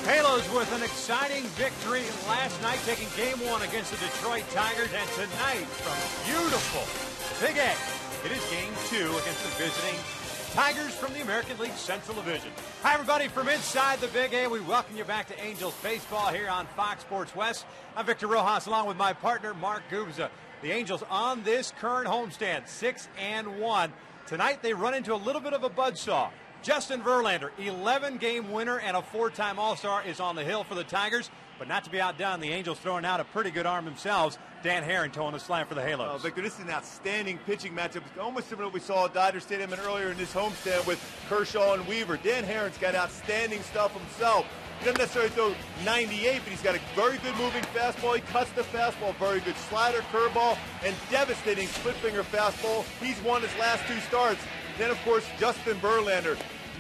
Halos with an exciting victory last night, taking game one against the Detroit Tigers, and tonight from beautiful Big A, it is game two against the visiting Tigers from the American League Central Division. Hi, everybody, from inside the Big A. We welcome you back to Angels Baseball here on Fox Sports West. I'm Victor Rojas, along with my partner, Mark Gubza. The Angels on this current homestand, 6-1. Tonight, they run into a little bit of a buzzsaw. Justin Verlander, 11-game winner and a 4-time All-Star, is on the hill for the Tigers. But not to be outdone, the Angels throwing out a pretty good arm themselves. Dan Herron towing the slam for the Halos. Oh, Victor, this is an outstanding pitching matchup. Almost similar to what we saw at Dodger Stadium and earlier in this homestand with Kershaw and Weaver. Dan Herron's got outstanding stuff himself. He doesn't necessarily throw 98, but he's got a very good moving fastball. He cuts the fastball, very good slider, curveball, and devastating split-finger fastball. He's won his last two starts. Then, of course, Justin Verlander,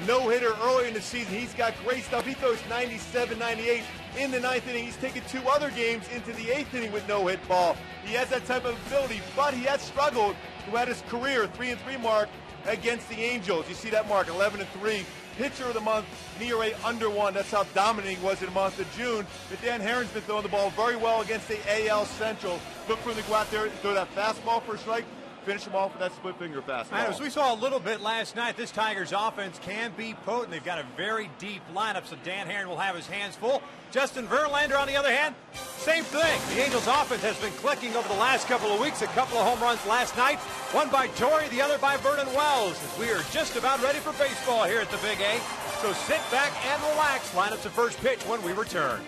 no-hitter early in the season. He's got great stuff. He throws 97, 98 in the ninth inning. He's taken two other games into the eighth inning with no-hit ball. He has that type of ability, but he has struggled throughout his career, 3-3 mark against the Angels. You see that mark, 11-3. Pitcher of the month, ERA under 1. That's how dominant he was in the month of June. But Dan Herron's been throwing the ball very well against the AL Central. Look for him to go out there and throw that fastball for a strike. Finish him off with that split-finger fastball. As we saw a little bit last night, this Tigers offense can be potent. They've got a very deep lineup, so Dan Herron will have his hands full. Justin Verlander, on the other hand, same thing. The Angels offense has been clicking over the last couple of weeks. A couple of home runs last night, one by Torrey, the other by Vernon Wells. As we are just about ready for baseball here at the Big A. So sit back and relax. Line up to first pitch when we return.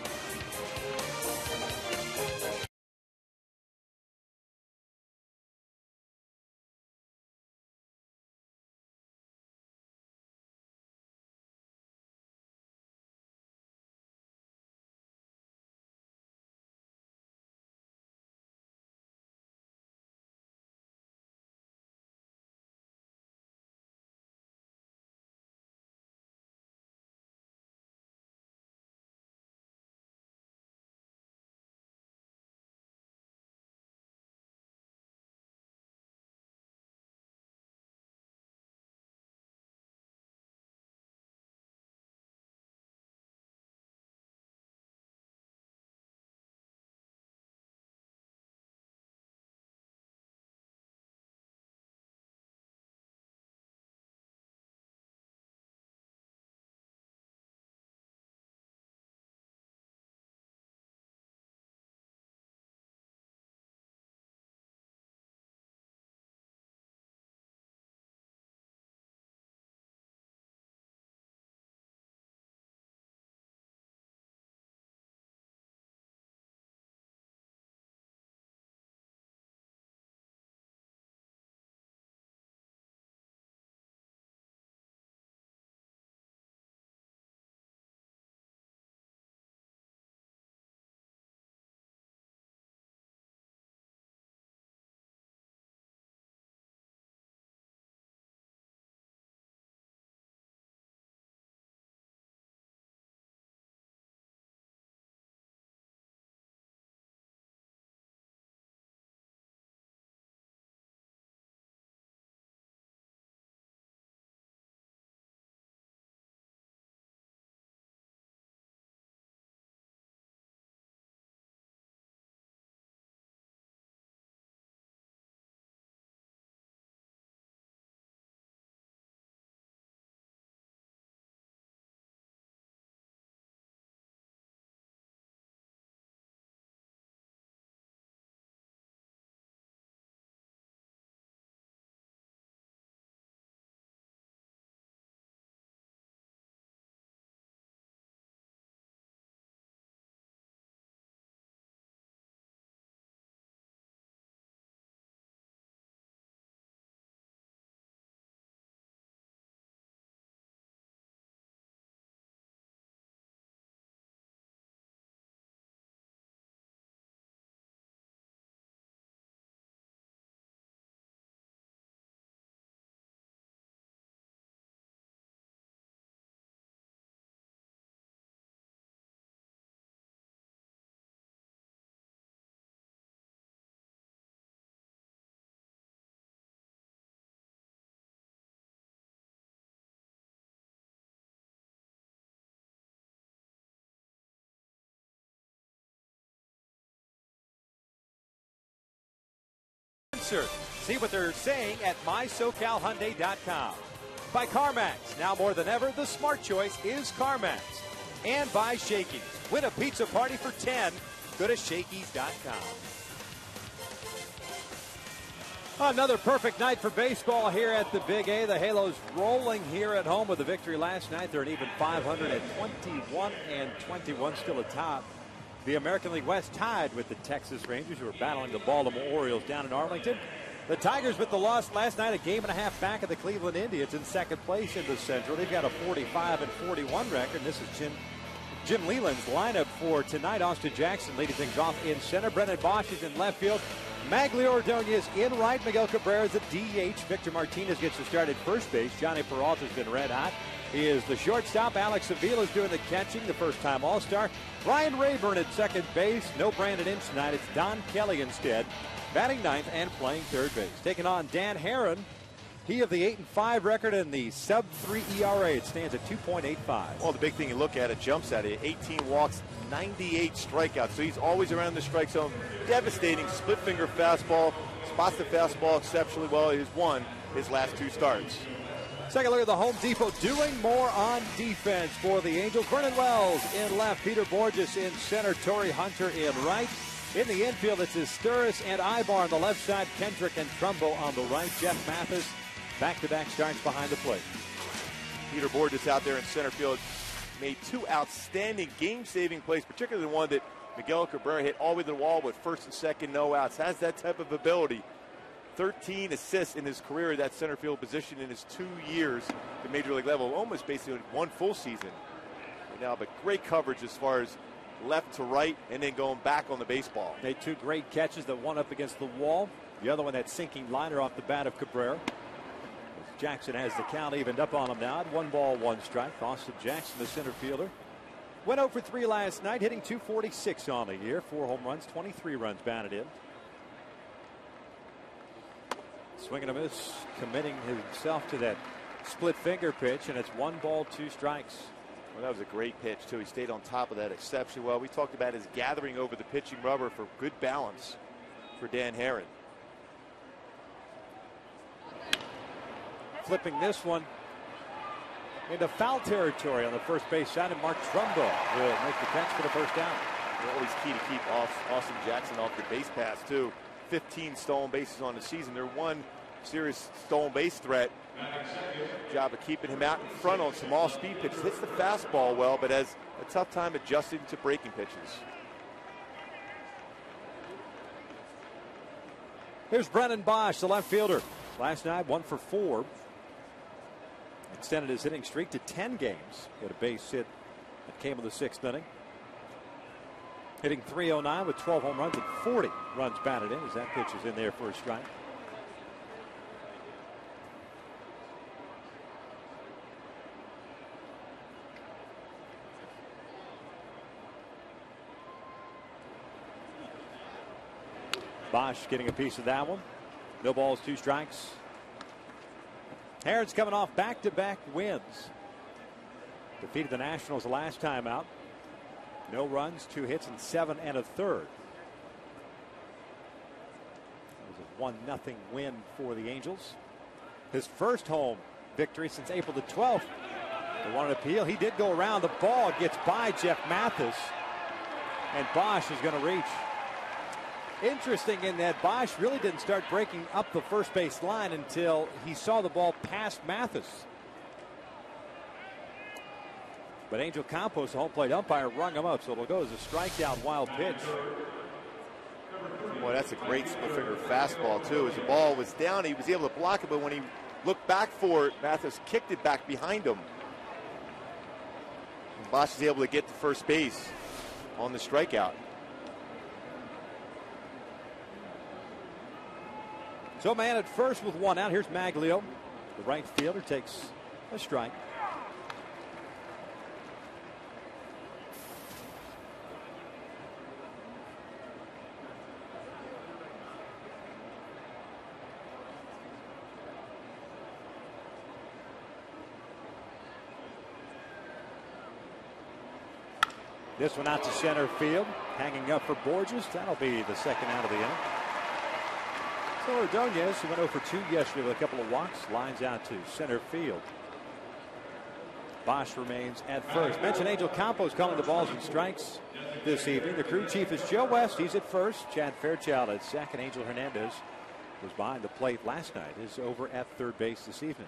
answer. See what they're saying at mysocalhyundai.com. By CarMax. Now more than ever, the smart choice is CarMax. And by Shakey's. Win a pizza party for 10. Go to Shakey's.com. Another perfect night for baseball here at the Big A. The Halos rolling here at home with a victory last night. They're an even 521-21, still atop the American League West, tied with the Texas Rangers, who are battling the Baltimore Orioles down in Arlington. The Tigers, with the loss last night, a game and a half back of the Cleveland Indians in second place in the Central. They've got a 45-41 record. And this is Jim Leland's lineup for tonight. Austin Jackson leading things off in center. Brennan Bosch is in left field. Magglio Ordonez in right. Miguel Cabrera is a DH. Victor Martinez gets to start at first base. Johnny Peralta's been red hot. He is the shortstop. Alex Avila is doing the catching, the first-time All-Star. Ryan Rayburn at second base. No Brandon Ince tonight. It's Don Kelly instead, batting ninth and playing third base. Taking on Dan Herron. He of the 8-5 record and the sub-3 ERA. It stands at 2.85. Well, the big thing you look at, it jumps at it. 18 walks, 98 strikeouts. So he's always around the strike zone. Devastating split finger fastball. Spots the fastball exceptionally well. He's won his last two starts. Second look at the Home Depot, doing more on defense for the Angels. Vernon Wells in left, Peter Borges in center, Torrey Hunter in right. In the infield, it's Isturis and AVBAR on the left side, Kendrick and Trumbo on the right. Jeff Mathis, back-to-back starts behind the plate. Peter Borges out there in center field made two outstanding game-saving plays, particularly the one that Miguel Cabrera hit all the way to the wall with first and second no outs. Has that type of ability. 13 assists in his career at that center field position in his 2 years at Major League level. Almost basically one full season right now, but great coverage as far as left to right and then going back on the baseball. Made two great catches, that one up against the wall. The other one, that sinking liner off the bat of Cabrera. Jackson has the count evened up on him now at 1 ball, 1 strike. Austin Jackson, the center fielder, went 0 for 3 last night, hitting .246 on the year. 4 home runs, 23 runs batted in. Swinging a miss, committing himself to that split finger pitch, and it's 1 ball, 2 strikes. Well, that was a great pitch, too. He stayed on top of that exceptionally well. We talked about his gathering over the pitching rubber for good balance for Dan Herron. Flipping this one into foul territory on the first base side, and Mark Trumbo will make the catch for the first down. Always key to keep Austin Jackson off your base pass, too. 15 stolen bases on the season. They're one serious stolen base threat. Job of keeping him out in front on some off-speed pitches. Hits the fastball well, but has a tough time adjusting to breaking pitches. Here's Brennan Bosch, the left fielder. Last night, 1 for 4. Extended his hitting streak to 10 games. Got a base hit that came in the 6th inning. Hitting .309 with 12 home runs and 40 runs batted in, as that pitch is in there for a strike. Bosch getting a piece of that one. No balls, 2 strikes. Herron's coming off back-to-back wins. Defeated the Nationals the last time out. No runs, 2 hits, and 7 1/3. It was a 1-0 win for the Angels. His first home victory since April the 12th. They wanted an appeal. He did go around. The ball gets by Jeff Mathis, and Bosch is going to reach. Interesting in that Bosch really didn't start breaking up the first base line until he saw the ball past Mathis. But Angel Campos, the home plate umpire, rung him up, so it'll go as a strikeout wild pitch. Boy, that's a great split finger fastball, too. As the ball was down, he was able to block it, but when he looked back for it, Mathis kicked it back behind him. And Bosch is able to get to first base on the strikeout. So man at first with 1 out. Here's Magglio. The right fielder takes a strike. This one out to center field. Hanging up for Borges. That'll be the second out of the inning. So Ordonez, who went 0 for 2 yesterday with a couple of walks, lines out to center field. Bosch remains at first. Mention Angel Campos calling the balls and strikes this evening. The crew chief is Joe West. He's at first. Chad Fairchild at second. Angel Hernandez was behind the plate last night. Is over at third base this evening.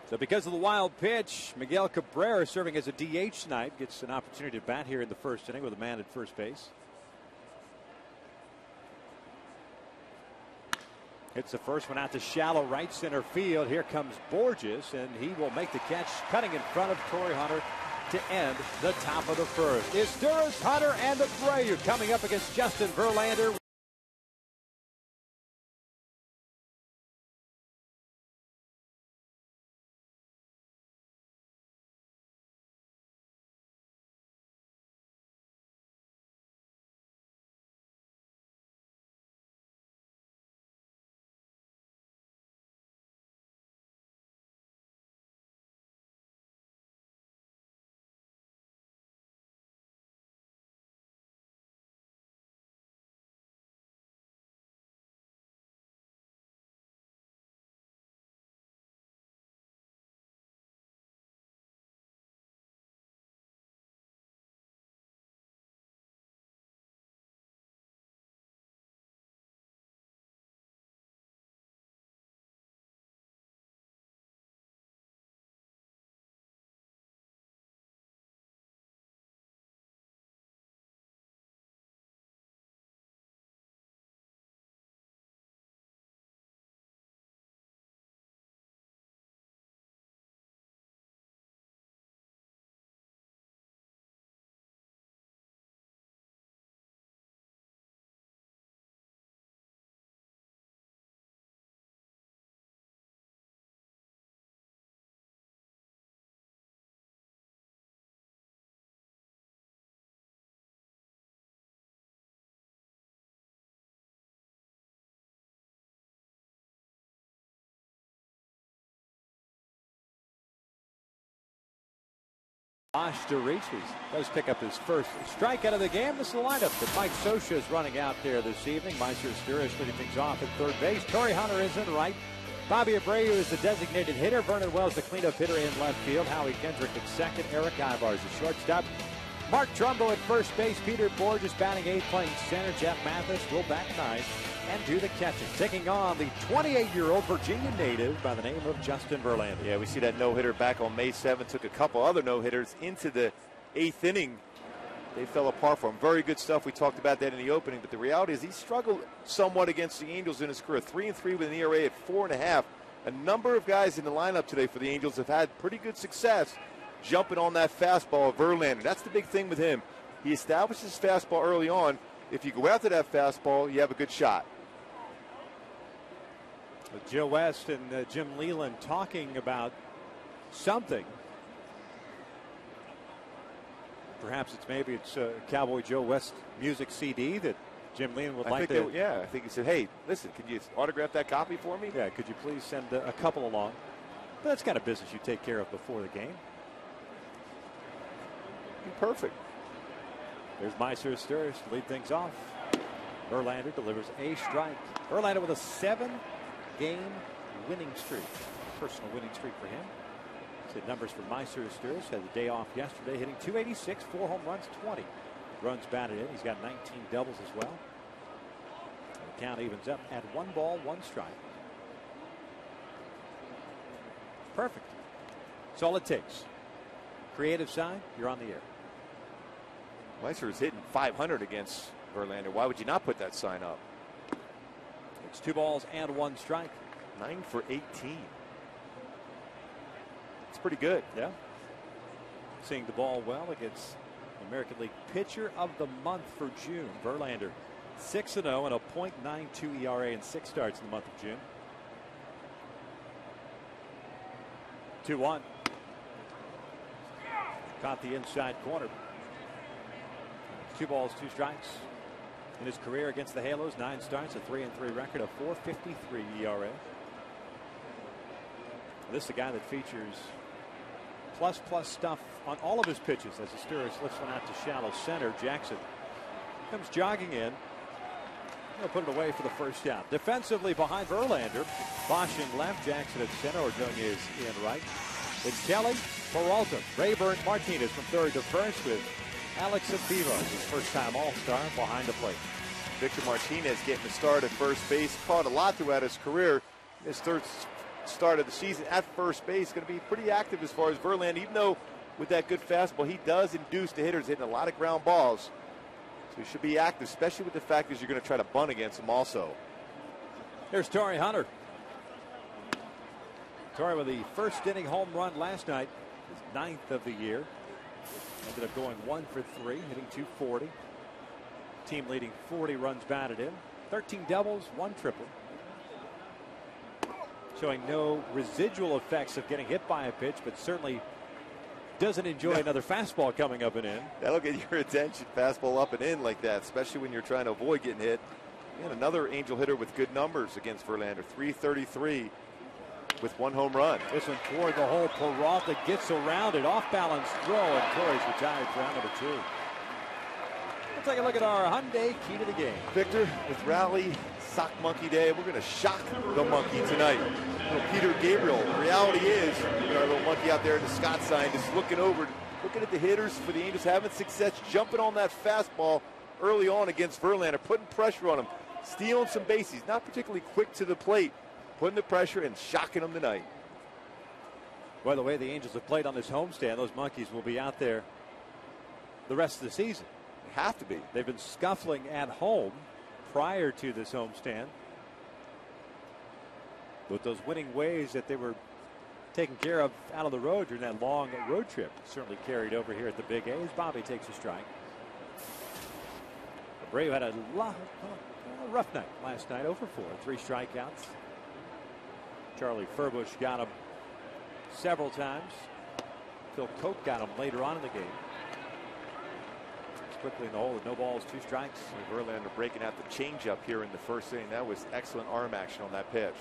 So because of the wild pitch, Miguel Cabrera, serving as a DH tonight, gets an opportunity to bat here in the first inning with a man at first base. Hits the first one out to shallow right center field. Here comes Borges, and he will make the catch, cutting in front of Torrey Hunter to end the top of the first. Izturis, Hunter, and Abreu coming up against Justin Verlander. Bosch to reach. He does pick up his first strikeout of the game. This is the lineup that Mike Scioscia is running out there this evening. Meister Izturis leading things off at third base. Torrey Hunter is in right. Bobby Abreu is the designated hitter. Vernon Wells the cleanup hitter in left field. Howie Kendrick at second. Eric AVBAR is the shortstop. Mark Trumbo at first base. Peter Borges batting eighth, playing center. Jeff Mathis will bat ninth and do the catching. Taking on the 28-year-old Virginia native by the name of Justin Verlander. Yeah, we see that no-hitter back on May 7th. Took a couple other no-hitters into the eighth inning. They fell apart for him. Very good stuff. We talked about that in the opening, but the reality is he struggled somewhat against the Angels in his career. 3-3 with an ERA at 4.5. A number of guys in the lineup today for the Angels have had pretty good success jumping on that fastball of Verlander. That's the big thing with him. He establishes his fastball early on. If you go after that fastball, you have a good shot. Joe West and Jim Leyland talking about something. Perhaps it's Cowboy Joe West music CD that Jim Leyland would like to. I think he said, hey, listen, could you autograph that copy for me? Yeah, could you please send a couple along? But that's kind of business you take care of before the game. Perfect. There's Meister Izturis to lead things off. Verlander delivers a strike. Verlander with a 7-game winning streak. Personal winning streak for him. The numbers for Meister Izturis. Had a day off yesterday, hitting .286, 4 home runs, 20 runs batted in. He's got 19 doubles as well. And the count evens up at 1 ball, 1 strike. Perfect. That's all it takes. Creative side, you're on the air. Meister is hitting .500 against Verlander. Why would you not put that sign up? It's 2 balls and 1 strike. 9 for 18. It's pretty good. Yeah. Seeing the ball well against American League Pitcher of the Month for June. Verlander 6-0 and a .92 ERA in 6 starts in the month of June. 2-1. Caught the inside corner. 2 balls, 2 strikes. In his career against the Halos, 9 starts, a 3-3 record, a .453 ERA. This is a guy that features plus stuff on all of his pitches as Asterios lifts one out to shallow center. Jackson comes jogging in. He'll put it away for the first out. Defensively behind Verlander. Bosch in left, Jackson at center. Ordonez is in right. It's Kelly, Peralta, Rayburn, Martinez from third to first with Alex AVILA, his first-time All-Star, behind the plate. Victor Martinez getting the start at first base. Caught a lot throughout his career. His third start of the season at first base. Going to be pretty active as far as Verlander, even though with that good fastball, he does induce the hitters, hitting a lot of ground balls. So he should be active, especially with the fact that you're going to try to bunt against him also. Here's Torrey Hunter. Torrey with the first inning home run last night, his 9th of the year. Ended up going 1 for 3, hitting .240. Team leading 40 runs batted in. 13 doubles, 1 triple. Showing no residual effects of getting hit by a pitch, but certainly doesn't enjoy another fastball coming up and in. That'll get your attention, fastball up and in like that, especially when you're trying to avoid getting hit. And another Angel hitter with good numbers against Verlander, 333 with 1 home run. This one toward the hole. Peralta gets around it, off balance throw, and Torrey's retired for round number 2. Let's take a look at our Hyundai key to the game. Victor, with Rally Sock Monkey Day, we're going to shock the monkey tonight. Little Peter Gabriel. The reality is, our little monkey out there in the Scott sign, just looking at the hitters for the Angels, having success, jumping on that fastball early on against Verlander, putting pressure on him, stealing some bases, not particularly quick to the plate, putting the pressure and shocking them tonight. By the way the Angels have played on this homestand, those monkeys will be out there the rest of the season. They have to be. They've been scuffling at home prior to this homestand. But those winning ways that they were taken care of out of the road during that long road trip certainly carried over here at the Big A's. Bobby takes a strike. Abreu had a rough night last night, 0 for 4, 3 strikeouts. Charlie Furbush got him several times. Phil Koch got him later on in the game. It's quickly in the hole with no balls, 2 strikes. And Verlander breaking out the changeup here in the first inning. That was excellent arm action on that pitch.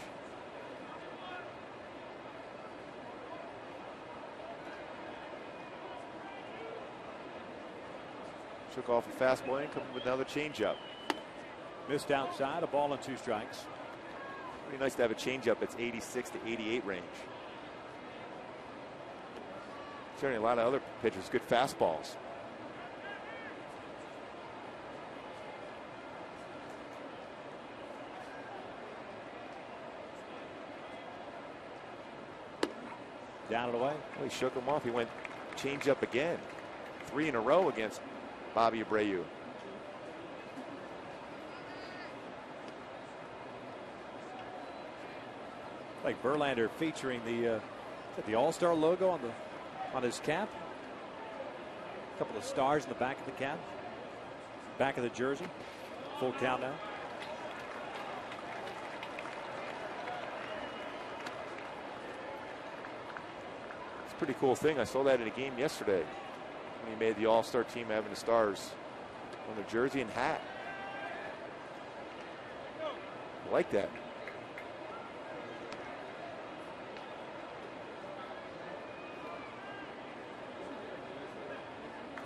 Took off a fastball and coming with another changeup. Missed outside, a ball and 2 strikes. Pretty nice to have a changeup that's 86 to 88 range. Certainly a lot of other pitchers, good fastballs. Down and away. Well, he shook him off. He went changeup again. 3 in a row against Bobby Abreu. Like Verlander featuring the All-Star logo on his cap. A couple of stars in the back of the cap. Back of the jersey. Full count now. It's a pretty cool thing. I saw that in a game yesterday when he made the All-Star team, having the stars on the jersey and hat. I like that.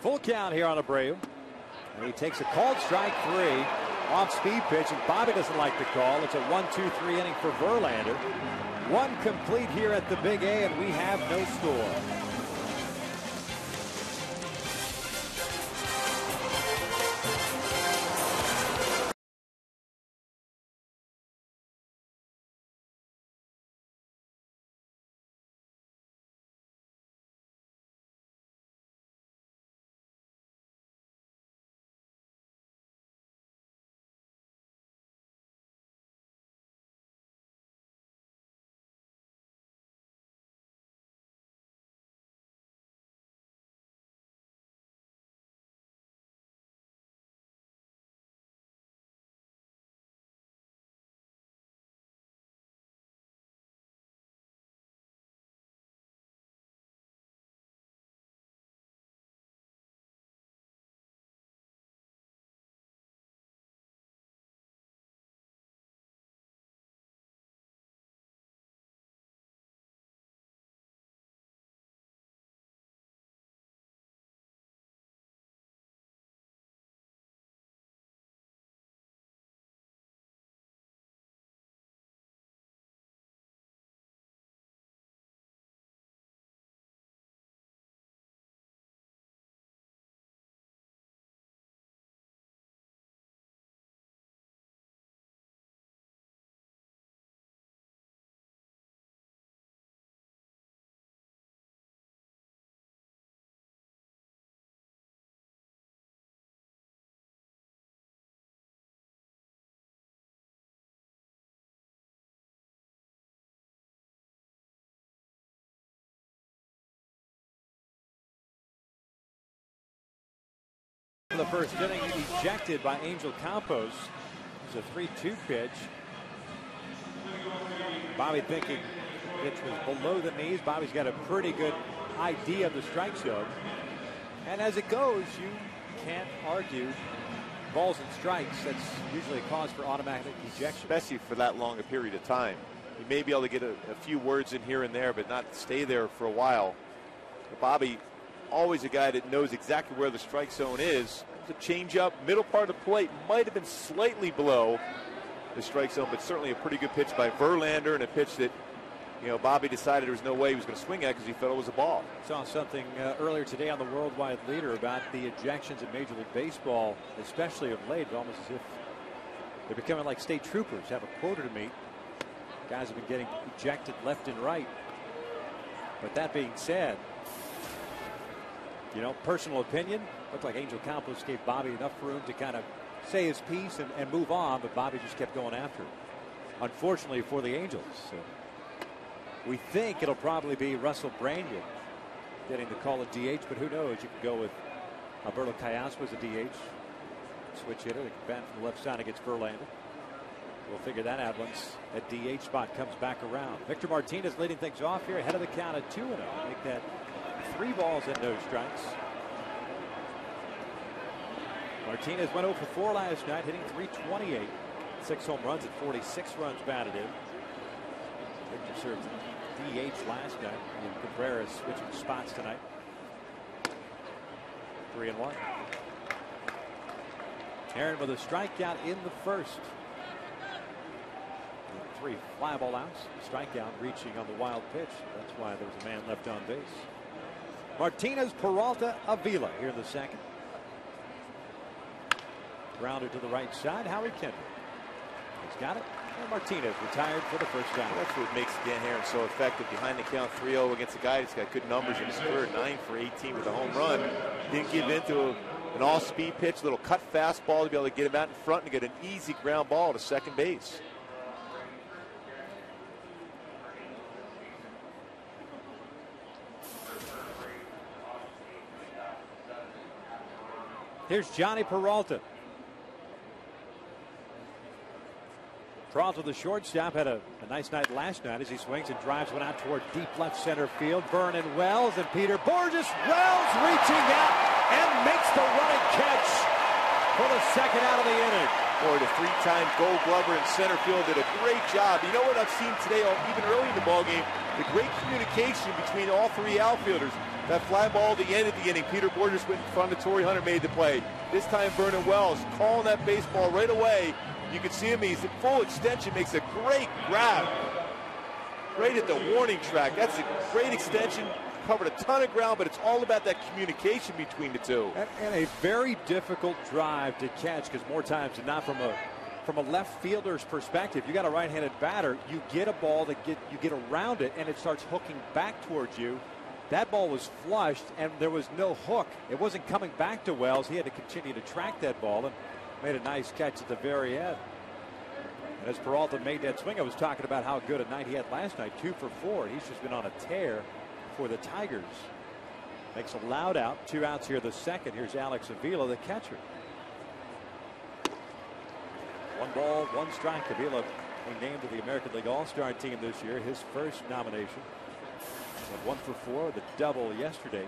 Full count here on Abreu. And he takes a called strike 3. Off-speed pitch, and Bobby doesn't like the call. It's a 1-2-3 inning for Verlander. 1 complete here at the Big A, and we have no score. For the first inning, ejected by Angel Campos. It was a 3-2 pitch. Bobby thinking the pitch was below the knees. Bobby's got a pretty good idea of the strike zone. And as it goes, you can't argue balls and strikes. That's usually a cause for automatic ejection. Especially for that long a period of time. You may be able to get a few words in here and there, but not stay there for a while. But Bobby, always a guy that knows exactly where the strike zone is. The changeup, middle part of the plate, might have been slightly below the strike zone, but certainly a pretty good pitch by Verlander, and a pitch that, you know, Bobby decided there was no way he was going to swing at because he felt it was a ball. Saw something earlier today on the Worldwide Leader about the ejections in Major League Baseball, especially of late, almost as if they're becoming like state troopers. Have a quota to meet. Guys have been getting ejected left and right. But that being said, you know, personal opinion, looked like Angel Campos gave Bobby enough room to kind of say his piece and move on, but Bobby just kept going after it. Unfortunately for the Angels. We think it'll probably be Russell Branyan getting the call at DH, but who knows? You could go with Alberto Callasco as a DH. Switch hitter, they can bat from the left side against Verlander. We'll figure that out once that DH spot comes back around. Victor Martinez leading things off here ahead of the count at 2-0. Make that 3 balls and no strikes. Martinez went 0 for 4 last night, hitting .328. 6 home runs and 46 runs batted in. Victor served DH last night. And Cabrera switching spots tonight. 3-1. Aaron with a strikeout in the first. 3 fly ball outs. Strikeout reaching on the wild pitch. That's why there was a man left on base. Martinez, Peralta, Avila here in the second. Grounded to the right side. Howie Kendrick. He's got it. And Martinez retired for the first time. That's what makes Dan Heron so effective. Behind the count 3-0 against a guy that's got good numbers in his career. 9 for 18 with a home run. Didn't give in to an all-speed pitch, little cut fastball to be able to get him out in front and get an easy ground ball to second base. Here's Johnny Peralta. Peralta, the shortstop, had a nice night last night as he swings and drives one out toward deep left center field. Vernon Wells and Peter Borges. Wells reaching out and makes the running catch for the second out of the inning. Boy, the 3-time Gold Glover in center field did a great job. You know what I've seen today, even early in the ballgame, the great communication between all 3 outfielders. That fly ball at the end of the inning, Peter Borges went in front of Torrey Hunter, made the play. This time Vernon Wells calling that baseball right away. You can see him, he's at full extension, makes a great grab. Right at the warning track. That's a great extension. Covered a ton of ground, but it's all about that communication between the two. And a very difficult drive to catch, because more times than not, from a left fielder's perspective, you got a right-handed batter, you get a ball that you get around it and it starts hooking back towards you. That ball was flushed and there was no hook. It wasn't coming back to Wells. He had to continue to track that ball and made a nice catch at the very end. And as Peralta made that swing, I was talking about how good a night he had last night, 2 for 4. He's just been on a tear for the Tigers. Makes a loud out. 2 outs here the second. Here's Alex Avila, the catcher. 1 ball, 1 strike. Avila was named to the American League All-Star team this year. His first nomination. Went 1 for 4 with a double yesterday.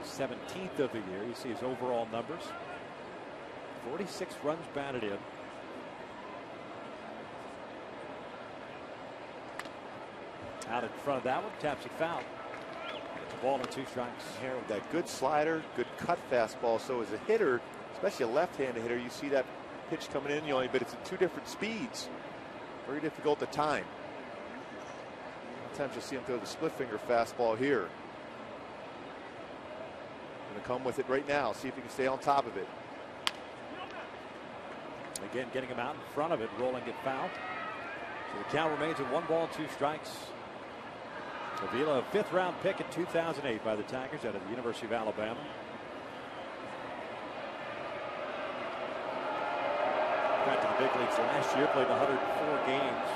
17th of the year. You see his overall numbers. 46 runs batted in. Out in front of that one. Taps it foul. It's a ball and 2 strikes. Here with that good slider, good cut fastball. So as a hitter, especially a left-handed hitter, you see that pitch coming in, but it's at 2 different speeds. Very difficult to time. Sometimes you'll see him throw the split finger fastball here. Going to come with it right now. See if he can stay on top of it. Again, getting him out in front of it, rolling it foul. So the count remains at 1 ball, 2 strikes. Avila, a 5th round pick in 2008 by the Tigers out of the University of Alabama. Got to the big leagues last year, played 104 games.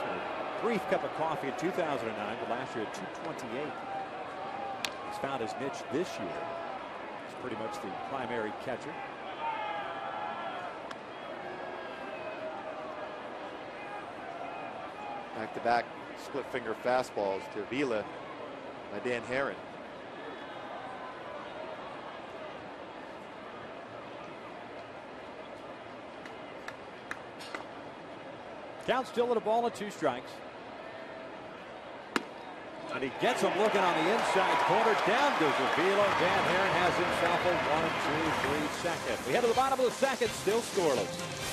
A brief cup of coffee in 2009, but last year at 228. He's found his niche this year. He's pretty much the primary catcher. Back-to-back split-finger fastballs to AVILA by Dan Herron. Count still at a ball and 2 strikes. And he gets him looking on the inside corner. Down goes AVILA. Dan Herron has himself a 1, 2, 3 second. We head to the bottom of the second, still scoreless.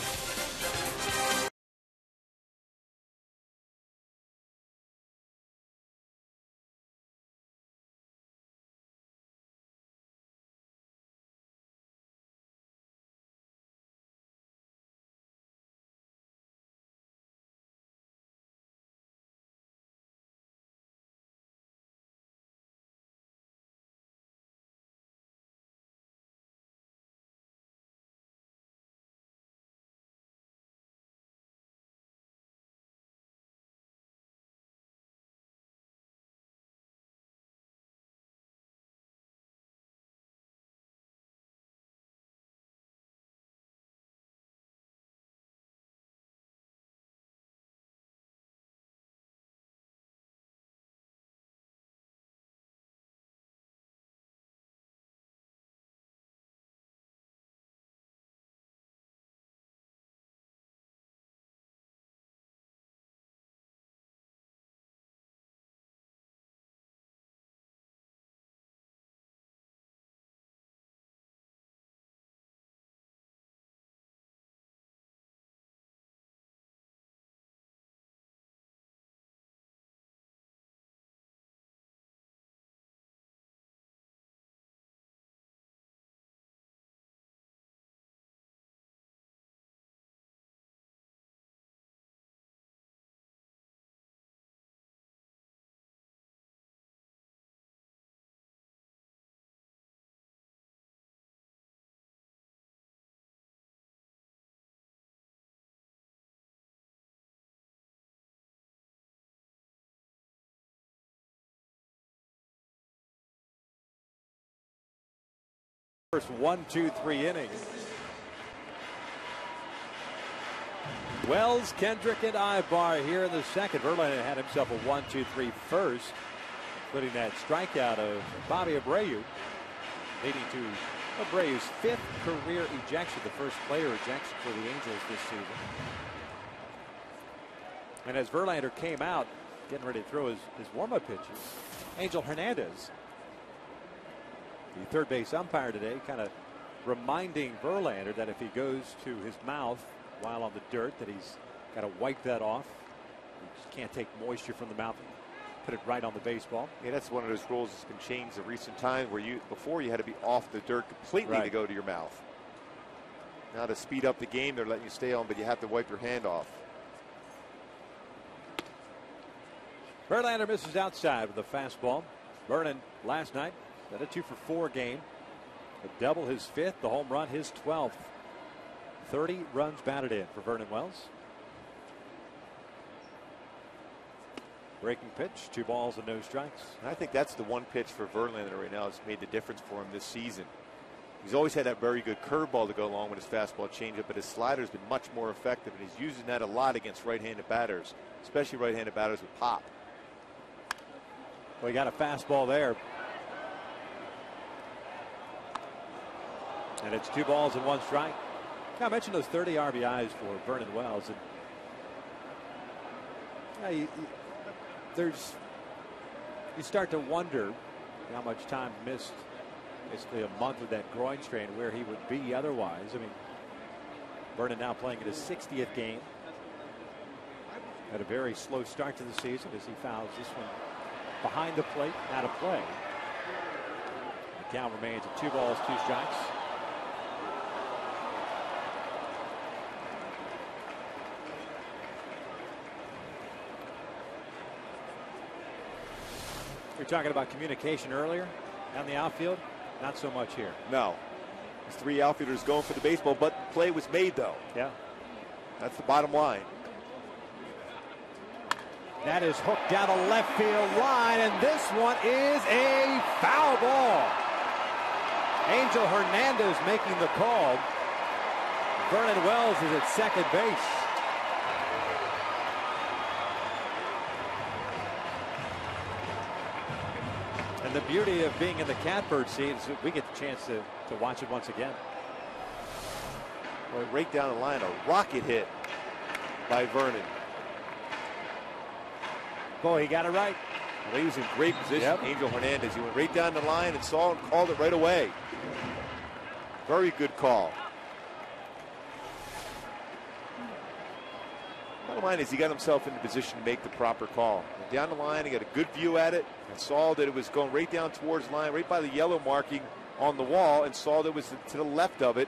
First 1, 2, 3 innings. Wells, Kendrick, and AVBAR here in the second. Verlander had himself a 1, 2, 3 first, including that strikeout of Bobby Abreu, leading to Abreu's 5th career ejection, the first player ejection for the Angels this season. And as Verlander came out, getting ready to throw his warm-up pitches, Angel Hernandez, the third base umpire today, kind of reminding Verlander that if he goes to his mouth while on the dirt, that he's got to wipe that off. You just can't take moisture from the mouth and put it right on the baseball. Yeah, that's one of those rules that's been changed in recent times, where before you had to be off the dirt completely to go to your mouth. Now to speed up the game, they're letting you stay on, but you have to wipe your hand off. Verlander misses outside with a fastball. Vernon last night had a 2-for-4 game. A double, his 5th, the home run, his 12th. 30 runs batted in for Vernon Wells. Breaking pitch, 2 balls and no strikes. And I think that's the one pitch for Verlander right now that's made the difference for him this season. He's always had that very good curveball to go along with his fastball changeup, but his slider's been much more effective, and he's using that a lot against right-handed batters, especially right-handed batters with pop. Well, he got a fastball there. And it's 2 balls and 1 strike. Now, I mentioned those 30 RBIs for Vernon Wells. And you start to wonder how much time missed, basically a month of that groin strain, where he would be otherwise. I mean, Vernon now playing in his 60th game. Had a very slow start to the season as he fouls this one behind the plate, out of play. The count remains at 2 balls, 2 strikes. We were talking about communication earlier down the outfield. Not so much here. No. There's 3 outfielders going for the baseball, but play was made, though. Yeah. That's the bottom line. That is hooked down the left field line, and this one is a foul ball. Angel Hernandez making the call. Vernon Wells is at second base. the beauty of being in the catbird seat is that we get the chance to watch it once again. Well, right down the line, a rocket hit by Vernon. Boy, he got it right. Well, he was in great position, Angel Hernandez. He went right down the line and saw and called it right away. Very good call. Bottom line is he got himself in the position to make the proper call. Went down the line, he got a good view at it and saw that it was going right down towards the line, right by the yellow marking on the wall, and saw that it was to the left of it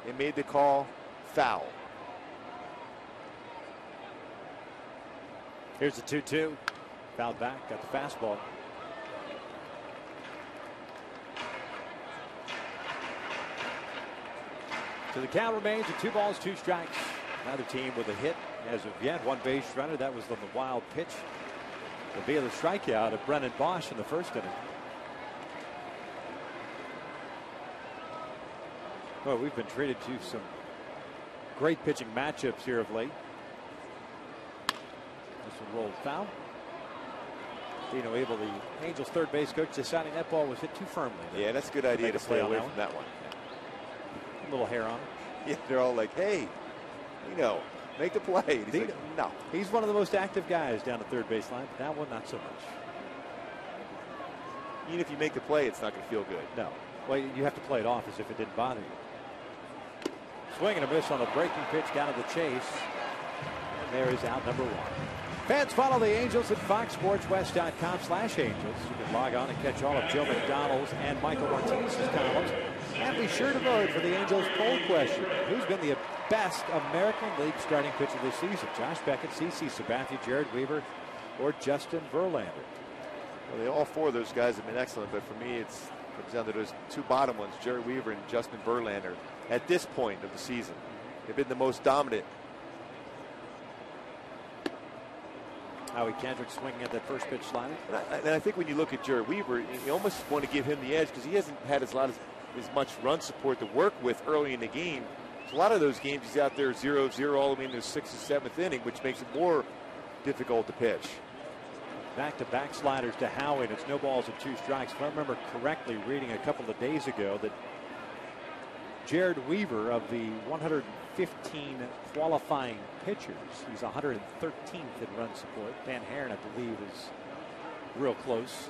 and made the call foul. Here's the 2-2. Fouled back, got the fastball. So the count remains at 2 balls, 2 strikes. Another team with a hit as of yet. 1 base runner. That was on the wild pitch. Via the strikeout of Brennan Bosch in the first inning. Well, we've been treated to some great pitching matchups here of late. This one rolled foul. Dino Abel, the Angels third base coach, deciding that ball was hit too firmly. Yeah, that's a good idea to stay away from that one. A little hair on it. Yeah, they're all like, hey, make the play. He's like, no. He's one of the most active guys down the third base line. That one, not so much. Even if you make the play, it's not going to feel good. No. Well, you have to play it off as if it didn't bother you. Swing and a miss on a breaking pitch down to the chase. And there is out number 1. Fans, follow the Angels at foxsportswest.com/Angels. You can log on and catch all of Joe McDonald's and Michael Martinez's columns. And be sure to vote for the Angels poll question. Who's been the best American League starting pitcher this season? Josh Beckett, CC Sabathia, Jared Weaver, or Justin Verlander? Well, all 4 of those guys have been excellent, but for me, it comes down to those 2 bottom ones, Jared Weaver and Justin Verlander. At this point of the season, they've been the most dominant. Howie Kendrick swinging at that first pitch slider. And I think when you look at Jared Weaver, you almost want to give him the edge because he hasn't had as much run support to work with early in the game. So a lot of those games he's out there 0-0 all the way into the 6th or 7th inning, which makes it more difficult to pitch. Back-to-back sliders to Howie, and it's no balls and 2 strikes. If I remember correctly, reading a couple of days ago that Jared Weaver, of the 115 qualifying pitchers, he's 113th in run support. Dan Herron, I believe, is real close.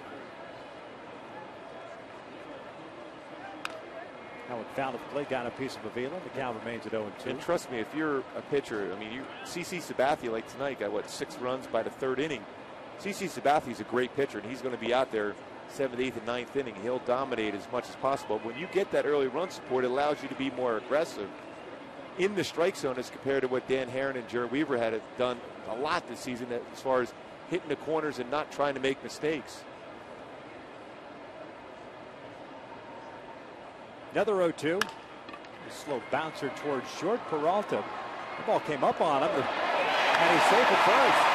Howard fouled at the plate, got a piece of Avila. The count remains at 0-2. And trust me, if you're a pitcher, I mean, CC Sabathia, like tonight, got 6 runs by the 3rd inning. CC Sabathia is a great pitcher, and he's going to be out there 7th, 8th, and 9th inning. He'll dominate as much as possible. When you get that early run support, it allows you to be more aggressive in the strike zone as compared to what Dan Herron and Jared Weaver had done a lot this season as far as hitting the corners and not trying to make mistakes. Another 0-2. A slow bouncer towards short. Peralta. The ball came up on him, and he's safe at first.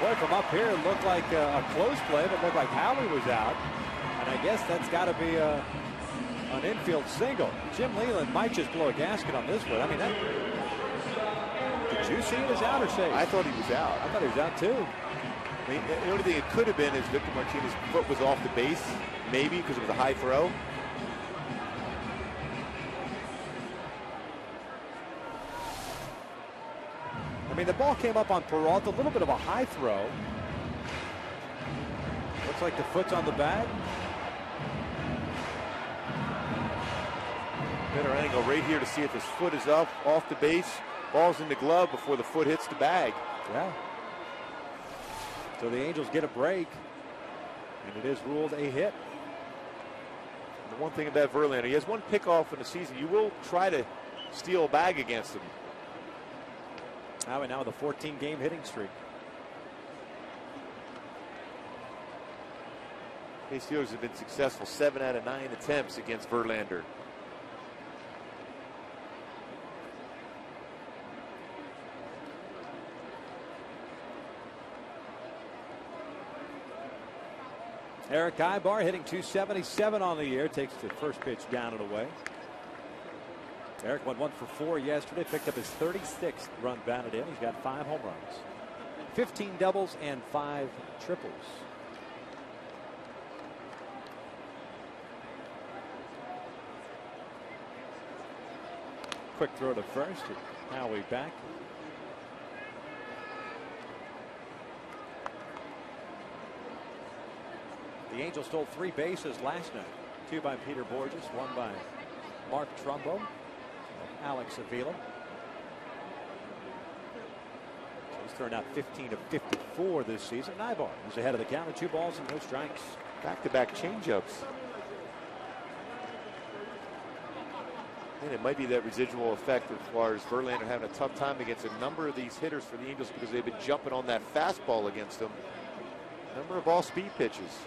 Boy, from up here, it looked like a close play, but looked like Howie was out. And I guess that's got to be an infield single. Jim Leland might just blow a gasket on this one. I mean, did you see it as out or safe? I thought he was out. I thought he was out too. I mean, the only thing it could have been is Victor Martinez's foot was off the base, maybe because it was a high throw. I mean, the ball came up on Peralta, a little bit of a high throw. Looks like the foot's on the bag. Better angle right here to see if his foot is up off the base. Ball's in the glove before the foot hits the bag. Yeah. So the Angels get a break, and it is ruled a hit. And the one thing about Verlander, he has 1 pickoff in the season. You will try to steal a bag against him. Howie now with a 14-game hitting streak. The Steelers have been successful 7 out of 9 attempts against Verlander. Eric AVBAR hitting .277 on the year, takes the first pitch down and away. Eric went 1 for 4 yesterday, picked up his 36th run batted in. He's got 5 home runs. 15 doubles and 5 triples. Quick throw to first. Howie back. The Angels stole 3 bases last night. 2 by Peter Borges, 1 by Mark Trumbo, Alex Avila. He's thrown out 15 of 54 this season. AVBAR is ahead of the count with 2 balls and no strikes. Back-to-back changeups. And it might be that residual effect as far as Verlander having a tough time against a number of these hitters for the Angels because they've been jumping on that fastball against them. Number of all-speed pitches.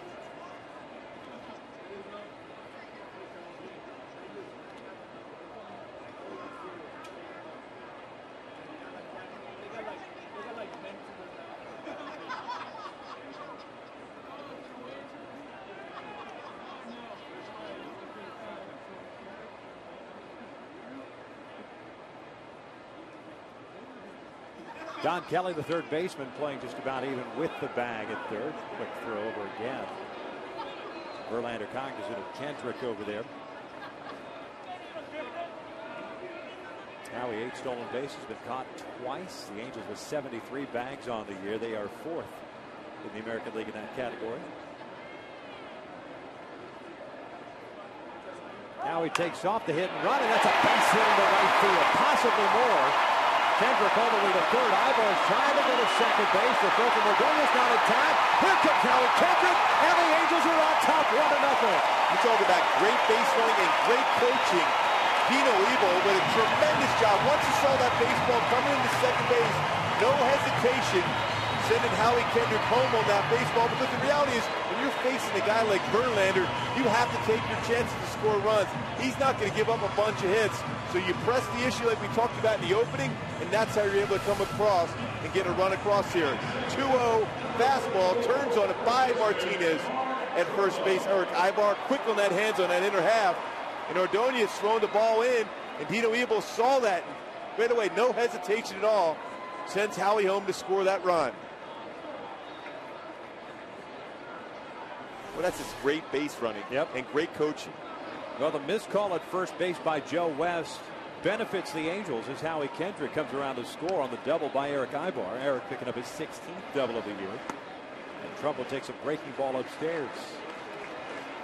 Don Kelly, the third baseman, playing just about even with the bag at third. Quick throw over again. Verlander cognizant of Kendrick over there. Howie, 8 stolen bases, been caught twice. The Angels with 73 bags on the year. They are 4th in the American League in that category. Howie takes off the hit and run, and that's a base hit into right field, possibly more. Kendrick all the way to third. AVBAR is trying to go to second base. The throw from Ordonez not in time. Here comes Howie Kendrick, and the Angels are on top 1-0. You talk about great base running and great coaching. Dino Ebel with a tremendous job. Once he saw that baseball coming into second base, no hesitation, sending Howie Kendrick home on that baseball, because the reality is when you're facing a guy like Verlander, you have to take your chances to score runs. He's not going to give up a bunch of hits. So you press the issue like we talked about in the opening, and that's how you're able to come across and get a run across here. 2-0 fastball turns on it by Martinez at first base. Eric AVBAR quick on that hands on that inner half. And Ordonez throwing the ball in, and Dino Ebel saw that. Right away, no hesitation at all. Sends Howie home to score that run. Well, that's just great base running and great coaching. Well, the missed call at first base by Joe West benefits the Angels as Howie Kendrick comes around to score on the double by Eric AVBAR. Eric picking up his 16th double of the year. And Trumbo takes a breaking ball upstairs.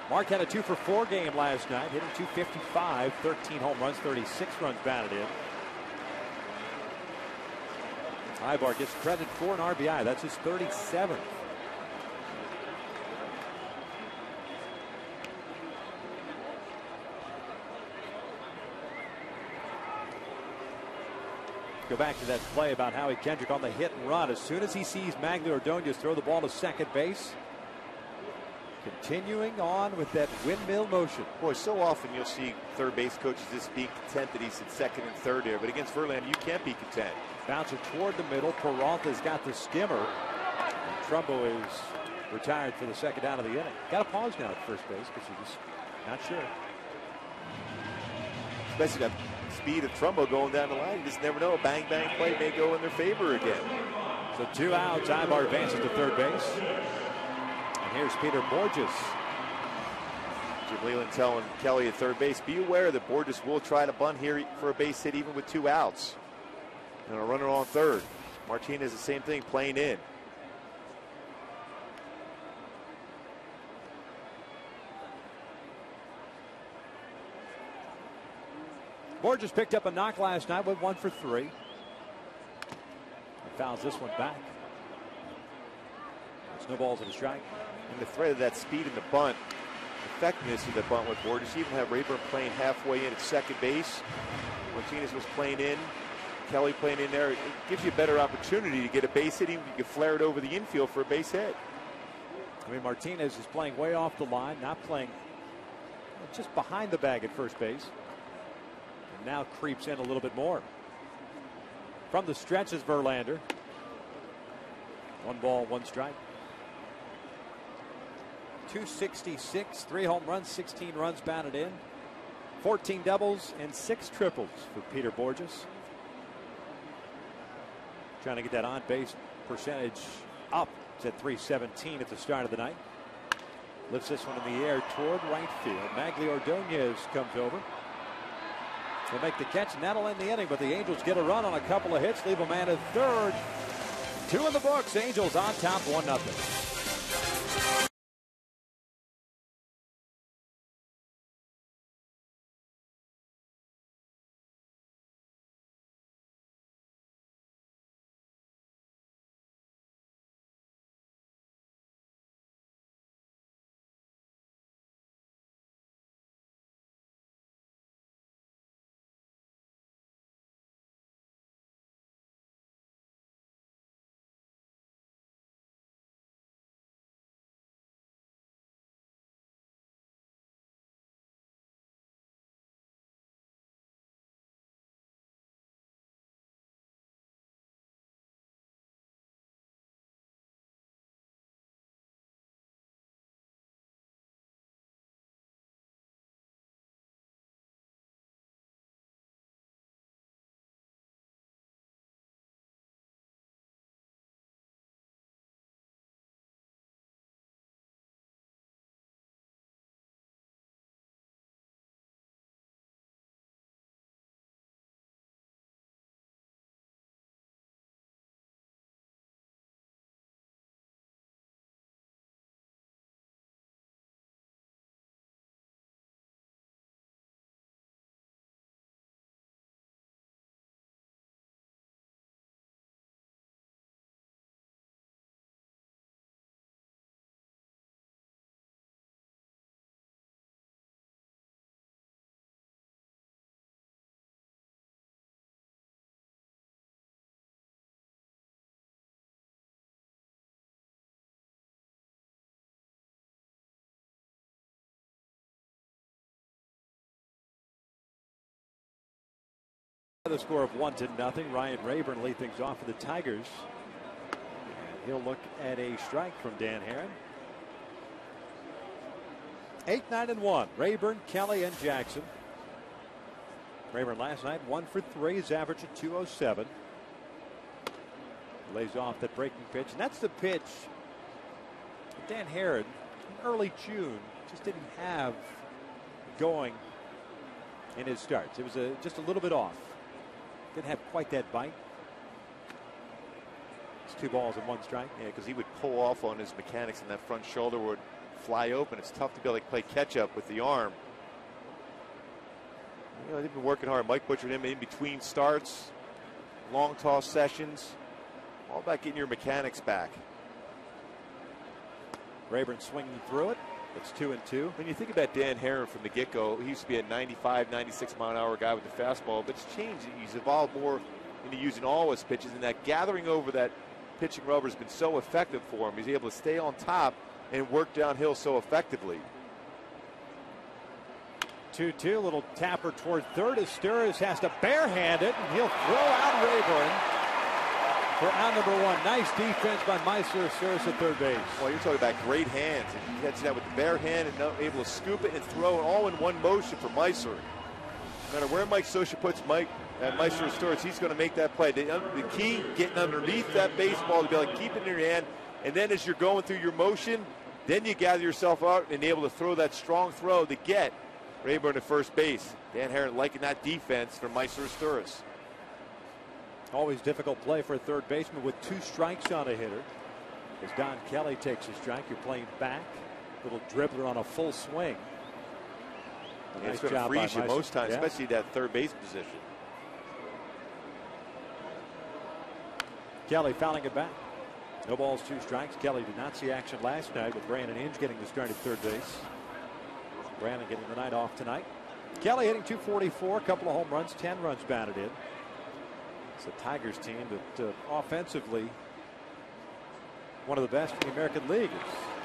Mark had a 2-for-4 game last night, hitting .255, 13 home runs, 36 runs batted in. AVBAR gets credit for an RBI. That's his 37th. Go back to that play about Howie Kendrick on the hit and run. As soon as he sees Magglio Ordonez throw the ball to second base, continuing on with that windmill motion. Boy, so often you'll see third base coaches just being content that he's at second and third there, but against Verlander, you can't be content. Bounce it toward the middle. Peralta's got the skimmer. And Trumbo is retired for the second out of the inning. Got to pause now at first base because he's just not sure. Especially that speed of Trumbo going down the line. You just never know. A bang, bang play may go in their favor again. So 2 outs. AVBAR advances to third base. And here's Peter Borges. Jim Leyland telling Kelly at third base, be aware that Borges will try to bunt here for a base hit even with 2 outs. And a runner on third. Martinez the same thing, playing in. Borges picked up a knock last night, went 1 for 3. He fouls this one back. There's no balls and a strike. And the threat of that speed in the bunt, effectiveness of the bunt with Borges. You even have Rayburn playing halfway in at second base. Martinez was playing in. Kelly playing in there. It gives you a better opportunity to get a base hit. Even you can flare it over the infield for a base hit. I mean, Martinez is playing way off the line, not playing just behind the bag at first base. And now creeps in a little bit more. From the stretch is Verlander. 1 ball, 1 strike. 266, 3 home runs, 16 runs batted in. 14 doubles and 6 triples for Peter Borges. trying to get that on-base percentage up. It's at 317 at the start of the night. Lifts this one in the air toward right field. Magli Ordonez comes over. He'll make the catch, and that'll end the inning. But the Angels get a run on a couple of hits, leave a man at third. 2 in the books. Angels on top, 1-0. The score of 1-0. Ryan Rayburn lead things off for the Tigers. And he'll look at a strike from Dan Herron. 8, 9, and 1. Rayburn, Kelly, and Jackson. Rayburn last night 1 for 3. His average at 207. Lays off that breaking pitch, and that's the pitch Dan Herron in early June just didn't have going in his starts. It was just a little bit off. Didn't have quite that bite. It's 2 balls and 1 strike. Yeah, because he would pull off on his mechanics, and that front shoulder would fly open. It's tough to be able to play catch up with the arm. You know, they've been working hard. Mike Butcher and him in between starts, long toss sessions, all about getting your mechanics back. Rayburn swinging through it. It's 2-2. When you think about Dan Herron from the get-go, he used to be a 95, 96-mile-an-hour guy with the fastball, but it's changed. He's evolved more into using all his pitches, and that gathering over that pitching rubber has been so effective for him. He's able to stay on top and work downhill so effectively. 2-2, little tapper toward third as Sturris has to barehand it, and he'll throw out Rayburn for out number 1. Nice defense by Meister Sturris at third base. Well, you're talking about great hands, and he catches that with the bare hand and able to scoop it and throw it all in one motion for Meister. No matter where Mike Scioscia puts Meister Sturris, he's going to make that play. The key, getting underneath that baseball to be able to keep it in your hand, and then as you're going through your motion, then you gather yourself out and able to throw that strong throw to get Rayburn at first base. Dan Herron liking that defense from Meister Sturris. Always difficult play for a third baseman with 2 strikes on a hitter. As Don Kelly takes a strike, you're playing back. Little dribbler on a full swing. Yeah, it's going to freeze you most times, yeah. Especially that third base position. Kelly fouling it back. No balls, 2 strikes. Kelly did not see action last night with Brandon Inge getting the start at third base. Brandon getting the night off tonight. Kelly hitting .244, a couple of home runs, 10 runs batted in. It's a Tigers team that offensively one of the best in the American League.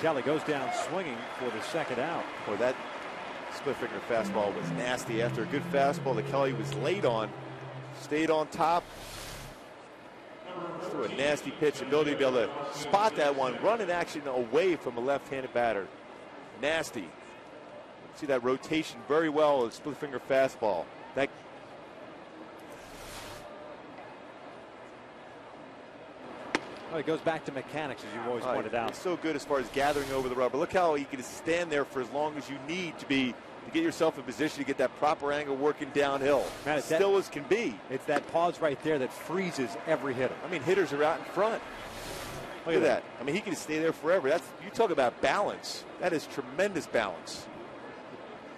Kelly goes down swinging for the second out. Boy, that split finger fastball was nasty. After a good fastball that Kelly was late on, stayed on top. Threw a nasty pitch, ability to be able to spot that one, run in action away from a left-handed batter. Nasty. See that rotation very well, a split finger fastball. That Well, it goes back to mechanics, as you've always pointed out. He's so good as far as gathering over the rubber. Look how he can just stand there for as long as you need to get yourself in position to get that proper angle working downhill. Man, still as can be. It's that pause right there that freezes every hitter. I mean, hitters are out in front. Look at that. I mean, he can stay there forever. You talk about balance. That is tremendous balance.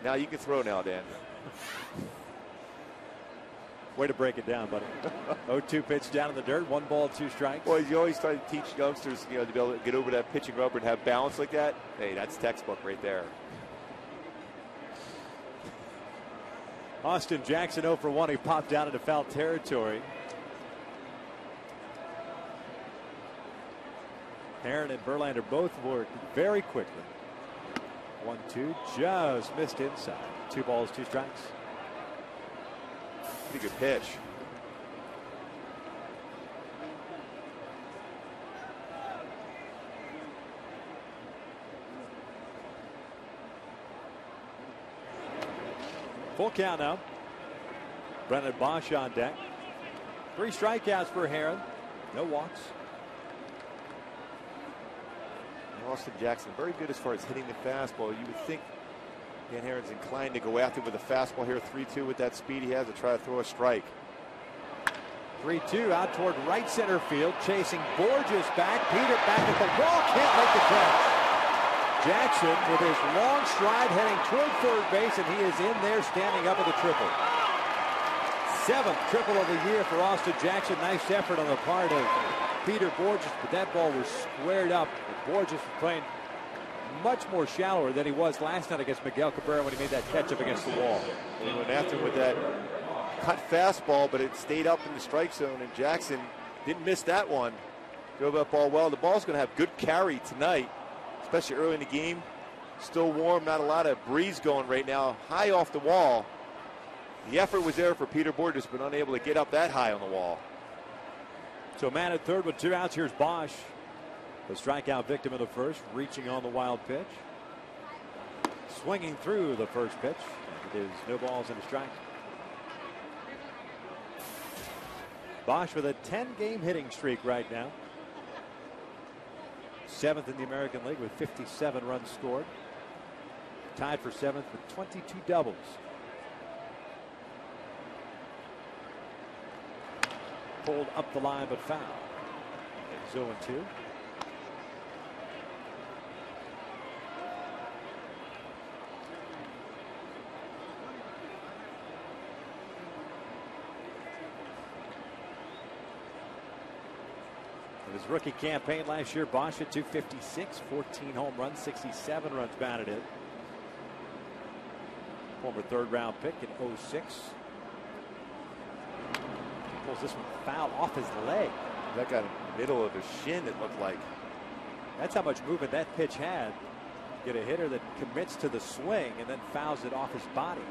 Now you can throw now, Dan. Way to break it down, buddy. 0-2 pitch down in the dirt. 1 ball, 2 strikes. Boy, you always try to teach youngsters, to be able to get over that pitching rubber and have balance like that. Hey, that's textbook right there. Austin Jackson 0 for 1. He popped out into foul territory. Heron and Verlander both worked very quickly. 1-2, just missed inside. 2 balls, 2 strikes. Pretty good pitch. Full count now. Brennan Bosch on deck. 3 strikeouts for Heron. No walks. Austin Jackson, very good as far as hitting the fastball. You would think Dan Heron's inclined to go after with a fastball here. 3-2 with that speed he has to try to throw a strike. 3-2 out toward right center field, chasing Borges back. Peter back at the wall, can't make the catch. Jackson with his long stride heading toward third base, and he is in there standing up at the triple. 7th triple of the year for Austin Jackson. Nice effort on the part of Peter Borges, but that ball was squared up. Borges was playing much more shallower than he was last night against Miguel Cabrera when he made that catch up against the wall. He went after him with that cut fastball, but it stayed up in the strike zone, and Jackson didn't miss that one. Drove that ball well. The ball's going to have good carry tonight, especially early in the game. Still warm, not a lot of breeze going right now. High off the wall. The effort was there for Peter Borges, but unable to get up that high on the wall. So man at third with 2 outs. Here's Bosch, the strikeout victim of the first, reaching on the wild pitch. Swinging through the first pitch. It is no balls and a strike. Bosch with a 10-game hitting streak right now. 7th in the American League with 57 runs scored. Tied for 7th with 22 doubles. Pulled up the line but foul. 0-2. In his rookie campaign last year, Bosch at 256, 14 home runs, 67 runs batted in. Former 3rd round pick in 06. Pulls this one foul off his leg. That got in the middle of his shin, it looked like. That's how much movement that pitch had. Get a hitter that commits to the swing and then fouls it off his body.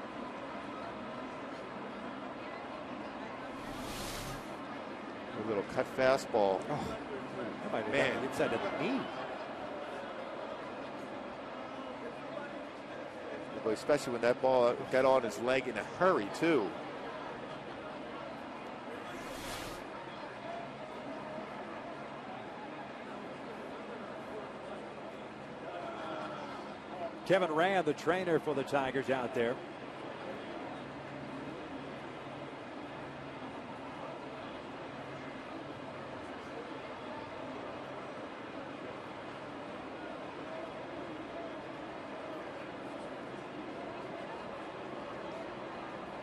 A little cut fastball. Oh, that might have Man. gone inside of the knee. But especially when that ball got on his leg in a hurry, too. Kevin Rand, the trainer for the Tigers, out there.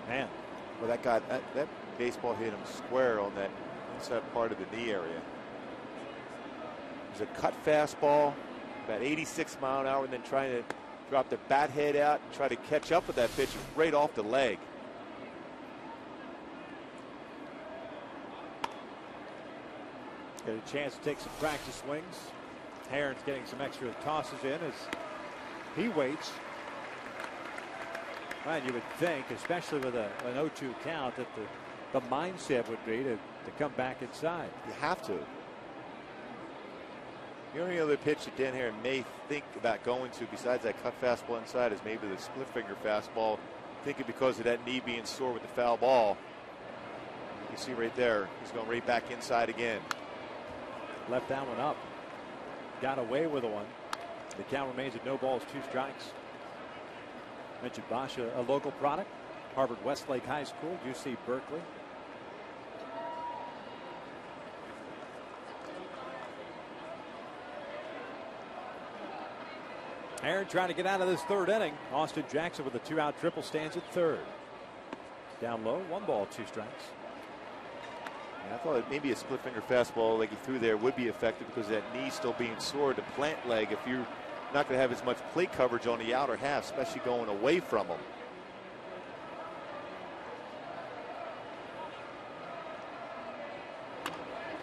Man. Well, that baseball hit him square on that inside part of the knee area. It was a cut fastball, about 86 mile an hour, and then trying to drop the bat head out and try to catch up with that pitch right off the leg. Got a chance to take some practice swings. Heron's getting some extra tosses in as he waits. And you would think, especially with an 0-2 count, that the mindset would be to come back inside. You have to. The only other pitch that Dan Heron may think about going to besides that cut fastball inside is maybe the split finger fastball. Thinking because of that knee being sore with the foul ball. You see right there, he's going right back inside again. left that one up. Got away with one. The count remains at no balls, 2 strikes. Mentioned Bosch, a local product. Harvard Westlake High School, UC Berkeley. Aaron trying to get out of this 3rd inning. Austin Jackson with a 2-out triple stands at 3rd. Down low, 1 ball, 2 strikes. I thought maybe a split finger fastball like he threw there would be effective because that knee still being sore. To plant leg, if you're not going to have as much plate coverage on the outer half, especially going away from him.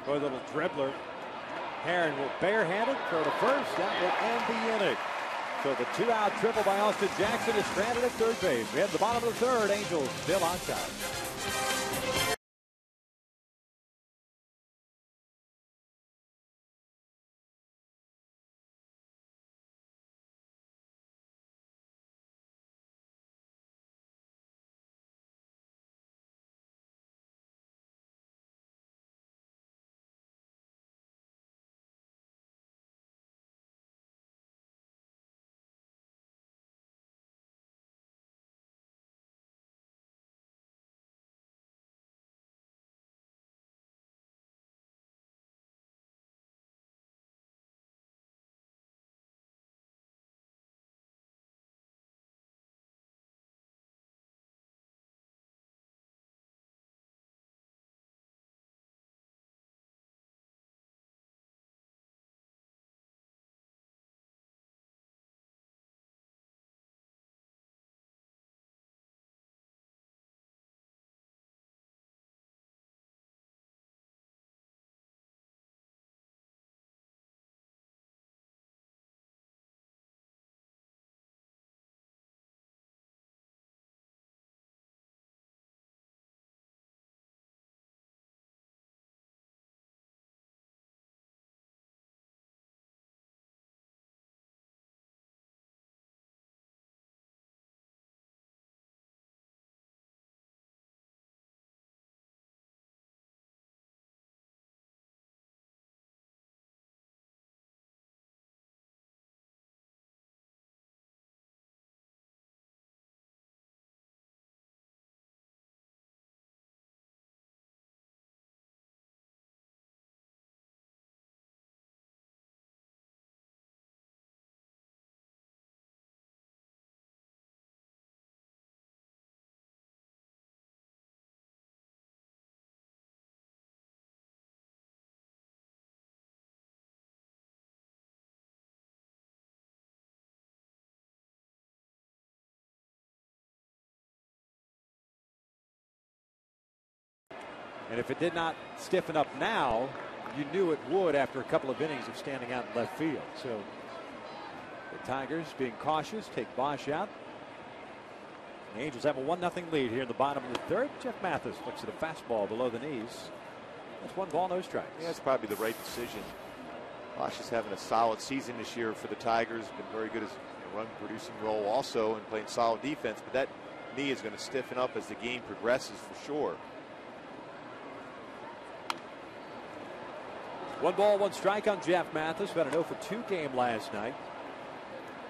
Boy, little dribbler. Herron will barehanded throw to first. That will end the inning. So the 2-out triple by Austin Jackson is stranded at 3rd base. We have the bottom of the 3rd. Angels still on top. And if it did not stiffen up now, you knew it would after a couple of innings of standing out in left field. So the Tigers being cautious, take Bosch out. The Angels have a 1-0 lead here in the bottom of the 3rd. Jeff Mathis looks at a fastball below the knees. That's 1 ball, no strikes. Yeah, that's probably the right decision. Bosch is having a solid season this year for the Tigers. Been very good as a run producing role also and playing solid defense. But that knee is going to stiffen up as the game progresses for sure. 1 ball, 1 strike on Jeff Mathis. Had an 0-for-2 game last night.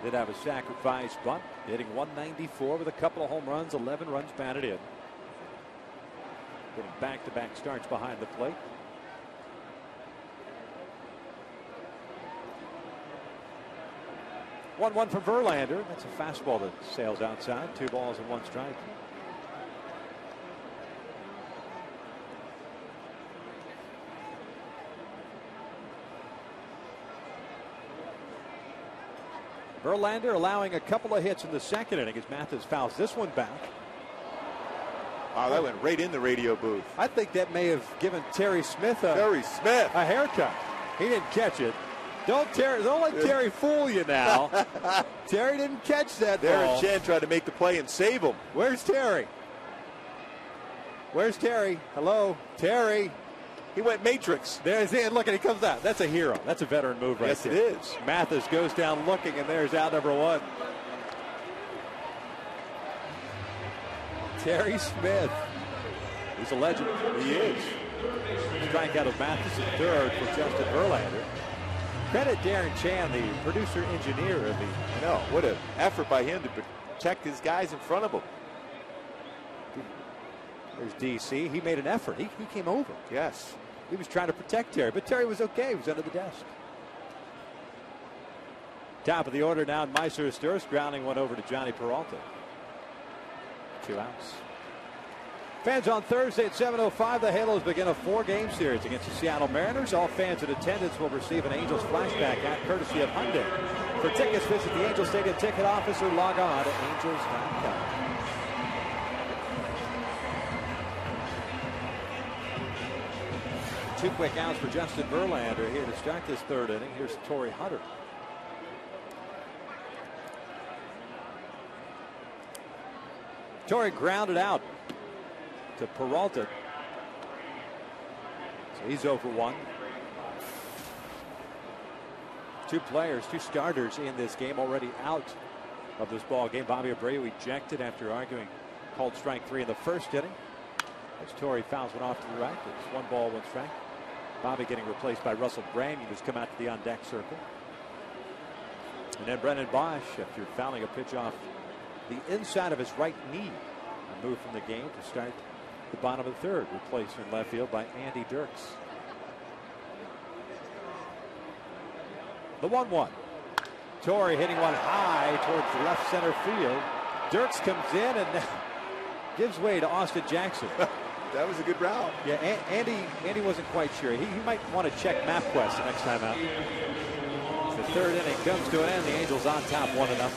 Did have a sacrifice bunt, hitting 194 with a couple of home runs, 11 runs batted in. Getting back-to-back starts behind the plate. One from Verlander. That's a fastball that sails outside. 2 balls and 1 strike. Verlander allowing a couple of hits in the 2nd inning as Mathis fouls this one back. Wow, that went right in the radio booth. I think that may have given Terry Smith a haircut. He didn't catch it. Don't let Terry fool you now. Terry didn't catch that ball. Darren Chen tried to make the play and save him. Where's Terry? Where's Terry? Hello, Terry. He went Matrix. There's Ian. Look, and he comes out. That's a hero. That's a veteran move right there. Yes, it is. Mathis goes down looking, and there's out number 1. Terry Smith. He's a legend. He is. Strikeout of Mathis at third for Justin Verlander. Credit Darren Chan, the producer-engineer of the... I know, what an effort by him to protect his guys in front of him. There's DC. He made an effort. He came over. Yes. He was trying to protect Terry, but Terry was okay. He was under the desk. Top of the order now, Meiser Sturz grounding one over to Johnny Peralta. 2 outs. Fans on Thursday at 7:05, the Halos begin a 4-game series against the Seattle Mariners. All fans in attendance will receive an Angels flashback at courtesy of Hyundai. For tickets, visit the Angels Stadium ticket office or log on to angels.com. Two quick outs for Justin Verlander here to start this third inning. Here's Torrey Hunter. Torrey grounded out to Peralta. So he's 0 for 1. Two players, two starters in this game already out of this ball game. Bobby Abreu ejected after arguing called strike 3 in the first inning. As Torrey fouls one off to the right. It's 1 ball, 1 strike. Bobby getting replaced by Russell Brand, who's come out to the on-deck circle. And then Brennan Bosch, after fouling a pitch off the inside of his right knee, moved from the game to start the bottom of the third, replaced in left field by Andy Dirks. The 1-1. Torrey hitting one high towards left center field. Dirks comes in and gives way to Austin Jackson. That was a good route. Yeah, Andy wasn't quite sure. He might want to check MapQuest the next time out. The third inning comes to an end. The Angels on top 1-0.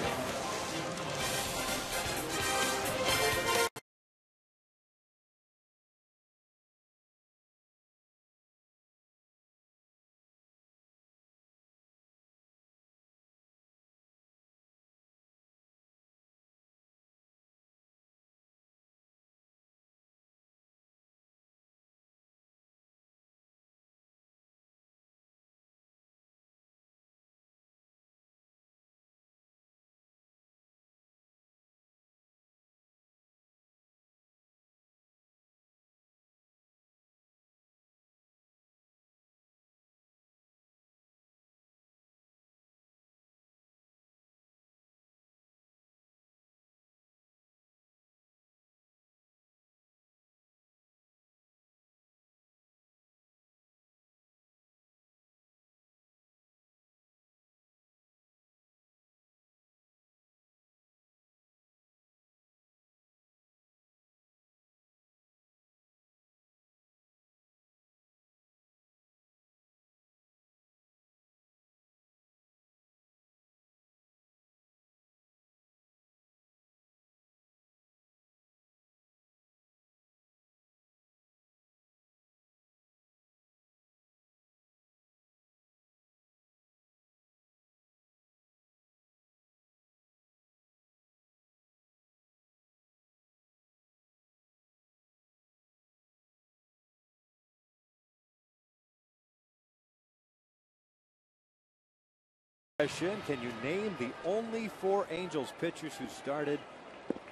Can you name the only 4 Angels pitchers who started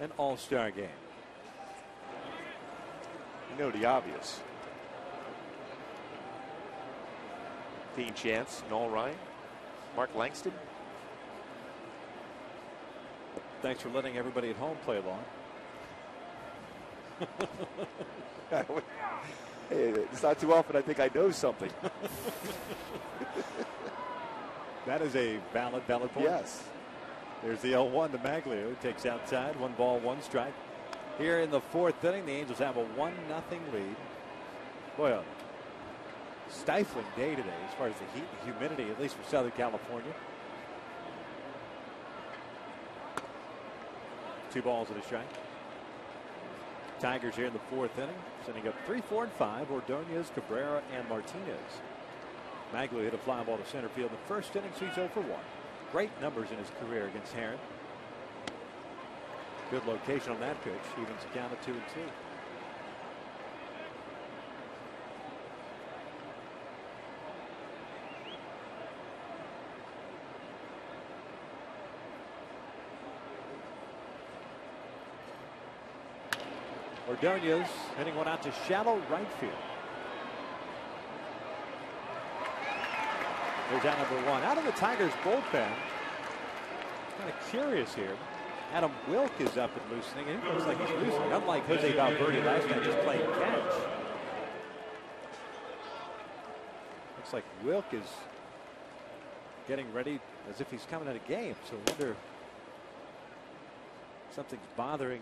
an All-Star game? You know the obvious. Dean Chance, Noel Ryan, Mark Langston. Thanks for letting everybody at home play along. Hey, it's not too often I think I know something. That is a valid point. Yes. There's the 0-1 to Maglio. Takes outside. 1 ball, 1 strike. Here in the 4th inning, the Angels have a 1-0 lead. Boy, a stifling day today as far as the heat and humidity, at least for Southern California. 2 balls and a strike. Tigers here in the 4th inning, sending up 3, 4, and 5. Ordonez, Cabrera, and Martinez. Maglio hit a fly ball to center field in the first inning, so he's 0 for 1. Great numbers in his career against Heron. Good location on that pitch. Evens the count of 2-2. Ordonez hitting one out to shallow right field. There's out number 1. Out of the Tigers bullpen. Kind of curious here. Adam Wilk is up and loosening. It looks like he's loosening. Unlike Jose Valverde last night, just playing catch. Looks like Wilk is getting ready as if he's coming at a game. So I wonder if something's bothering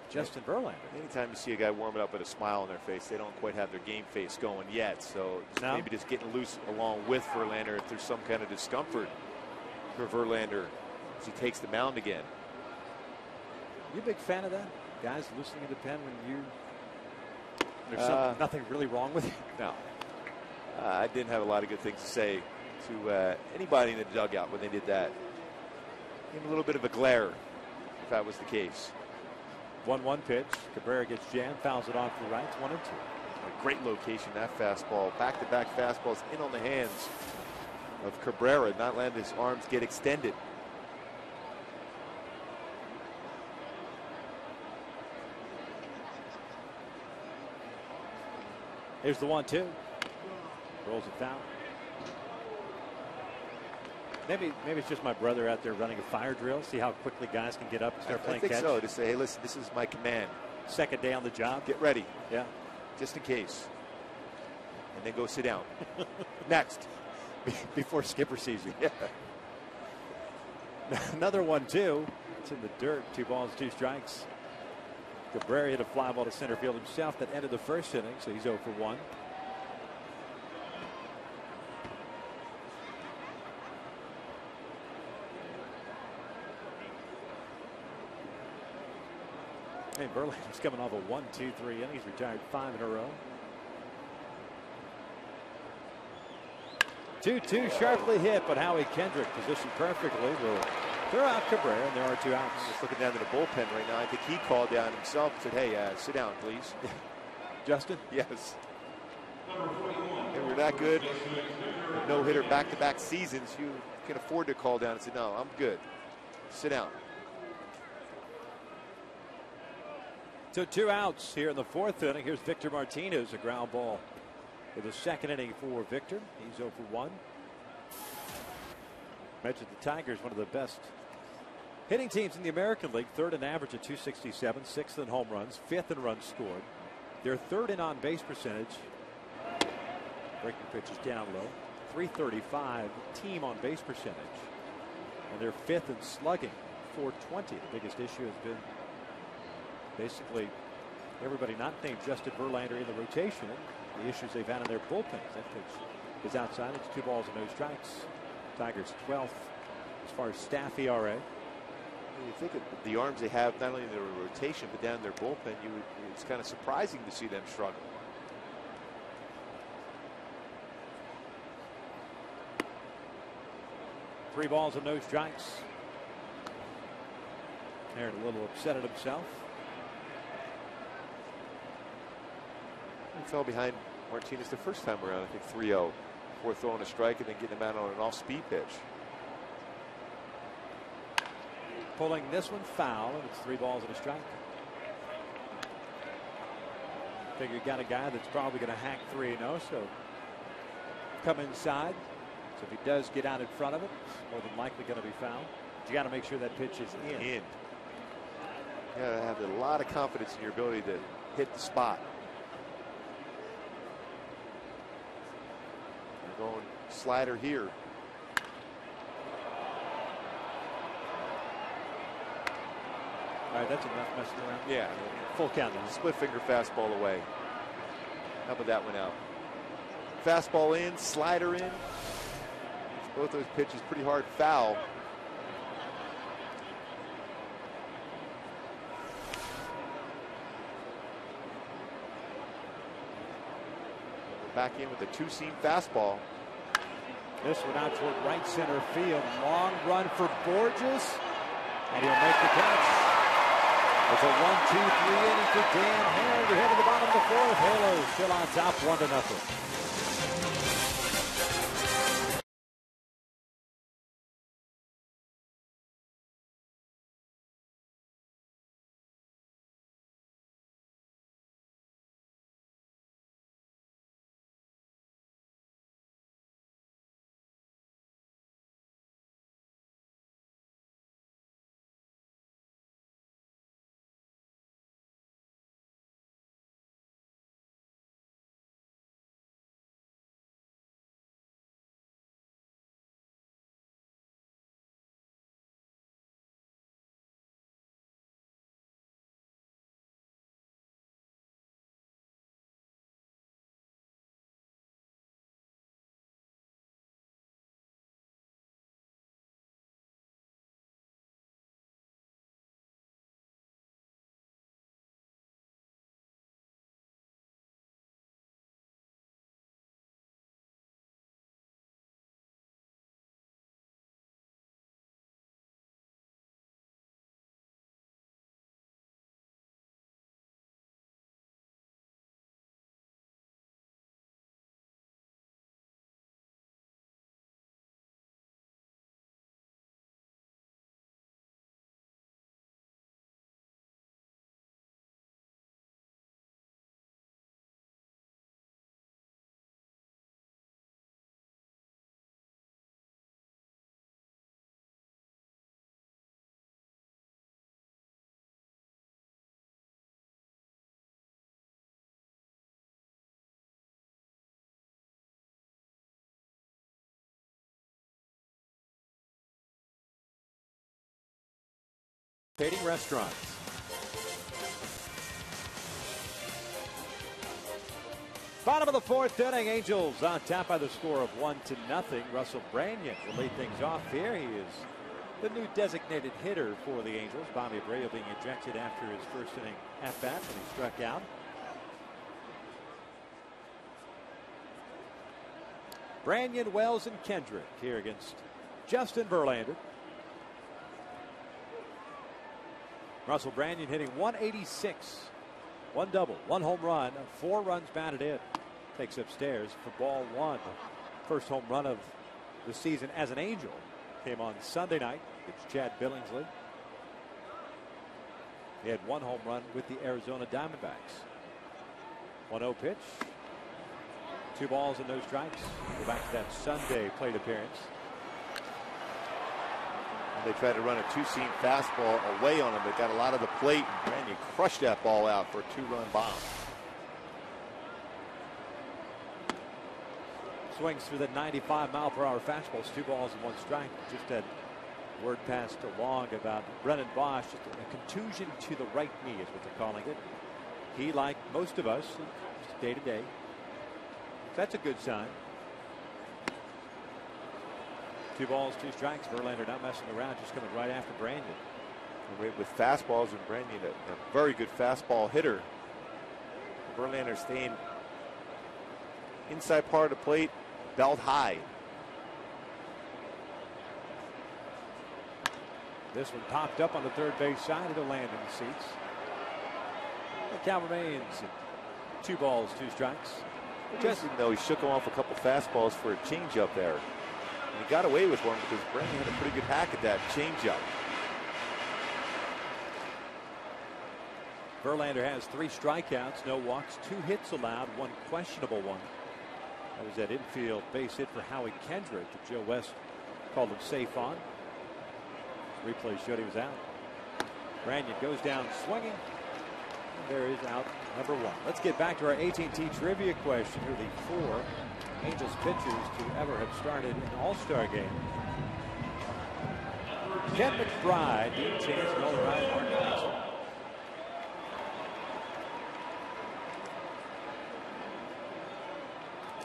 Justin Verlander. Anytime you see a guy warming up with a smile on their face, they don't quite have their game face going yet. So maybe just getting loose along with Verlander if there's some kind of discomfort for Verlander as he takes the mound again. You a big fan of that? Guys loosening the pen when there's nothing really wrong with it? No. I didn't have a lot of good things to say to anybody in the dugout when they did that. Give him a little bit of a glare if that was the case. 1-1 pitch. Cabrera gets jammed, fouls it off the right. 1-2. A great location, that fastball. Back-to-back fastballs in on the hands of Cabrera, not letting his arms get extended. Here's the 1-2. Rolls it down. Maybe it's just my brother out there running a fire drill. See how quickly guys can get up and start playing catch. I think so. To say, hey, listen, this is my command. Second day on the job. Get ready. Yeah. Just in case. And then go sit down. Next. Before Skipper sees you. Yeah. Another 1-2. It's in the dirt. 2 balls, 2 strikes. Cabrera hit a fly ball to center field himself. That ended the first inning, so he's 0 for 1. Hey, Verlander's coming off a 1-2-3 inning. He's retired 5 in a row. 2-2 sharply hit, but Howie Kendrick positioned perfectly will throw out Cabrera, and there are 2 outs. Just looking down to the bullpen right now. I think he called down himself and said, hey, sit down, please. Justin? Yes. They were that good. No-hitter back-to-back seasons. You can afford to call down and say, no, I'm good. Sit down. So 2 outs here in the 4th inning. Here's Victor Martinez, a ground ball in the 2nd inning for Victor. He's 0 for 1. Mentioned the Tigers, one of the best hitting teams in the American League. 3rd in average at 267, 6th in home runs, 5th in runs scored. They're 3rd in on base percentage. Breaking pitch is down low. 335 team on base percentage. And they're 5th in slugging, 420. The biggest issue has been basically everybody not named Justin Verlander in the rotation. The issues they've had in their bullpens. That pitch is outside. It's 2 balls and no strikes. Tigers 12th as far as staff ERA. You think of the arms they have, not only in their rotation, but down in their bullpen, it's kind of surprising to see them struggle. Three balls and no strikes. Aaron a little upset at himself. He fell behind Martinez the first time around, I think 3-0. Before throwing a strike and then getting him out on an off-speed pitch. Pulling this one foul, and it's 3 balls and a strike. Figure you got a guy that's probably going to hack 3-0, so come inside. So if he does get out in front of it, it's more than likely going to be fouled. But you got to make sure that pitch is in. You got to have a lot of confidence in your ability to hit the spot. We're going slider here. All right, that's enough messing around. Yeah. Full count. Split finger fastball away. How about that one out? Fastball in, slider in. Both those pitches pretty hard foul. Back in with a 2-seam fastball. This one out toward right center field. Long run for Borges. And he'll make the catch. It's a 1-2-3 inning for Dan Herring. We're heading to the bottom of the 4th. Halos still on top 1-0. Participating restaurants. Bottom of the fourth inning, Angels on top by the score of 1-0. Russell Branyan will lead things off here. He is the new designated hitter for the Angels. Bobby Abreu being ejected after his first inning at bat when he struck out. Branyan, Wells, and Kendrick here against Justin Verlander. Russell Branyan hitting 186. One double, one home run, 4 runs batted in. Takes upstairs for ball one. First home run of the season as an Angel came on Sunday night against Chad Billingsley. He had 1 home run with the Arizona Diamondbacks. 1-0 pitch. 2 balls and no strikes. Go back to that Sunday plate appearance. They tried to run a 2-seam fastball away on him. They got a lot of the plate, and Branyan crushed that ball out for a 2-run bomb. Swings through the 95-mile-per-hour fastballs, 2 balls and 1 strike. Just had word passed along about Brennan Bosch, just a contusion to the right knee is what they're calling it. He, like most of us, just day to day. That's a good sign. 2 balls, 2 strikes. Verlander not messing around, just coming right after Branyan. With fastballs, and Branyan a very good fastball hitter. Verlander staying inside part of the plate, belt high. This one popped up on the third base side. It'll land in the seats. The count remains 2 balls, 2 strikes. Interesting, though, he shook him off a couple fastballs for a changeup there. And he got away with one because Branyan had a pretty good hack at that changeup. Verlander has 3 strikeouts, no walks, 2 hits allowed, 1 questionable one. That was that infield base hit for Howie Kendrick that Joe West called him safe on. Replay showed he was out. Branyan goes down swinging. There is out number 1. Let's get back to our AT&T trivia question. Who are the 4 Angels pitchers to ever have started an All-Star game? Ken McBride, Dean Chance, Nolan Ryan, Mark Johnson.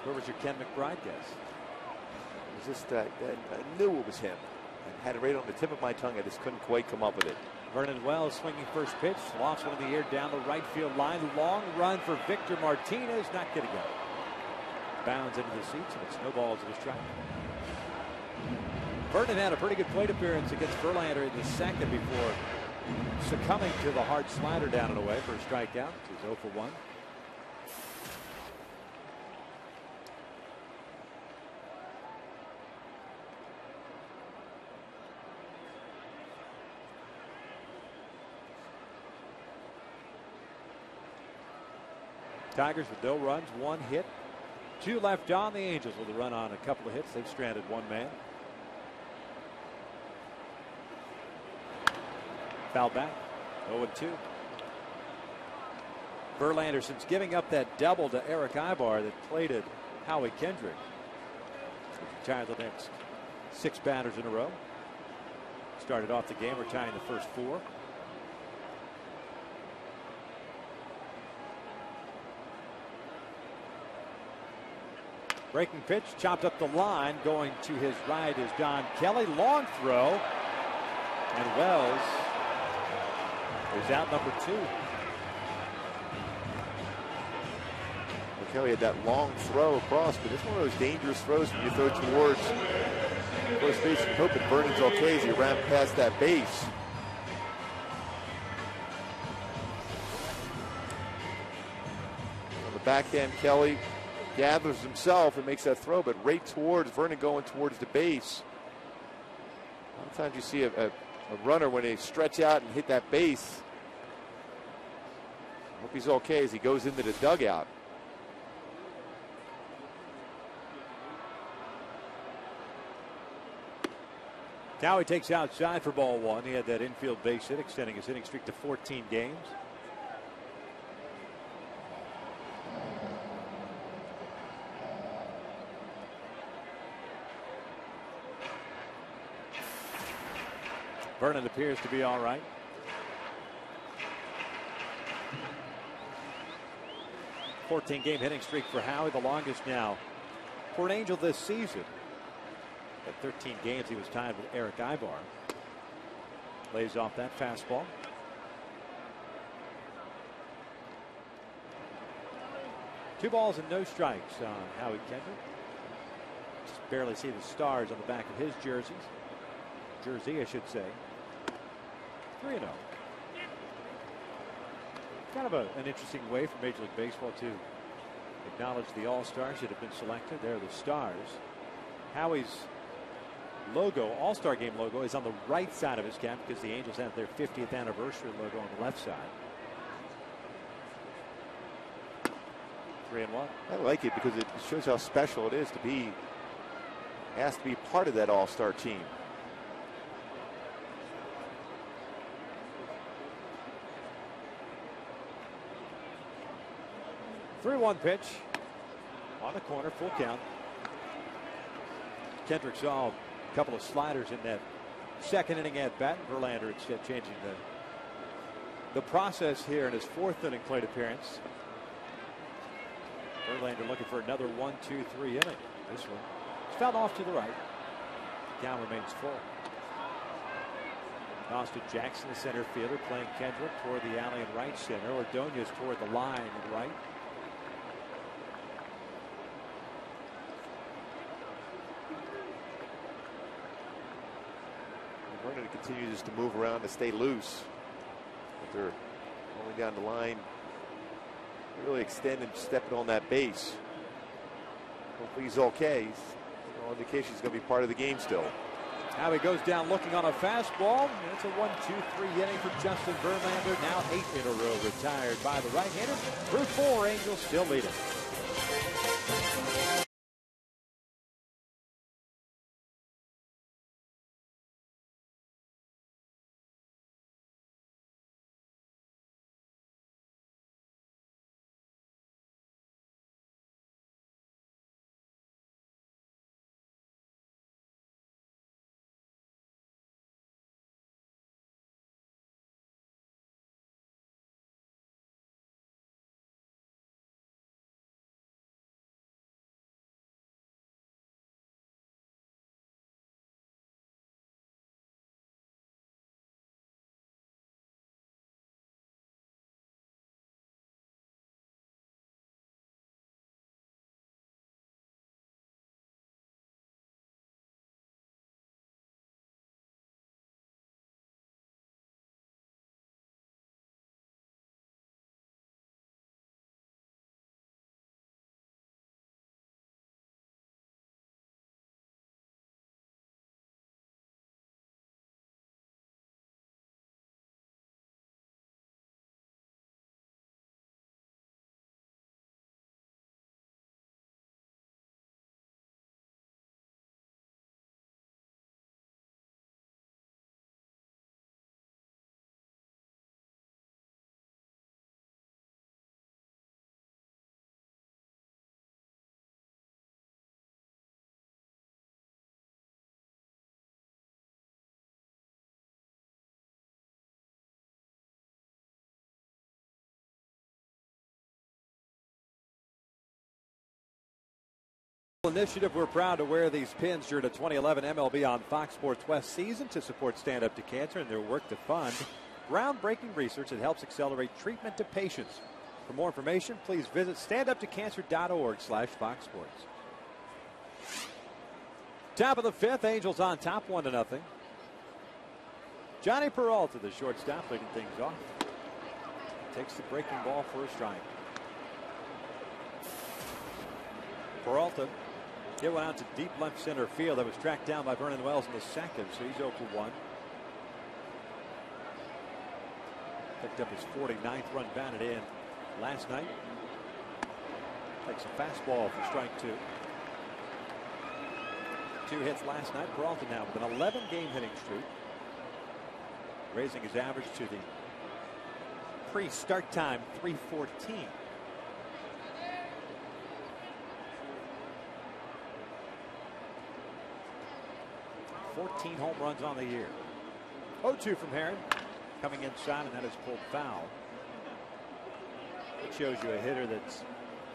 Where was your Ken McBride guess? It was just that I knew it was him. I had it right on the tip of my tongue. I just couldn't quite come up with it. Vernon Wells swinging first pitch. Lofts one in the air down the right field line. Long run for Victor Martinez. Not getting out. Bounds into the seats, and it's no balls and a strike. Vernon had a pretty good plate appearance against Verlander in the second before succumbing to the hard slider down and away for a strikeout. He's 0 for 1. Tigers with no runs, 1 hit, 2 left on. The Angels with a run on a couple of hits. They've stranded 1 man. Foul back, 0-2. Verlander, since giving up that double to Eric Ibar that plated Howie Kendrick, retired the next 6 batters in a row. Started off the game retiring the first 4. Breaking pitch, chopped up the line. Going to his right is Don Kelly. Long throw. And Wells is out number 2. Kelly had that long throw across, but it's one of those dangerous throws when you throw towards first base and hoping Vernon's okay as he ran past that base. On the back end, Kelly gathers himself and makes that throw, but right towards Vernon, going towards the base. A lot of times you see a runner when they stretch out and hit that base. Hope he's okay as he goes into the dugout. Now he takes outside for ball 1. He had that infield base hit, extending his hitting streak to 14 games. Vernon appears to be all right. 14-game hitting streak for Howie, the longest now for an Angel this season. At 13 games, he was tied with ERICK AVBAR. Lays off that fastball. Two balls and no strikes on Howie Kendrick. Just barely see the stars on the back of his jersey, I should say. 3-0. Kind of an interesting way for Major League Baseball to acknowledge the All-Stars that have been selected. They're the stars. Howie's logo, All-Star Game logo, is on the right side of his cap because the Angels have their 50th anniversary logo on the left side. 3-1. I like it because it shows how special it is to be asked to be part of that All-Star team. Three-one pitch on the corner, full count. Kendrick saw a couple of sliders in that second inning at bat. Verlander instead changing the process here in his fourth inning plate appearance. Verlander looking for another 1-2-3 inning. This one is fouled off to the right. Count remains full. Austin Jackson, the center fielder, playing Kendrick toward the alley in right center. Ordonez toward the line in right. Vernon continues to move around to stay loose. But they're only down the line. Really extending, stepping on that base. Hopefully he's okay. No indication he's going to be part of the game still. Howie goes down looking on a fastball. It's a 1-2-3 inning for Justin Verlander. Now 8 in a row retired by the right-hander. Through 4, Angels still leading. Initiative. We're proud to wear these pins during the 2011 MLB on Fox Sports West season to support Stand Up to Cancer and their work to fund groundbreaking research that helps accelerate treatment to patients. For more information, please visit standuptocancer.org/Fox Sports. Top of the fifth, Angels on top 1-0. Johnny Peralta, the shortstop, leading things off. Takes the breaking ball for a strike. Peralta hit one out to deep left center field. That was tracked down by Vernon Wells in the second, so he's 0 for 1. Picked up his 49th run, batted in last night. Takes a fastball for strike 2. 2 hits last night. Peralta now with an 11-game hitting streak, raising his average to the pre-start time 314. 14 home runs on the year. 0-2 from Heron. Coming inside, and that is pulled foul. It shows you a hitter that's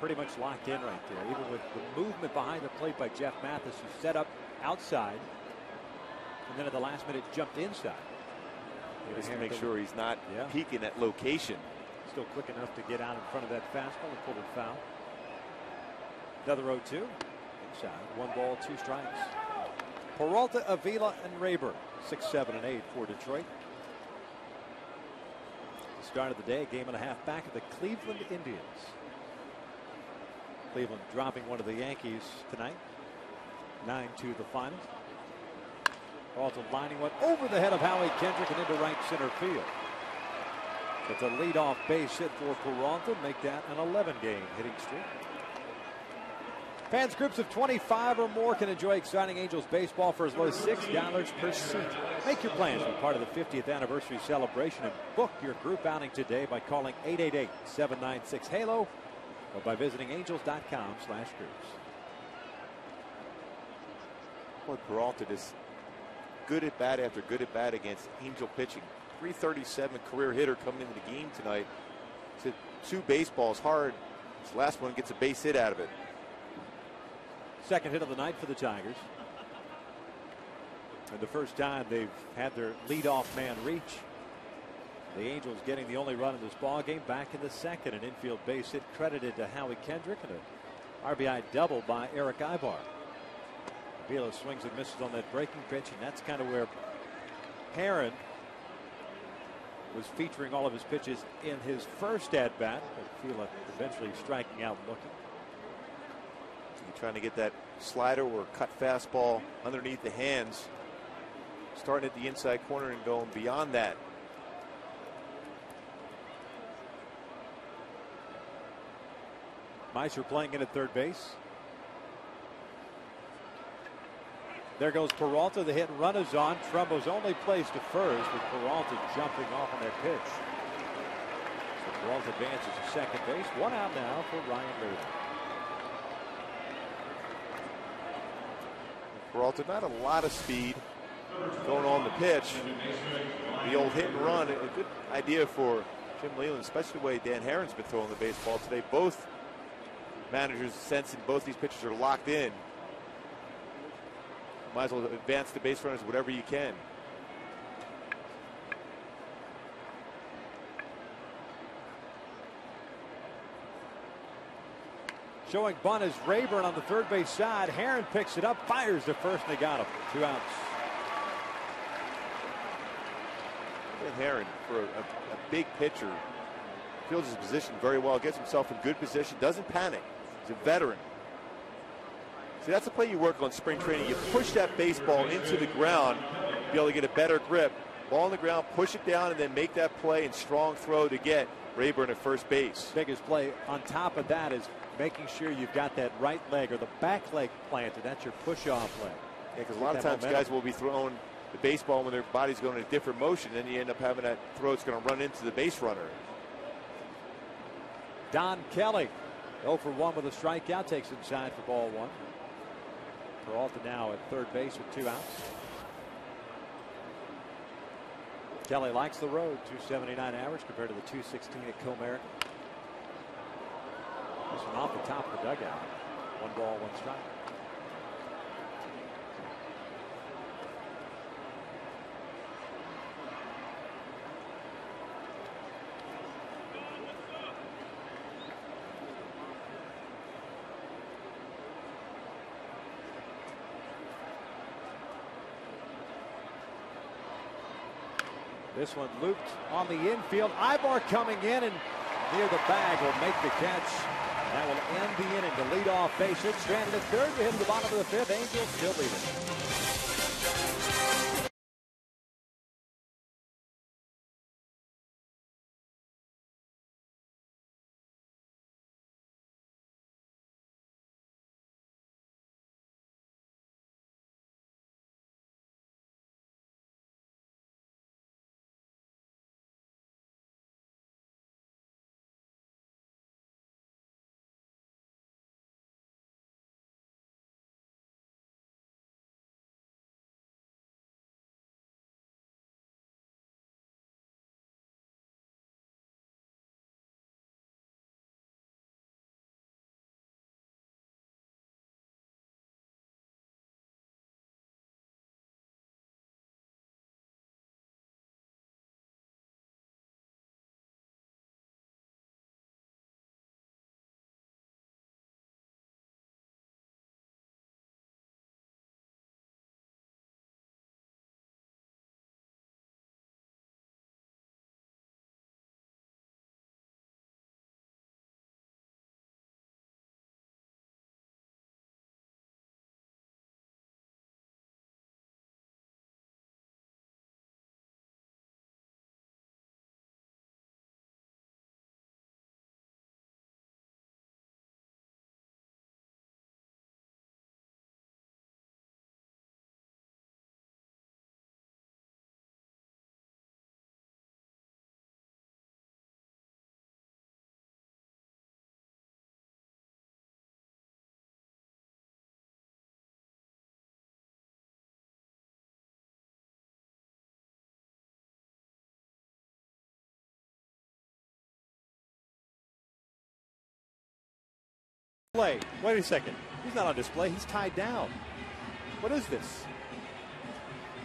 pretty much locked in right there. Even with the movement behind the plate by Jeff Mathis, who set up outside and then at the last minute jumped inside. Just to make sure he's not peeking at location. Still quick enough to get out in front of that fastball and pull it foul. Another 0-2. Inside. 1 ball, 2 strikes. Peralta, Avila, and Rayburn. 6, 7, and 8 for Detroit. The start of the day, a game and a half back of the Cleveland Indians. Cleveland dropping one of the Yankees tonight. 9-2 the final. Peralta lining one over the head of Howie Kendrick and into right center field. It's a leadoff base hit for Peralta. Make that an 11-game hitting streak. Fans groups of 25 or more can enjoy exciting Angels baseball for as low as $6 per seat. Make your plans for part of the 50th anniversary celebration and book your group outing today by calling 888-796-HALO or by visiting angels.com/groups. Boy, Peralta just good at bat after good at bat against Angel pitching. 337 career hitter coming into the game tonight. It's hit 2 baseballs hard. This last one gets a base hit out of it. Second hit of the night for the Tigers. And the first time they've had their leadoff man reach. The Angels getting the only run in this ball game. Back in the second, an infield base hit credited to Howie Kendrick and an RBI double by Eric AVBAR. Avila swings and misses on that breaking pitch, and that's kind of where Herron was featuring all of his pitches in his first at bat. Avila eventually striking out and looking. You're trying to get that slider or cut fastball underneath the hands, starting at the inside corner and going beyond that. Meiser playing in at third base. There goes Peralta. The hit and run is on. Trumbo's only place to first with Peralta jumping off on that pitch. So Peralta advances to second base. 1 out now for Ryan Rayburn. Peralta, not a lot of speed going on the pitch. The old hit and run, a good idea for Jim Leyland, especially the way Dan Herron's been throwing the baseball today. Both managers sensing both these pitchers are locked in. Might as well advance the base runners whatever you can. Showing bunt is Rayburn on the third base side. Herron picks it up, fires to first, and they got him. 2 outs. Dan Herron, for a big pitcher, fields his position very well, gets himself in good position, doesn't panic. He's a veteran. See, that's the play you work on spring training. You push that baseball into the ground, be able to get a better grip. Ball on the ground, push it down, and then make that play and strong throw to get Rayburn at first base. Biggest play on top of that is making sure you've got that right leg or the back leg planted. That's your push-off leg. Yeah, because a lot of times guys will be throwing the baseball when their body's going in a different motion, and then you end up having that throw that's going to run into the base runner. Don Kelly, 0 for 1 with a strikeout, takes inside for ball 1. Peralta now at third base with 2 outs. Kelly likes the road, 279 average compared to the 216 at Comerica. This one off the top of the dugout. 1 ball, 1 strike. This one looped on the infield. AVBAR coming in and near the bag will make the catch. That will end the inning. The leadoff base hit, stranded at third. We hit the bottom of the 5th. Angels still leading. Wait a second. He's not on display. He's tied down. What is this?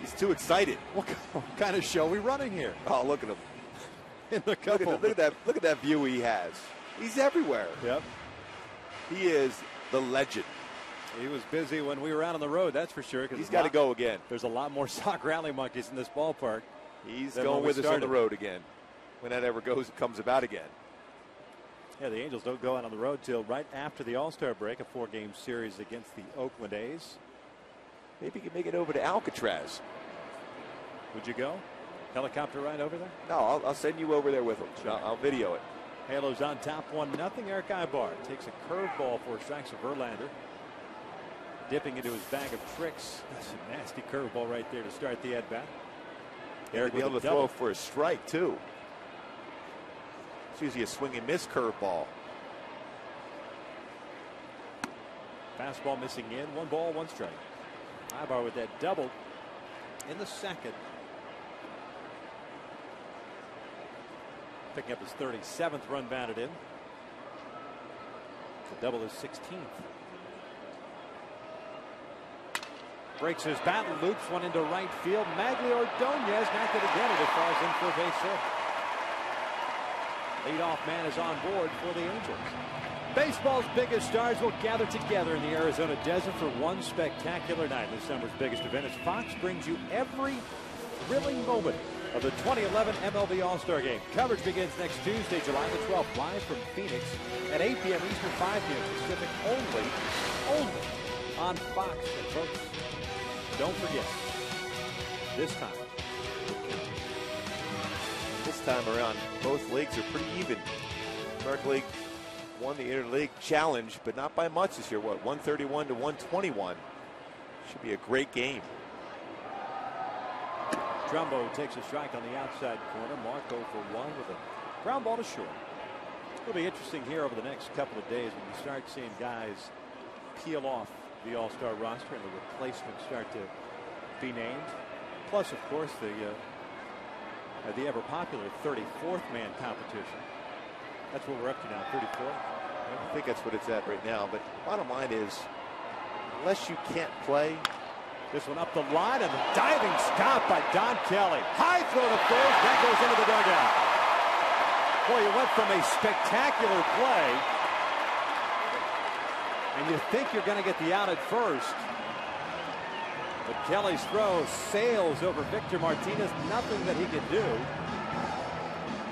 He's too excited. What kind of show are we running here? Oh, look at him. In the couple. Look at that view he has. He's everywhere. Yep. He is the legend. He was busy when we were out on the road, that's for sure. He's got to go again. There's a lot more sock rally monkeys in this ballpark. He's going with us on the road again. When that ever comes about again. Yeah, the Angels don't go out on the road till right after the All-Star break, a 4-game series against the Oakland A's. Maybe he can make it over to Alcatraz. Would you go? Helicopter ride over there? No, I'll send you over there with him. I'll video it. Halos on top 1-0. Eric AVBAR takes a curveball for strikes of Verlander. Dipping into his bag of tricks. That's a nasty curveball right there to start the at-bat. Eric be able to throw for a strike, too. It's usually a swing and miss curveball. Fastball missing in. 1 ball, 1 strike. AVBAR with that double in the second. Picking up his 37th run batted in. The double is 16th. Breaks his bat and loops one into right field. Ordonez knocked it again and it falls in for a base hit. Leadoff man is on board for the Angels. Baseball's biggest stars will gather together in the Arizona desert for one spectacular night. This summer's biggest event as Fox brings you every thrilling moment of the 2011 MLB All-Star Game. Coverage begins next Tuesday, July the 12th, live from Phoenix at 8 p.m. Eastern, 5 p.m. Pacific, only on Fox. And folks, don't forget, this time around, both leagues are pretty even. American League won the Interleague Challenge, but not by much this year. What, 131 to 121? Should be a great game. Trumbo takes a strike on the outside corner. Marco for 1 with a ground ball to short. It'll be interesting here over the next couple of days when you start seeing guys peel off the All-Star roster and the replacements start to be named. Plus, of course, the ever popular 34th man competition. That's what we're up to now, 34th. I think that's what it's at right now. But bottom line is, unless you can't play. This one up the line and a diving stop by Don Kelly. High throw to first. That goes into the dugout. Boy, you went from a spectacular play, and you think you're going to get the out at first. But Kelly's throw sails over Victor Martinez. Nothing that he can do.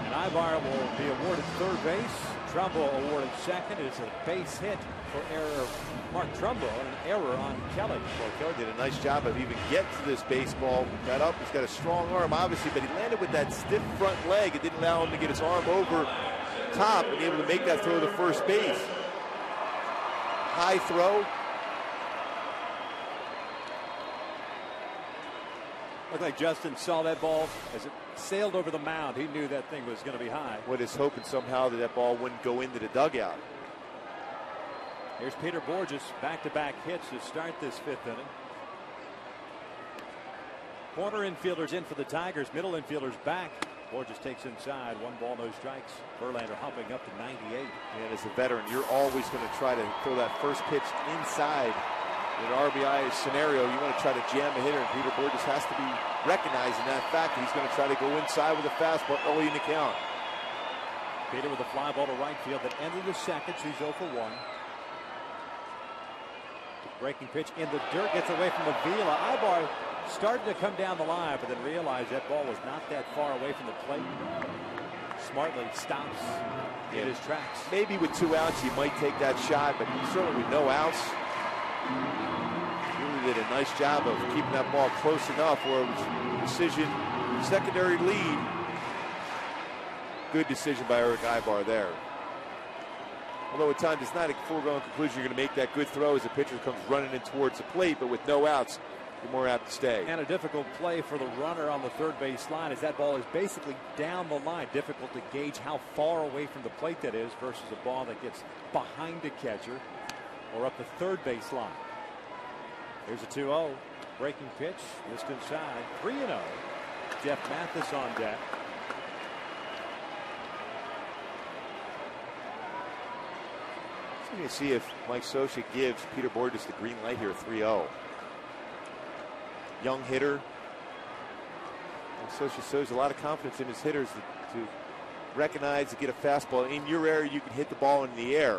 And AVBAR will be awarded third base. Trumbo awarded second. It's a base hit for Mark Trumbo and an error on Kelly. Well, Kelly did a nice job of even getting to this baseball. Got up. He's got a strong arm, obviously, but he landed with that stiff front leg. It didn't allow him to get his arm over top and be able to make that throw to first base. High throw. Looked like Justin saw that ball as it sailed over the mound. He knew that thing was going to be high. What is hoping somehow that ball wouldn't go into the dugout. Here's Peter Bourjos, back-to-back hits to start this 5th inning. Corner infielders in for the Tigers. Middle infielders back. Bourjos takes inside. 1 ball, no strikes. Verlander humping up to 98. And as a veteran, you're always going to try to throw that first pitch inside. In an RBI scenario, you want to try to jam a hitter, and Peter Bourjos has to be recognizing that fact. He's going to try to go inside with a fastball early in the count. Peter with a fly ball to right field that ended the second. He's 0 for 1. Breaking pitch in the dirt, gets away from AVILA. AVBAR started to come down the line, but then realized that ball was not that far away from the plate. Smartly stops in his tracks. Maybe with 2 outs, he might take that shot, but certainly with no outs. Really did a nice job of keeping that ball close enough where it was a decision, secondary lead. Good decision by Eric AVBAR there. Although at times it's not a foregone conclusion you're going to make that good throw as the pitcher comes running in towards the plate, but with no outs, you're more apt to stay. And a difficult play for the runner on the third base line as that ball is basically down the line. Difficult to gauge how far away from the plate that is versus a ball that gets behind the catcher or up the third base line. Here's a 2-0. Breaking pitch, missed inside. 3-0. Jeff Mathis on deck. We're going to see if Mike Scioscia gives Peter Borges the green light here, 3-0. Young hitter. Mike Scioscia shows a lot of confidence in his hitters to recognize to get a fastball. In your area, you can hit the ball in the air.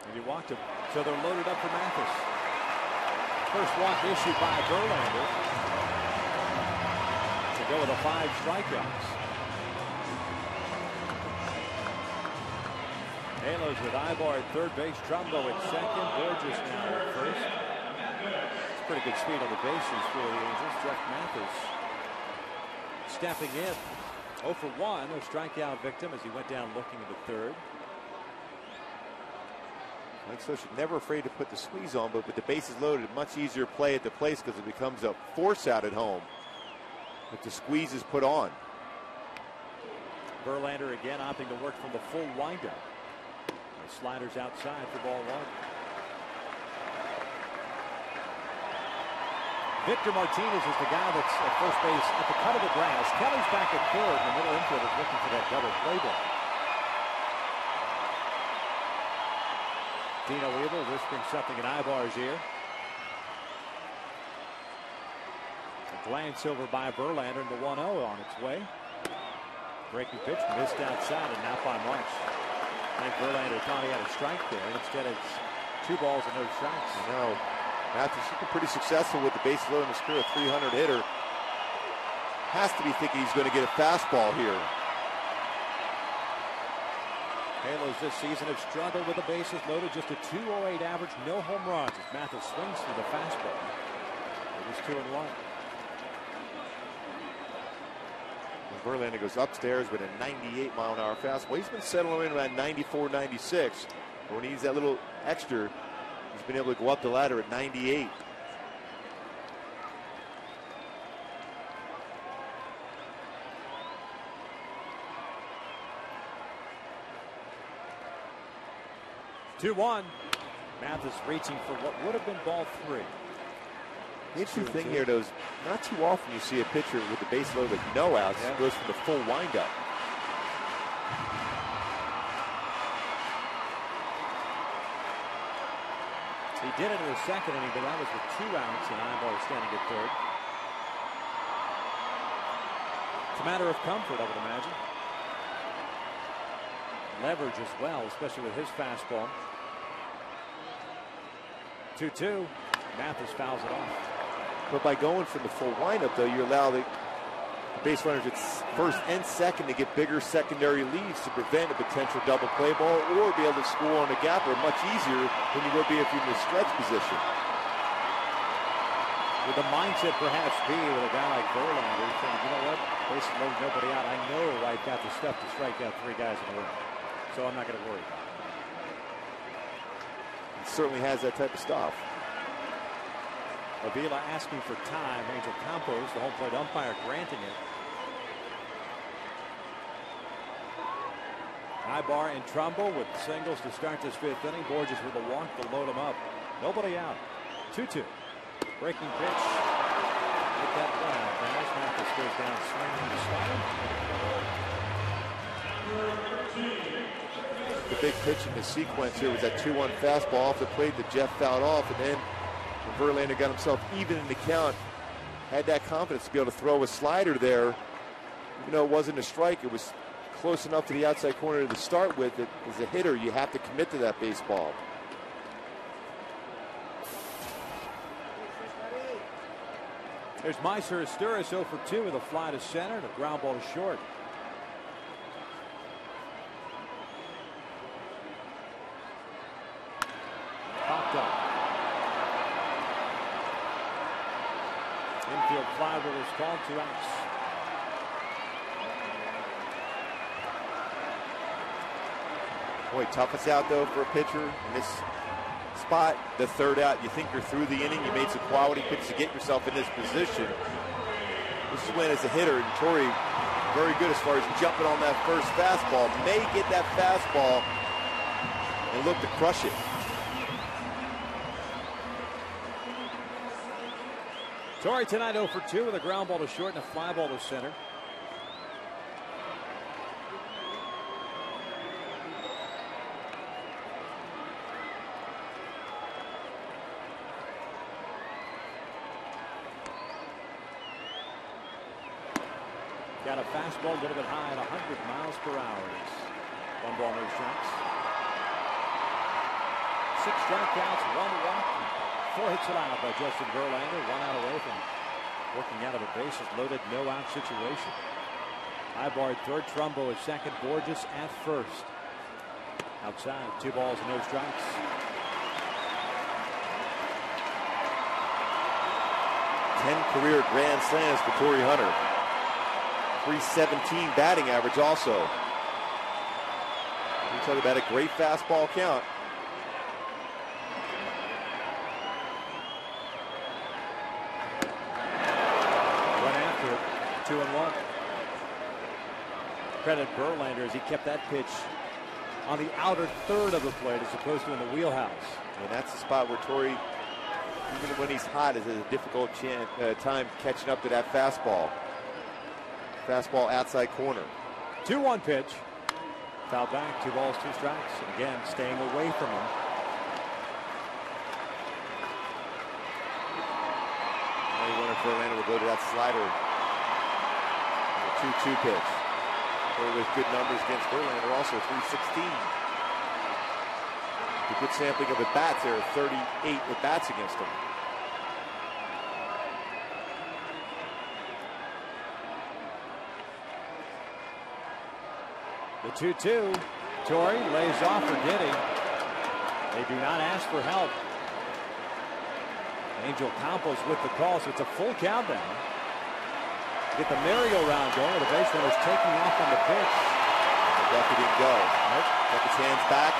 And he walked him. So they're loaded up for Mathis. First walk issued by Verlander to go with a 5 strikeouts. Halos with AVBAR at third base, Trumbo at second, Borges now at first. It's pretty good speed on the bases for the Angels. Jeff Mathis stepping in. 0 for 1, a strikeout victim as he went down looking at the third. Mike Scioscia never afraid to put the squeeze on, but with the bases loaded, much easier play at the place because it becomes a force out at home if the squeeze is put on. Verlander again opting to work from the full windup. The sliders outside for ball 1. Victor Martinez is the guy that's at first base at the cut of the grass. Kelly's back at third, and the middle infield is looking for that double play ball. Dino Weaver whispering something in AVBAR's ear. A glance over by Verlander, and the 1-0 on its way. Breaking pitch missed outside and not by much. I think Verlander thought he had a strike there, and instead it's 2 balls and no strikes. I know. Mathis has been pretty successful with the base load in his career, a 300 hitter. Has to be thinking he's going to get a fastball here. Halos this season have struggled with the bases loaded, just a 2.08 average, no home runs as Mathis swings through the fastball. It was 2-1. Verlander goes upstairs with a 98-mile-an-hour fastball. He's been settling in around 94, 96. But when he needs that little extra, he's been able to go up the ladder at 98. Two-1. Mathis reaching for what would have been ball 3. The interesting thing here, though, is not too often you see a pitcher with the base load with no outs goes for the full windup. He did it in the second inning, but that was with 2 outs, and AVBAR standing at third. It's a matter of comfort, I would imagine. Leverage as well, especially with his fastball. 2-2. Mathis fouls it off. But by going for the full windup, though, you allow the base runners at first and second to get bigger secondary leads to prevent a potential double play ball or be able to score on a gapper much easier than you would be if you're in the stretch position. Would the mindset perhaps be with a guy like Verlander saying, you know what, bases loaded, nobody out. I know I've got the stuff to strike out 3 guys in a row, so I'm not going to worry. He certainly has that type of stuff. Avila asking for time. Angel Campos, the home plate umpire, granting it. AVBAR and Trumbo with singles to start this 5th inning. Borges with a walk to load him up. Nobody out. 2-2. Breaking pitch. Get that one out. Now Mathis goes down swinging the slide. The big pitch in the sequence here was that 2-1 fastball off the plate that Jeff fouled off, and then Verlander got himself even in the count, had that confidence to be able to throw a slider there. Even though it wasn't a strike, it was close enough to the outside corner to start with. That as a hitter, you have to commit to that baseball. There's Meiser Asturis 0 for 2 with a fly to center and a ground ball to short. Popped up. Infield fly rule is called, 2 outs. Boy, tough it's out though for a pitcher in this spot. The 3rd out, you think you're through the inning. You made some quality pitches to get yourself in this position. This is when, as a hitter, and Torrey very good as far as jumping on that first fastball. May get that fastball and look to crush it. Torrey tonight 0 for 2 with a ground ball to short and a fly ball to center. Got a fastball a little bit high at 100 miles per hour. 1 ball, no strikes. 6 strikeouts, 1 walk, 4 hits allowed by Justin Verlander. 1 out away from working out of a bases loaded, no out situation. AVBAR at third, Trumbo at second, Borges at first. Outside, 2 balls and no strikes. Career grand slams for Torrey Hunter. 317 batting average also. You talk about a great fastball count. Run after it, 2-1. Credit Verlander as he kept that pitch on the outer third of the plate as opposed to in the wheelhouse. And that's the spot where Torrey, even when he's hot, is a difficult time catching up to that fastball. Fastball outside corner. 2-1 pitch. Foul back, 2 balls, 2 strikes. And again, staying away from him. Verlander will go to that slider. And a 2-2 pitch. Torrey with good numbers against Verlander, also 316. A good sampling of at-bats there, 38 at-bats against him. The 2-2. Torrey lays off for Denny. They do not ask for help. Angel Campos with the call, so it's a full countdown. Get the merry-go-round going with the base runners taking off on the pitch. Duffy didn't go. Nope. Kept his hands back.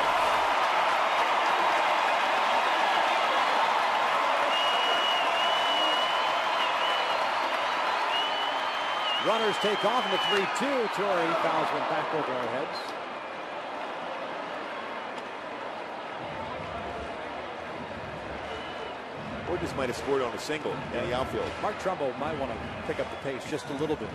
Runners take off in the 3-2. Torrey fouls one back over our heads. Borges might have scored on a single in the outfield. Mark Trumbo might want to pick up the pace just a little bit.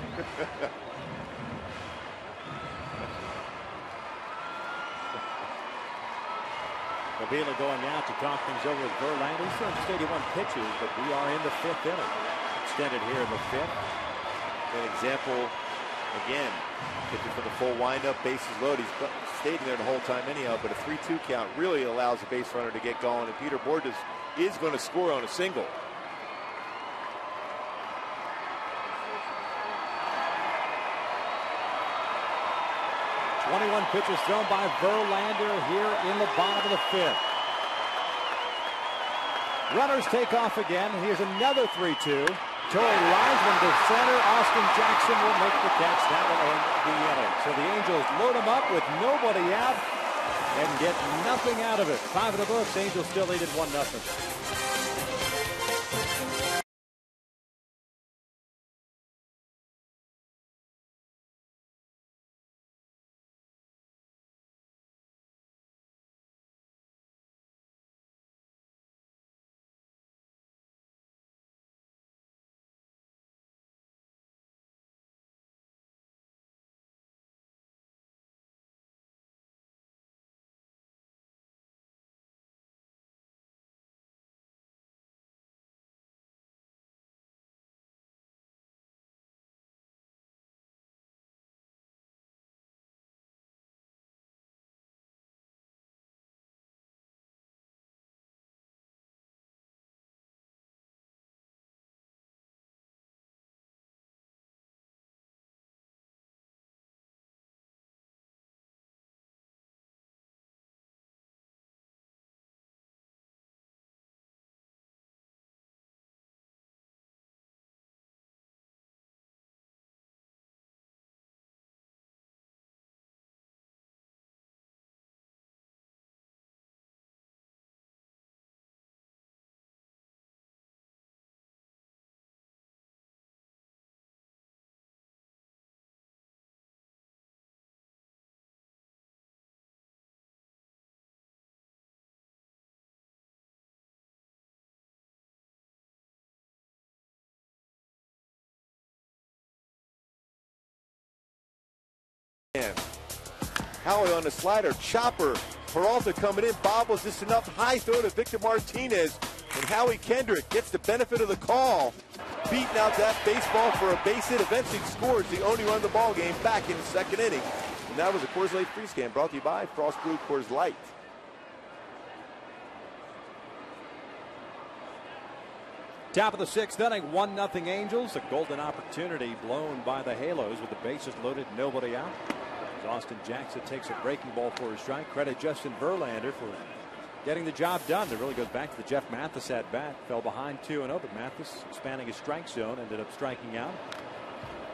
AVILA going out to talk things over with Verlander. He's thrown 81 pitches, but we are in the 5th inning. Extended here in the 5th. An example, again, pitching for the full windup, bases loaded. He's stayed there the whole time anyhow, but a 3-2 count really allows a base runner to get going, and Peter Borges is going to score on a single. .21 pitches thrown by Verlander here in the bottom of the 5th. Runners take off again. Here's another 3-2. Torrey lines one to center. Austin Jackson will make the catch. That will end the inning. So the Angels load them up with nobody out and get nothing out of it. 5 in the books. Angels still lead at 1-0. Howie on the slider, chopper. Peralta coming in, bobbles just enough. High throw to Victor Martinez, and Howie Kendrick gets the benefit of the call. beating out that baseball for a base hit. Eventually scores the only run of the ball game back in the second inning. And that was a Coors Light free scan brought to you by Frost Brew Coors Light. Top of the sixth inning, 1-0 Angels. A golden opportunity blown by the Halos with the bases loaded, nobody out. As Austin Jackson takes a breaking ball for a strike. Credit Justin Verlander for getting the job done. It really goes back to the Jeff Mathis at bat. Fell behind 2-0, but Mathis expanding his strike zone, ended up striking out.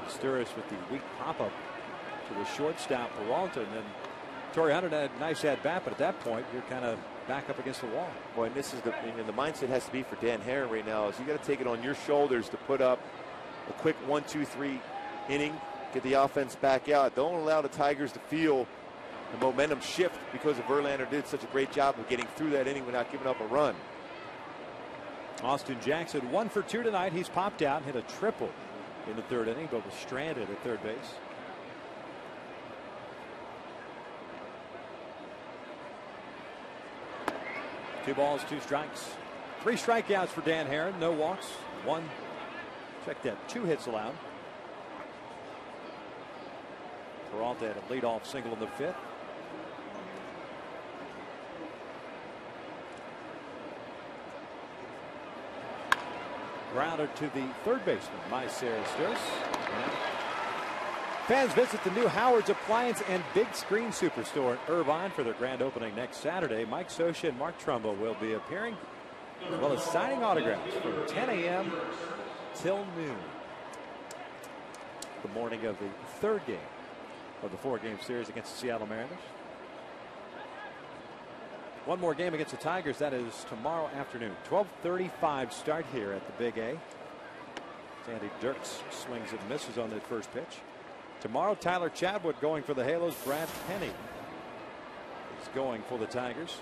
Sturis with the weak pop-up to the shortstop Peralta, and then Torrey Hunter had a nice at bat, but at that point you're kind of back up against the wall. Boy, and this is the mindset has to be for Dan Herron right now is you got to take it on your shoulders to put up a quick 1-2-3 inning, get the offense back out. Don't allow the Tigers to feel the momentum shift because of Verlander did such a great job of getting through that inning without giving up a run. Austin Jackson 1 for 2 tonight. He's popped out and hit a triple in the third inning, but was stranded at third base. Two balls, 2 strikes. 3 strikeouts for Dan Herron. No walks. 1. Check that. 2 hits allowed. Peralta had a leadoff single in the 5th. Grounded to the third baseman, Mycer Sturis. Fans visit the new Howard's Appliance and Big Screen Superstore in Irvine for their grand opening next Saturday. Mike Scioscia and Mark Trumbo will be appearing, as well as signing autographs from 10 a.m. till noon. The morning of the third game of the 4-game series against the Seattle Mariners. One more game against the Tigers. That is tomorrow afternoon. 12:35 start here at the Big A. Andy Dirks swings and misses on that first pitch. Tomorrow, Tyler Chadwick going for the Halos. Brad Penny is going for the Tigers.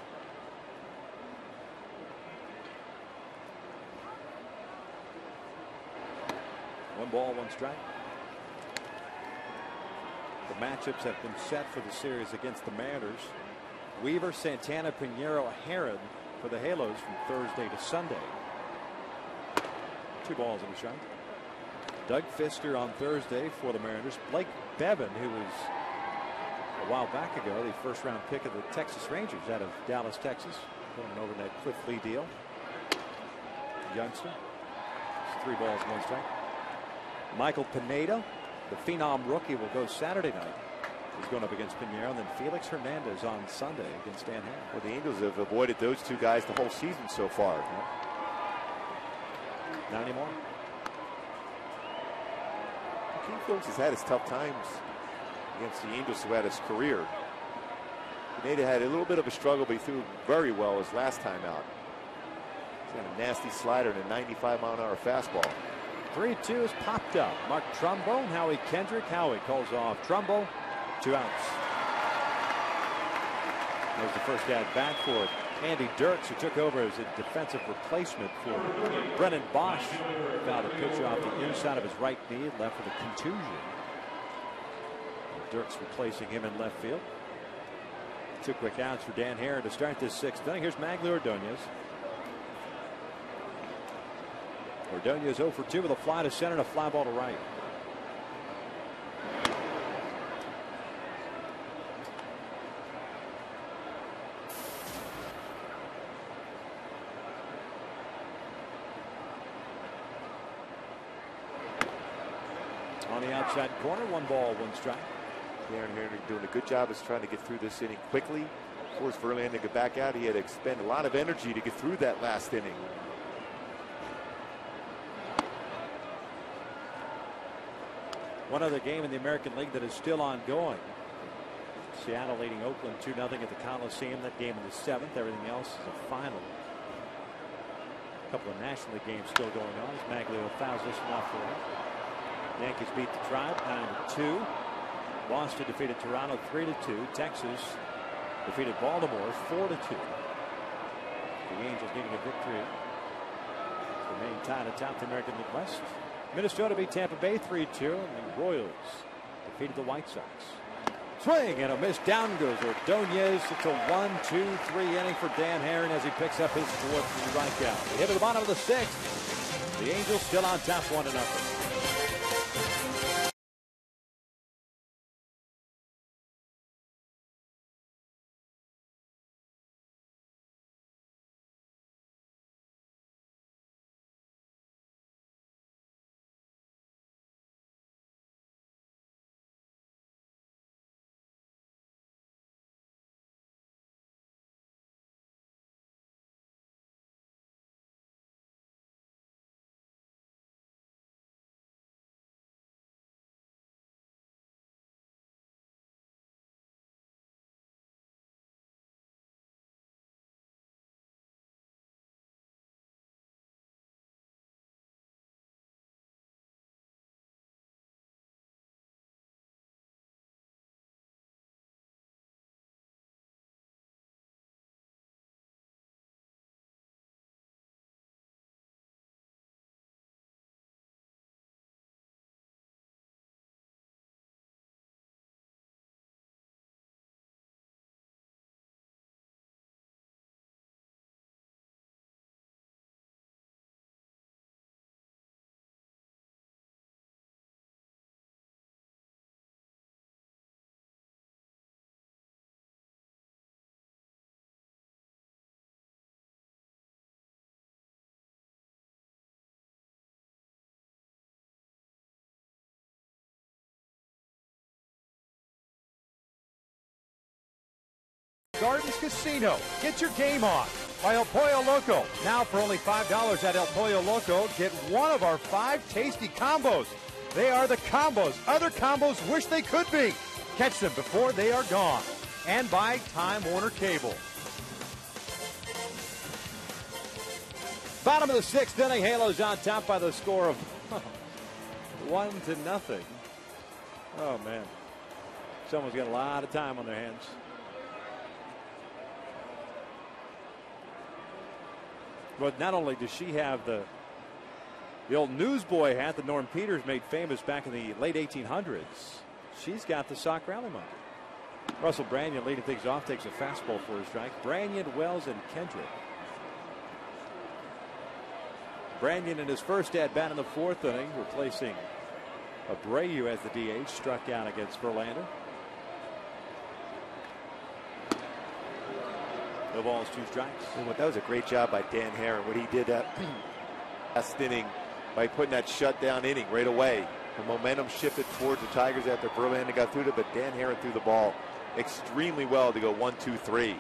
One ball, 1 strike. The matchups have been set for the series against the Mariners. Weaver, Santana, Pinheiro, Herron for the Halos from Thursday to Sunday. 2 balls and a strike. Doug Fister on Thursday for the Mariners. Blake Bevan, who was a while back ago the first-round pick of the Texas Rangers out of Dallas, Texas, going over that Cliff Lee deal. Youngster. It's 3 balls, 1 strike. Michael Pineda, the phenom rookie, will go Saturday night. He's going up against Pinheiro, and then Felix Hernandez on Sunday against Dan Herron. Well, the Angels have avoided those 2 guys the whole season so far. Not anymore. King Phillips has had his tough times against the Angels throughout his career. Pineda had a little bit of a struggle, but he threw very well his last time out. He's got a nasty slider and a 95-mile-an-hour fastball. 3-2 is popped up. Mark Trumbo and Howie Kendrick. Howie calls off Trumbo. 2 outs. That was the first at bat for Andy Dirks, who took over as a defensive replacement for Brennan Bosch. Fouled a pitch off the inside of his right knee, left with a contusion. And Dirks replacing him in left field. 2 quick outs for Dan Herron to start this 6th inning. Here's Magglio Ordonez. Ordonez 0 for 2 with a fly to center and a fly ball to right. On the outside corner, 1 ball, 1 strike. Darren Herron doing a good job of trying to get through this inning quickly. Forced Verlander to get back out. He had to expend a lot of energy to get through that last inning. One other game in the American League that is still ongoing. Seattle leading Oakland 2-0 at the Coliseum. That game in the 7th. Everything else is a final. A couple of National League games still going on as Magglio fouls this one off for him. Yankees beat the Tribe 9-2. Boston defeated Toronto 3-2. Texas defeated Baltimore 4-2. The Angels needing a victory to remain tied atop the American League West. Minnesota beat Tampa Bay 3-2, and the Royals defeated the White Sox. Swing and a miss. Down goes Ordonez. It's a 1-2-3 inning for Dan Herron as he picks up his 4th strikeout. He hit at the bottom of the 6th. The Angels still on top 1-0. Gardens Casino. Get your game on by El Pollo Loco. Now for only $5 at El Pollo Loco, get one of our 5 tasty combos. They are the combos other combos wish they could be. Catch them before they are gone. And by Time Warner Cable. Bottom of the 6th inning, Halos on top by the score of 1-0. Oh, man. Someone's got a lot of time on their hands. But not only does she have the old newsboy hat that Norm Peters made famous back in the late 1800s, she's got the sock rally monkey. Russell Branyan leading things off, takes a fastball for a strike. Branyan, Wells, and Kendrick. Branyan in his first at-bat in the 4th inning, replacing Abreu as the DH, struck out against Verlander. No balls, 2 strikes. That was a great job by Dan Herron. What he did that last inning by putting that shutdown inning right away. The momentum shifted towards the Tigers after Verlander got through it, but Dan Herron threw the ball extremely well to go 1-2-3.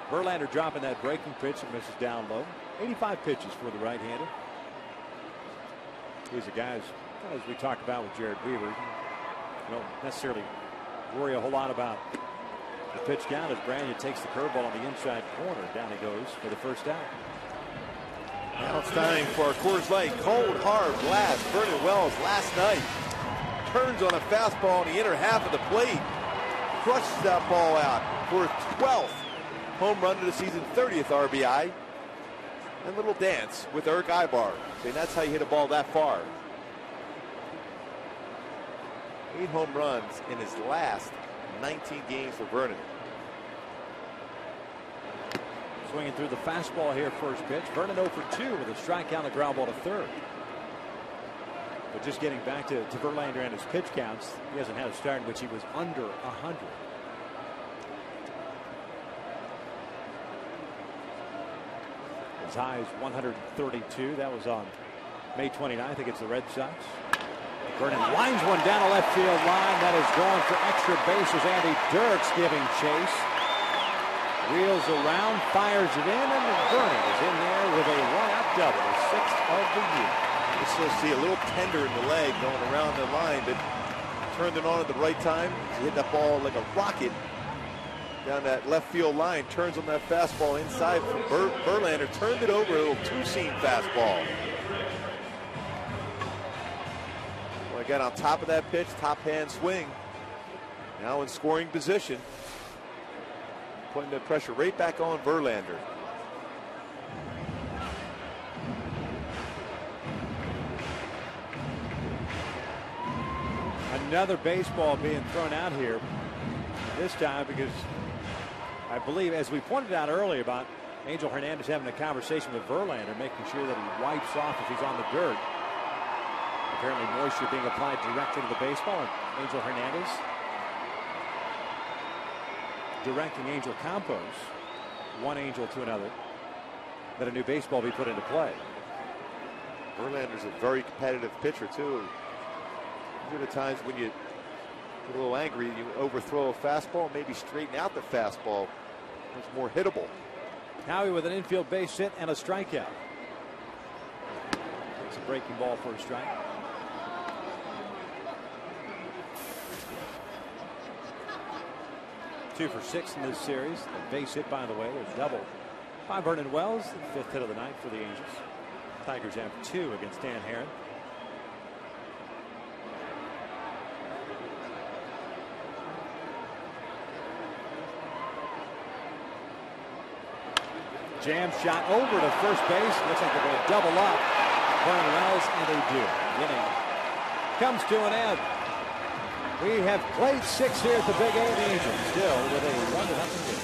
Verlander dropping that breaking pitch and misses down low. 85 pitches for the right-hander. These are guys, as we talked about with Jared Weaver, you don't necessarily worry a whole lot about the pitch count as Branyan takes the curveball on the inside corner. Down he goes for the first out. Now it's time for a Coors Light cold hard blast. Vernon Wells last night turns on a fastball in the inner half of the plate, crushes that ball out for his 12th home run of the season, 30th RBI, and a little dance with ERICK AVBAR, saying that's how you hit a ball that far. 8 home runs in his last 19 games for Vernon. Swinging through the fastball here, first pitch. Vernon 0 for 2 with a strikeout and a ground ball to third. But just getting back to Verlander and his pitch counts, he hasn't had a start in which he was under 100. As high as 132. That was on May 29th against the Red Sox. Vernon lines one down a left field line. That is gone for extra bases. Andy Dirks giving chase. Wheels around, fires it in, and Vernon is in there with a one-out double, the 6th of the year. You still see a little tender in the leg going around the line, but turned it on at the right time. He hit that ball like a rocket down that left field line. Turns on that fastball inside from Verlander. Turned it over, a little two-seam fastball. Well, again, on top of that pitch, top hand swing. Now in scoring position. Putting the pressure right back on Verlander. Another baseball being thrown out here. This time because I believe, as we pointed out earlier about Angel Hernandez having a conversation with Verlander, making sure that he wipes off if he's on the dirt. Apparently moisture being applied directly to the baseball, and Angel Hernandez directing Angel Campos, one Angel to another, that a new baseball be put into play. Verlander's a very competitive pitcher too. These are the times when you get a little angry, you overthrow a fastball, maybe straighten out the fastball. It's more hittable. Howie with an infield base hit and a strikeout. It's a breaking ball for a strike. Two for 6 in this series. A base hit, by the way, a double by Vernon Wells, the 5th hit of the night for the Angels. Tigers have 2 against Dan Haren. Jam shot over to first base. Looks like they're going to double up Vernon Wells, and they do. The inning comes to an end. We have played 6 here at the Big A. The Angels still with a 1-0 lead.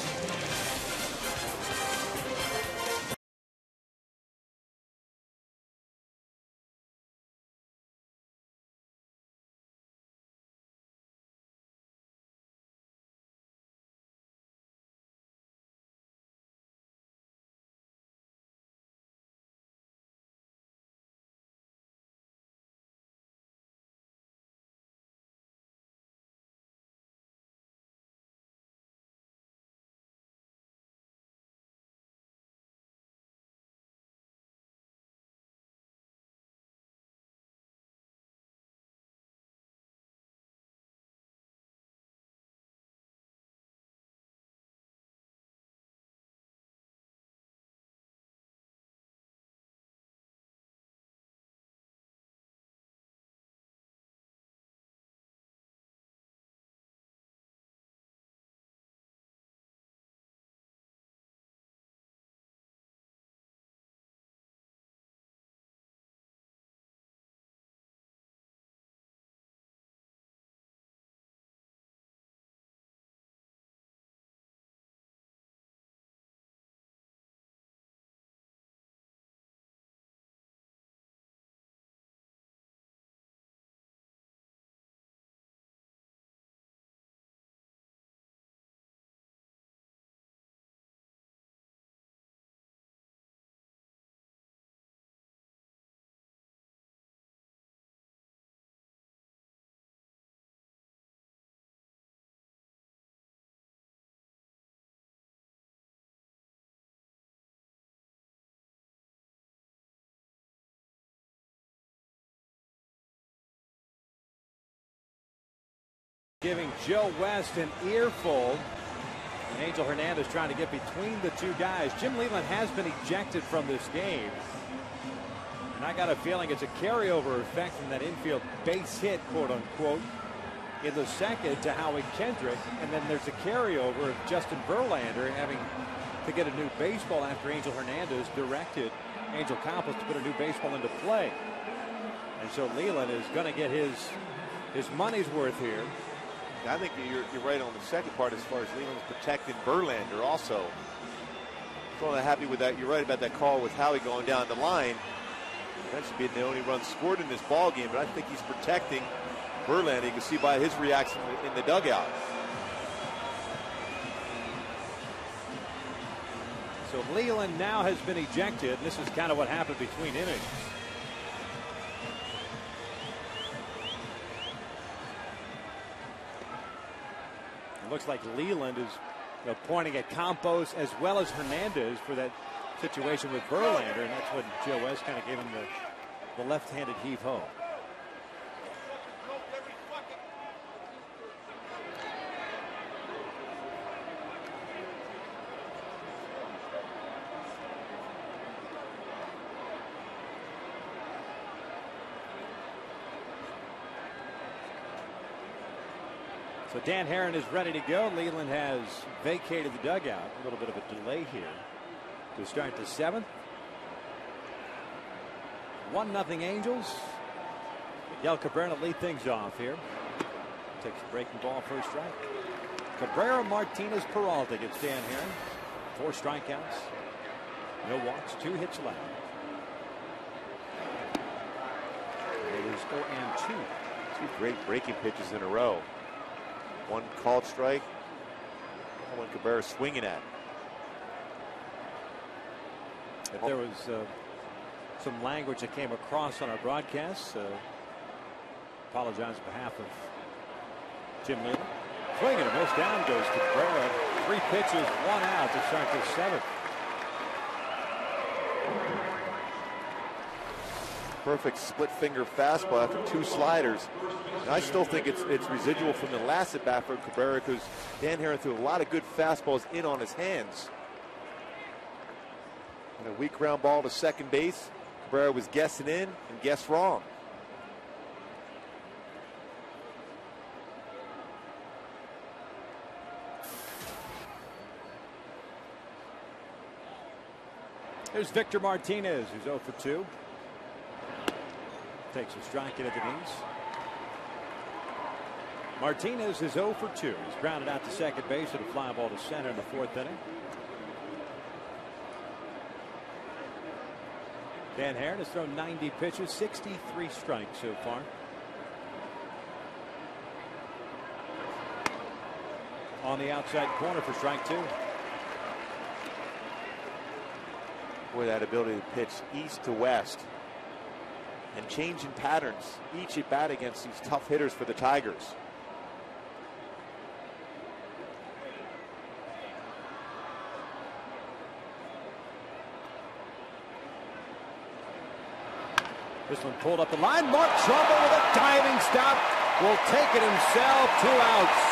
Giving Joe West an earful. And Angel Hernandez trying to get between the two guys. Jim Leland has been ejected from this game. And I got a feeling it's a carryover effect from that infield base hit, quote unquote, in the second to Howie Kendrick. And then there's a carryover of Justin Verlander having to get a new baseball after Angel Hernandez directed Angel Campos to put a new baseball into play. And so Leland is going to get his money's worth here. I think you're right on the second part as far as Leland's protecting Verlander also. So I'm happy with that. You're right about that call with Howie going down the line. That should be the only run scored in this ball game, but I think he's protecting Verlander. You can see by his reaction in the dugout. So Leland now has been ejected. This is kind of what happened between innings. It looks like Leland is pointing at Campos as well as Hernandez for that situation with Verlander, and that's what Joe West kind of gave him the left-handed heave-ho. So Dan Haren is ready to go. Leland has vacated the dugout. A little bit of a delay here to start the 7th. 1-0 Angels. Miguel Cabrera lead things off here. Takes a breaking ball for a strike. Cabrera, Martinez, Peralta gets Dan Heron. 4 strikeouts. No walks, 2 hits allowed. It is 0-2. 2 great breaking pitches in a row. 1 called strike. One Cabrera swinging at. If there was some language that came across on our broadcast, apologize on behalf of Jim Leland. Swing and a miss. Down goes Cabrera. 3 pitches, 1 out to start the 7th. Perfect split finger fastball after 2 sliders. And I still think it's residual from the last at bat for Cabrera, because Dan Heron threw a lot of good fastballs in on his hands. And a weak ground ball to second base. Cabrera was guessing in and guessed wrong. There's Victor Martinez, who's 0 for 2. Takes a strike into the knees. Martinez is 0 for 2. He's grounded out to second base at a fly ball to center in the 4th inning. Dan Heron has thrown 90 pitches, 63 strikes so far. On the outside corner for strike 2. Boy, that ability to pitch east to west and changing patterns each at bat against these tough hitters for the Tigers. This one pulled up the line. Mark Trumbo with a diving stop. Will take it himself. 2 outs.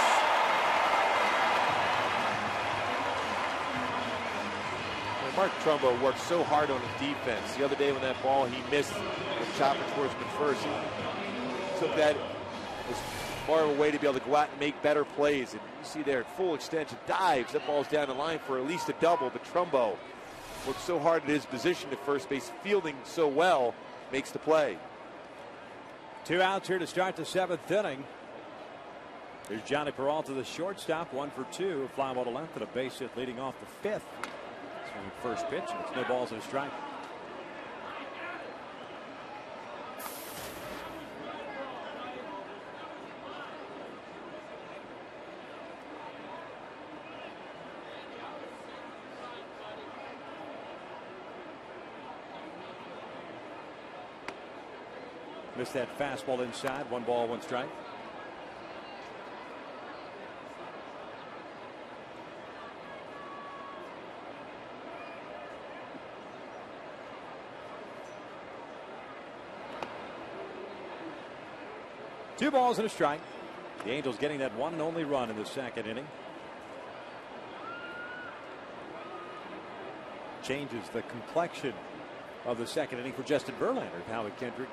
Mark Trumbo worked so hard on his defense. The other day when that ball he missed with Chopper towards him first, he took that as far of a way to be able to go out and make better plays. And you see there at full extension, dives. That ball's down the line for at least a double. But Trumbo worked so hard at his position at first base, fielding so well, makes the play. 2 outs here to start the 7th inning. There's Johnny Peralta, the shortstop, 1 for 2. A fly ball to left and a base hit leading off the 5th. First pitch, and it's no balls and a strike. Missed that fastball inside. 1 ball, 1 strike. Two balls and a strike. The Angels getting that 1 and only run in the 2nd inning. Changes the complexion of the 2nd inning for Justin Verlander. Howie Kendrick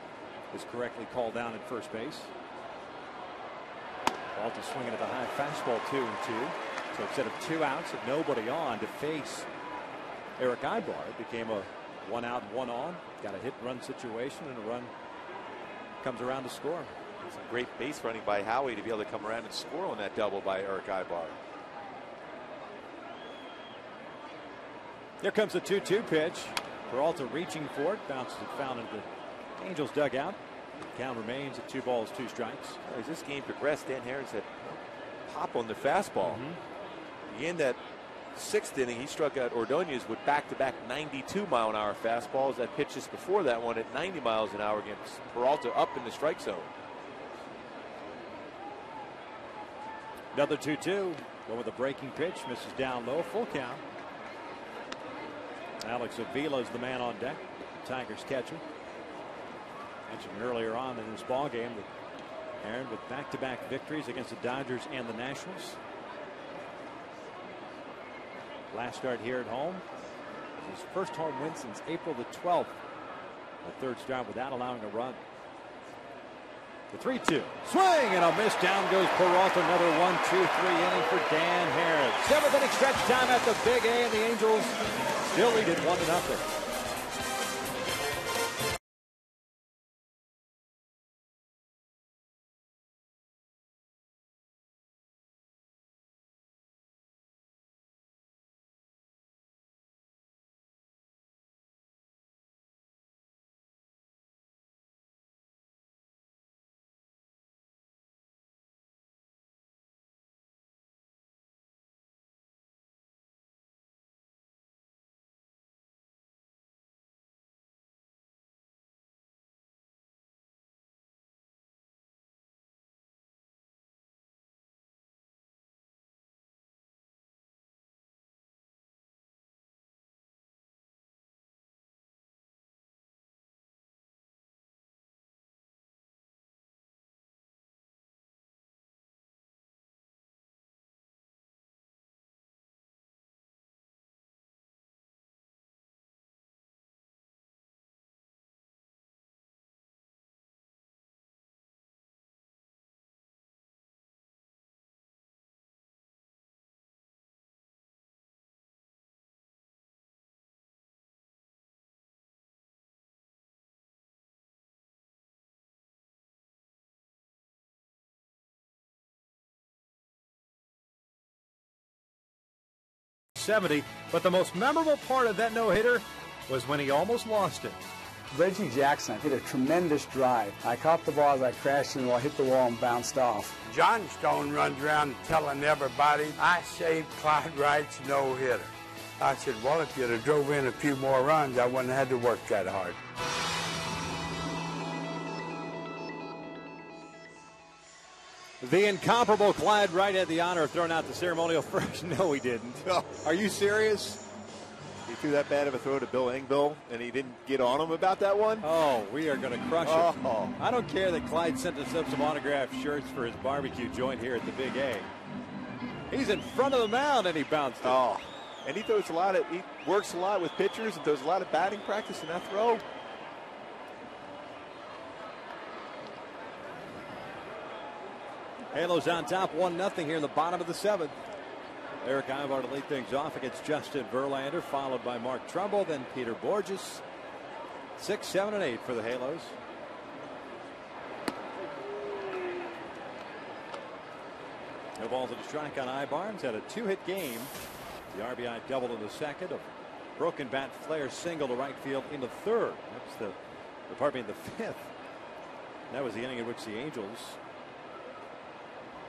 is correctly called down at first base. Peralta swinging at the high fastball, 2-2. So instead of 2 outs and nobody on to face Eric Ibar, it became a 1 out, 1 on. Got a hit run situation, and a run comes around to score. Some great base running by Howie to be able to come around and score on that double by Eric Ibar. Here comes the 2-2 pitch. Peralta reaching for it, bounces it foul into the Angels dugout. The count remains at 2 balls, 2 strikes. As this game progressed, Dan Heron said pop on the fastball. In that 6th inning, he struck out Ordonez with back-to-back 92-mile-an-hour fastballs. That pitch just before that one at 90 miles an hour against Peralta up in the strike zone. Another 2-2. Go with a breaking pitch. Misses down low. Full count. Alex Avila is the man on deck. The Tigers catcher. Mentioned earlier on in this ball game that Aaron with back-to-back victories against the Dodgers and the Nationals. Last start here at home. His first home win since April the 12th. A 3rd start without allowing a run. The 3-2. Swing and a miss. Down goes Peralta. Another 1-2-3 inning for Dan Heron. 7th inning stretch time at the Big A, and the Angels still lead it 1-0. 70. But the most memorable part of that no-hitter was when he almost lost it. Reggie Jackson hit a tremendous drive. I caught the ball as I crashed into the wall, hit the wall, and bounced off. John Stone runs around telling everybody, I saved Clyde Wright's no-hitter. I said, well, if you'd have drove in a few more runs, I wouldn't have had to work that hard. The incomparable Clyde Wright had the honor of throwing out the ceremonial first. No, he didn't. No. Are you serious? He threw that bad of a throw to Bill Engvall, and he didn't get on him about that one. Oh, we are going to crush him. Oh. I don't care that Clyde sent us up some autographed shirts for his barbecue joint here at the Big A. He's in front of the mound, and he bounced it. Oh, and he works a lot with pitchers and does a lot of batting practice in that throw. Halos on top, 1-0 here in the bottom of the 7th. Eric AVBAR to lead things off against Justin Verlander, followed by Mark Trumbo, then Peter Borges. 6, 7, and 8 for the Halos. No balls at a strike on AVBAR. He's had a 2-hit game. The RBI double in the second. A broken bat flare single to right field in the third. That's the fifth. That was the inning in which the Angels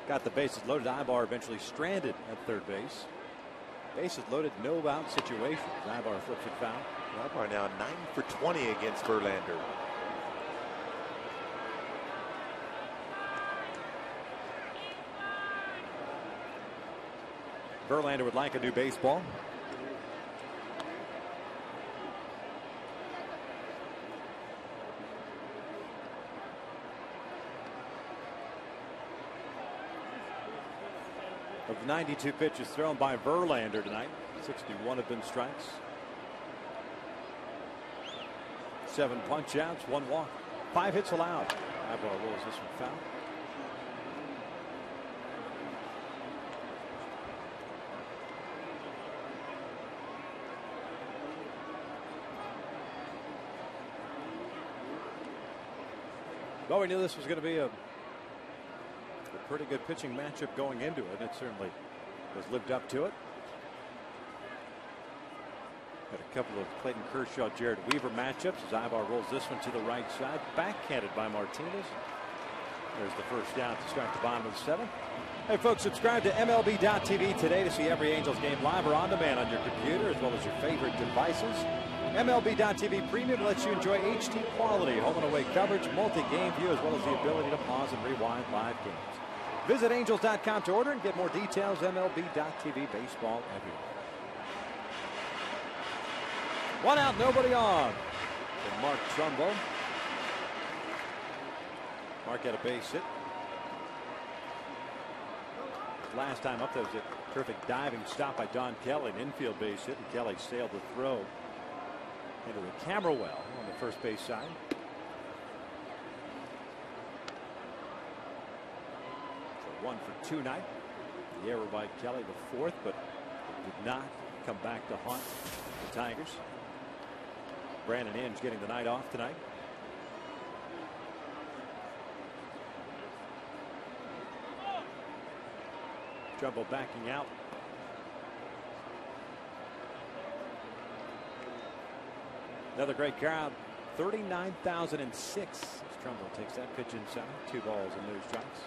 got the bases loaded. AVBAR eventually stranded at third base. Bases loaded, no out situation. AVBAR flips it foul. AVBAR now 9 for 20 against Verlander. Verlander would like a new baseball. Of 92 pitches thrown by Verlander tonight, 61 have been strikes. 7 punch outs, 1 walk, 5 hits allowed. AVBAR rolls this one foul. Well, we knew this was going to be a pretty good pitching matchup going into it. It certainly was lived up to it. Got a couple of Clayton Kershaw, Jared Weaver matchups as AVBAR rolls this one to the right side. Backhanded by Martinez. There's the first down to start the bottom of the 7th. Hey, folks, subscribe to MLB.tv today to see every Angels game live or on demand on your computer as well as your favorite devices. MLB.tv Premium lets you enjoy HD quality, home and away coverage, multi-game view, as well as the ability to pause and rewind live games. Visit Angels.com to order and get more details. MLB.tv baseball everywhere. 1 out, nobody on. And Mark Trumbo. Mark had a base hit. Last time up, there was a terrific diving stop by Don Kelly, an infield base hit, and Kelly sailed the throw into the camera well on the first base side. So 1 for 2 night. The error by Kelly, the 4th, but it did not come back to haunt the Tigers. Brandon Inge getting the night off tonight. Trumbo backing out. Another great crowd. 39,006 as Trumbo takes that pitch inside. 2 balls and no strikes.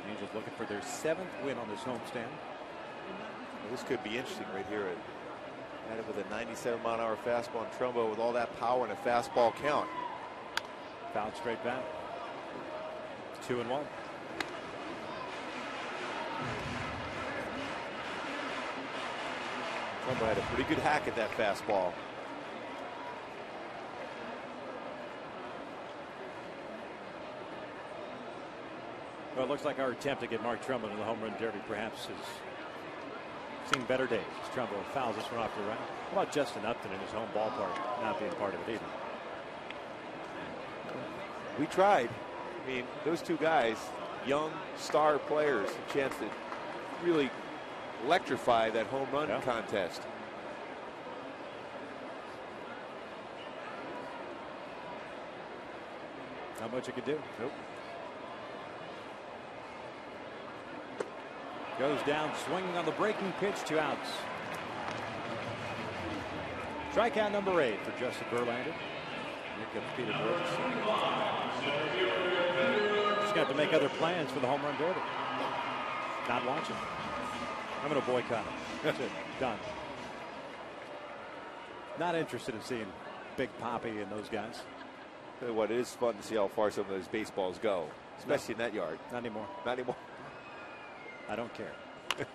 Angels looking for their 7th win on this homestand. Well, this could be interesting right here. At it with a 97-mile-an-hour fastball on Trumbo with all that power and a fastball count. Fouled straight back. 2-1. Trumbo had a pretty good hack at that fastball. Well, it looks like our attempt to get Mark Trumbo in the home run derby perhaps has seen better days. As Trumbo fouls this one off the right. How about Justin Upton in his home ballpark not being part of it either? We tried. I mean, those two guys, young star players, a chance to really electrify that home run contest. Not much you could do. Nope. Goes down swinging on the breaking pitch, 2 outs. Strikeout number 8 for Justin Verlander. Here comes Peter Borges. Just got to make other plans for the home run derby. Not watching. I'm going to boycott it. That's it. Done. Not interested in seeing Big Poppy and those guys. Tell you what, it is fun to see how far some of those baseballs go, especially in that yard. Not anymore. Not anymore. I don't care.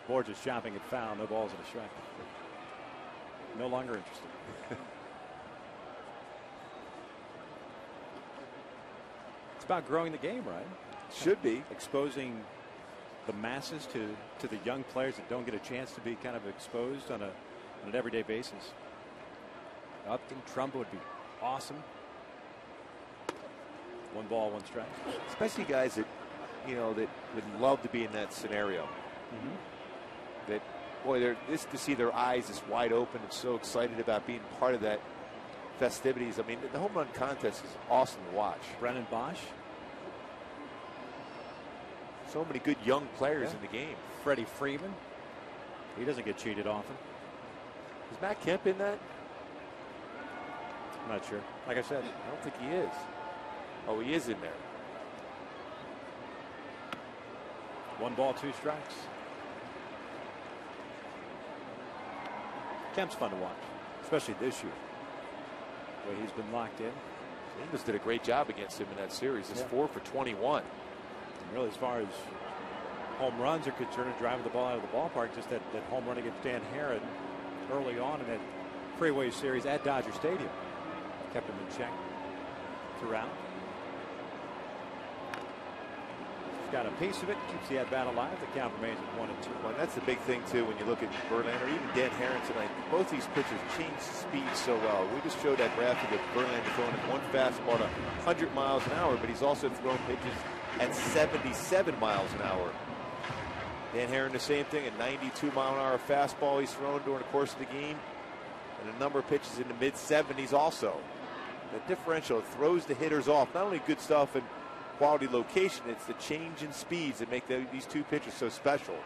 Borges chopping it foul, no balls and a strike. No longer interested. It's about growing the game, right? Should be. Exposing the masses to the young players that don't get a chance to be kind of exposed on an everyday basis. Upton, Trump would be awesome. 1 ball, 1 strike. Especially guys that, you know, that would love to be in that scenario. That, boy, they're just to see their eyes just wide open and so excited about being part of that festivities. I mean, the home run contest is awesome to watch. Brennan Bosch. So many good young players in the game. Freddie Freeman. He doesn't get cheated often. Is Matt Kemp in that? I'm not sure. Like I said, I don't think he is. Oh, he is in there. 1 ball, 2 strikes. Kemp's fun to watch, especially this year. The way he's been locked in. Ingles did a great job against him in that series. It's 4 for 21. And really, as far as home runs are concerned, driving the ball out of the ballpark, just that home run against Dan Herron early on in that freeway series at Dodger Stadium kept him in check throughout. He's got a piece of it, keeps the at-bat alive. The count remains at 1-2. Well, that's the big thing, too, when you look at Verlander, even Dan Herron tonight. Both these pitchers change speed so well. We just showed that graphic of Verlander throwing at 1 fastball at 100 miles an hour, but he's also thrown pitches at 77 miles an hour. Dan Herron, the same thing, a 92-mile-an-hour fastball he's thrown during the course of the game, and a number of pitches in the mid-70s also. The differential throws the hitters off. Not only good stuff and quality location, it's the change in speeds that make these 2 pitchers so special.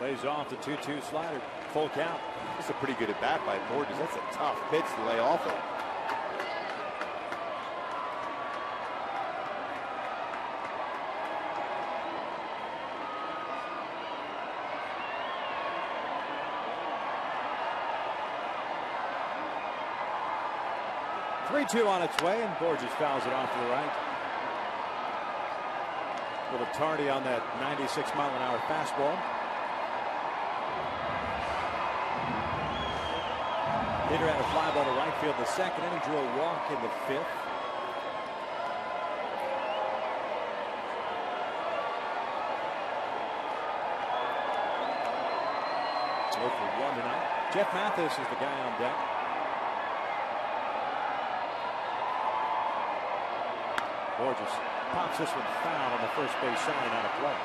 Lays off the 2-2 slider. Full count. That's a pretty good at bat by Borges. That's a tough pitch to lay off of. Three-2 on its way, and Borges fouls it off to the right. A little tardy on that 96-mile-an-hour fastball. Hitter had a fly ball to right field in the 2nd inning, drew a walk in the 5th. Oh for 1 tonight. Jeff Mathis is the guy on deck. Borges pops this one foul on the first base side and out of play.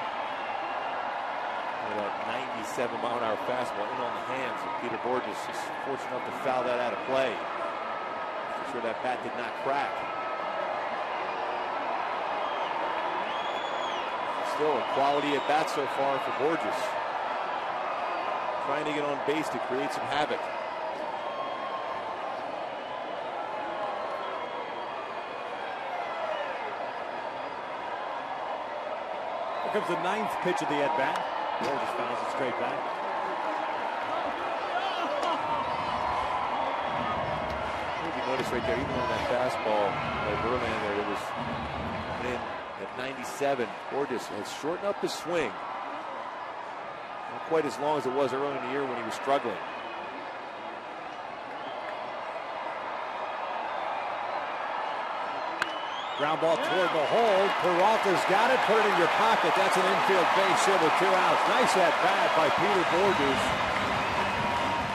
That 97-mile-an-hour fastball in on the hands of Peter Borges. He's fortunate enough to foul that out of play. For sure that bat did not crack. Still a quality at bat so far for Borges. Trying to get on base to create some havoc. Here comes the 9th pitch of the at-bat. Borges fouls it straight back. If you notice right there, even on that fastball by Verlander, it was in at 97. Borges has shortened up his swing. Not quite as long as it was early in the year when he was struggling. Ground ball toward the hole. Peralta's got it. Put it in your pocket. That's an infield base hit with 2 outs. Nice at bat by Peter Borges.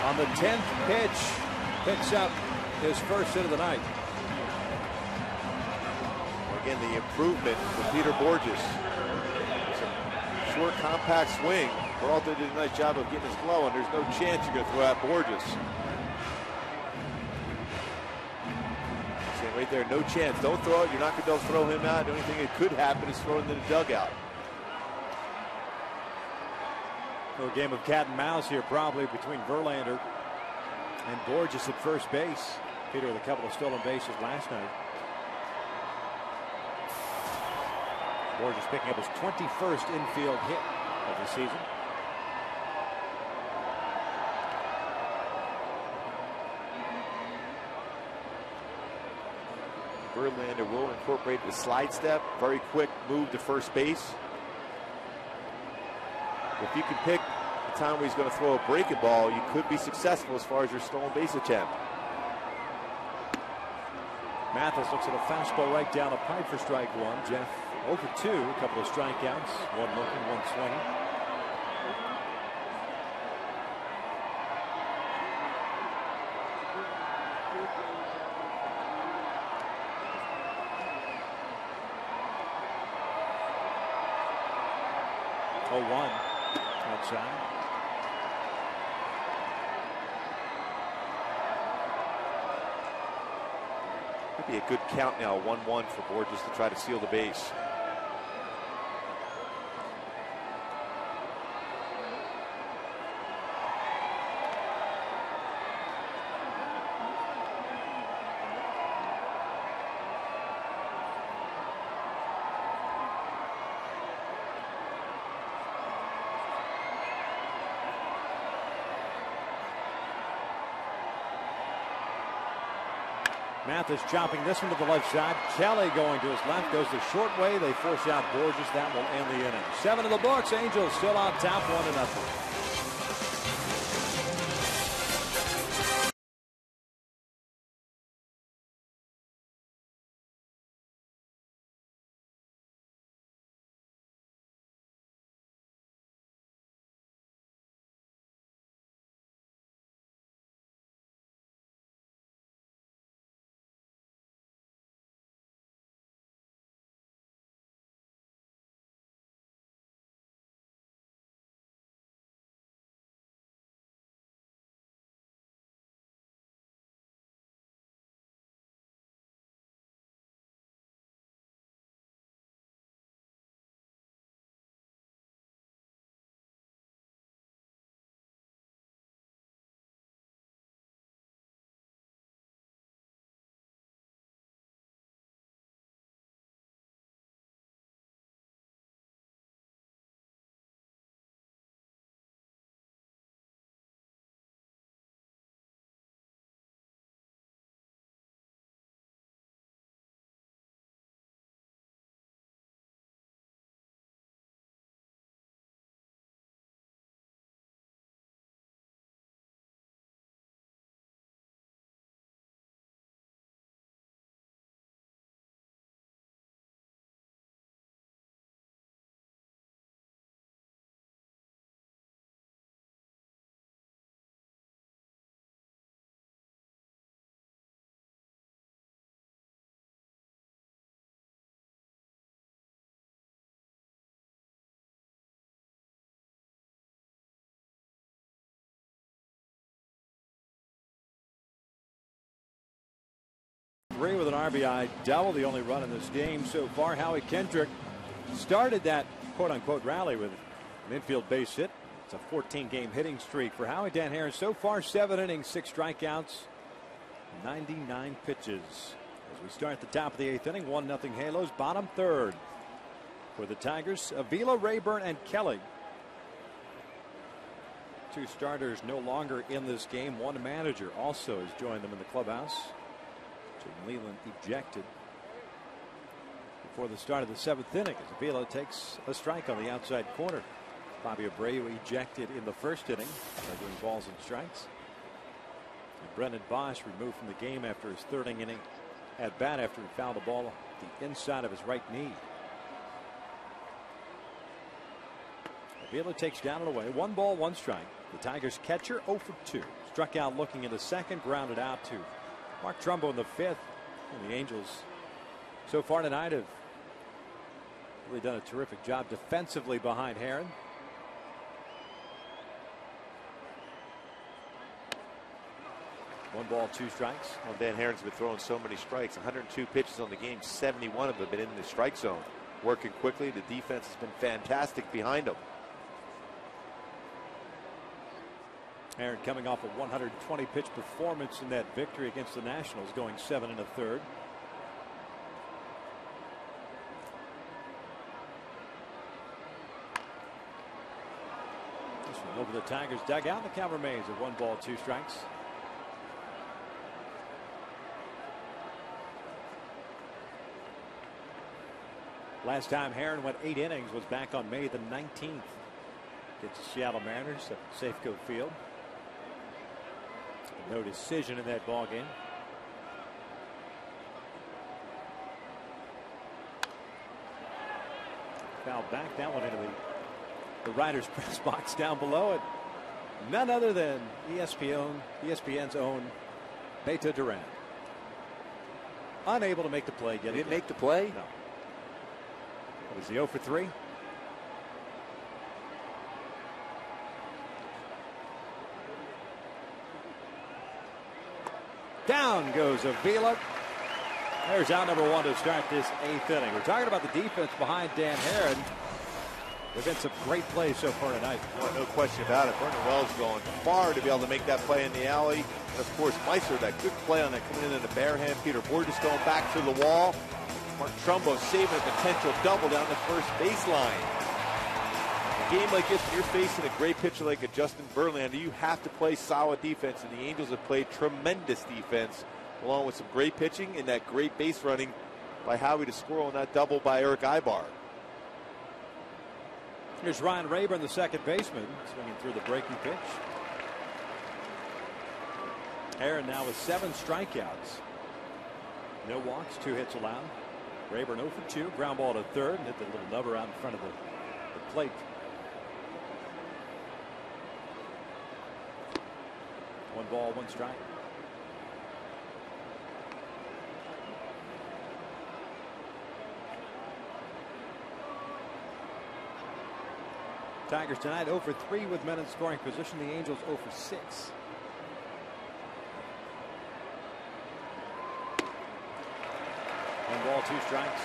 On the 10th pitch, picks up his first hit of the night. again, the improvement from Peter Borges. Some short, compact swing. Peralta did a nice job of getting his glow, and there's no chance you're going to throw out Borges. See right there, no chance. Don't throw it. You're not going to throw him out. The only thing that could happen is throw into the dugout. A little game of cat and mouse here, probably between Verlander and Borges at first base. Peter with a couple of stolen bases last night. Borges picking up his 21st infield hit of the season. Verlander will incorporate the slide step. Very quick move to first base. If you can pick the time where he's going to throw a breaking ball, you could be successful as far as your stolen base attempt. Mathis looks at a fastball right down the pipe for strike one. Jeff 0 for 2, a couple of strikeouts, one looking, one swinging. Outside. Could be a good count now, 1-1 for Borges to try to seal the base. Mathis chopping this one to the left side. Kelly going to his left, goes the short way. They force out Borges. That will end the inning. 7 in the books. Angels still on top, 1-0. With an RBI double, the only run in this game so far. Howie Kendrick started that quote-unquote rally with an infield base hit. It's a 14-game hitting streak for Howie. Dan Herron so far 7 innings, 6 strikeouts, 99 pitches. As we start the top of the 8th inning, 1-0 Halos, bottom third for the Tigers. Avila, Rayburn, and Kelly. 2 starters no longer in this game. 1 manager also has joined them in the clubhouse. Jim Leland ejected before the start of the 7th inning as Avila takes a strike on the outside corner. Bobby Abreu ejected in the 1st inning by doing balls and strikes. And Brendan Bosch removed from the game after his 3rd inning at bat after he fouled the ball on the inside of his right knee. Avila takes down and away. 1 ball, 1 strike. The Tigers catcher 0 for 2. Struck out looking in the 2nd, grounded out to Mark Trumbo in the 5th. And the Angels so far tonight have Really done a terrific job defensively behind Herron. One ball, two strikes. Well, Dan Herron's been throwing so many strikes. 102 pitches on the game. 71 of them have been in the strike zone. Working quickly. The defense has been fantastic behind him. Herron coming off a 120 pitch performance in that victory against the Nationals, going 7 1/3. This one over the Tigers dugout. The Cal remains at 1 ball, 2 strikes. Last time Herron went 8 innings was back on May the 19th. Gets the Seattle Mariners at Safeco Field. No decision in that ball game. Foul back, that one into the writer's press box down below it. None other than ESPN's own Beto Duran. Unable to make the play. He didn't make the play? No. Was he 0 for 3? Down goes Avila. There's out number 1 to start this 8th inning. We're talking about the defense behind Dan Herron. There's been some great plays so far tonight. No question about it. Vernon Wells going far to be able to make that play in the alley. And of course, Meister, that good play on that coming in the bare hand. Peter Borges going back to the wall. Mark Trumbo saving a potential double down the first baseline. A game like this, when you're facing a great pitcher like a Justin Verlander, you have to play solid defense, and the Angels have played tremendous defense, along with some great pitching and that great base running by Howie to score on that double by Eric AVBAR. Here's Ryan Rayburn, the second baseman, swinging through the breaking pitch. Herron now with 7 strikeouts. No walks, 2 hits allowed. Rayburn 0 for 2, ground ball to third, and hit the little number out in front of the plate. 1 ball, 1 strike. Tigers tonight 0 for 3 with men in scoring position. The Angels 0 for 6. One ball, 2 strikes.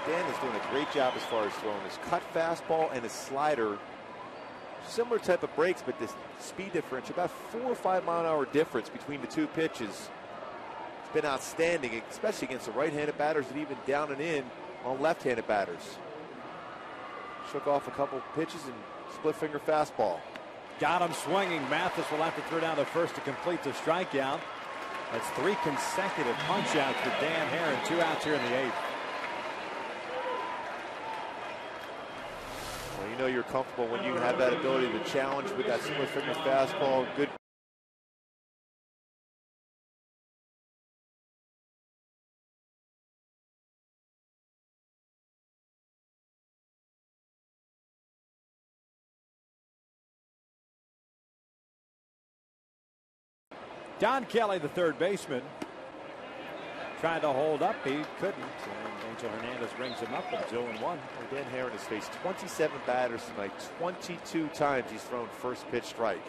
Dan is doing a great job as far as throwing his cut fastball and his slider. Similar type of breaks, but this speed differential, about 4 or 5 mile an hour difference between the 2 pitches. It's been outstanding, especially against the right-handed batters and even down and in on left-handed batters. Shook off a couple pitches and split finger fastball. Got him swinging. Mathis will have to throw down the first to complete the strikeout. That's 3 consecutive punch outs for Dan Herron. 2 outs here in the 8th. Well, you know you're comfortable when you have that ability to challenge with that split finger fastball. Good Don Kelly, the third baseman, tried to hold up. He couldn't. And Angel Hernandez rings him up, and 0-1. Dan Herron has faced 27 batters tonight. 22 times he's thrown first pitch strike.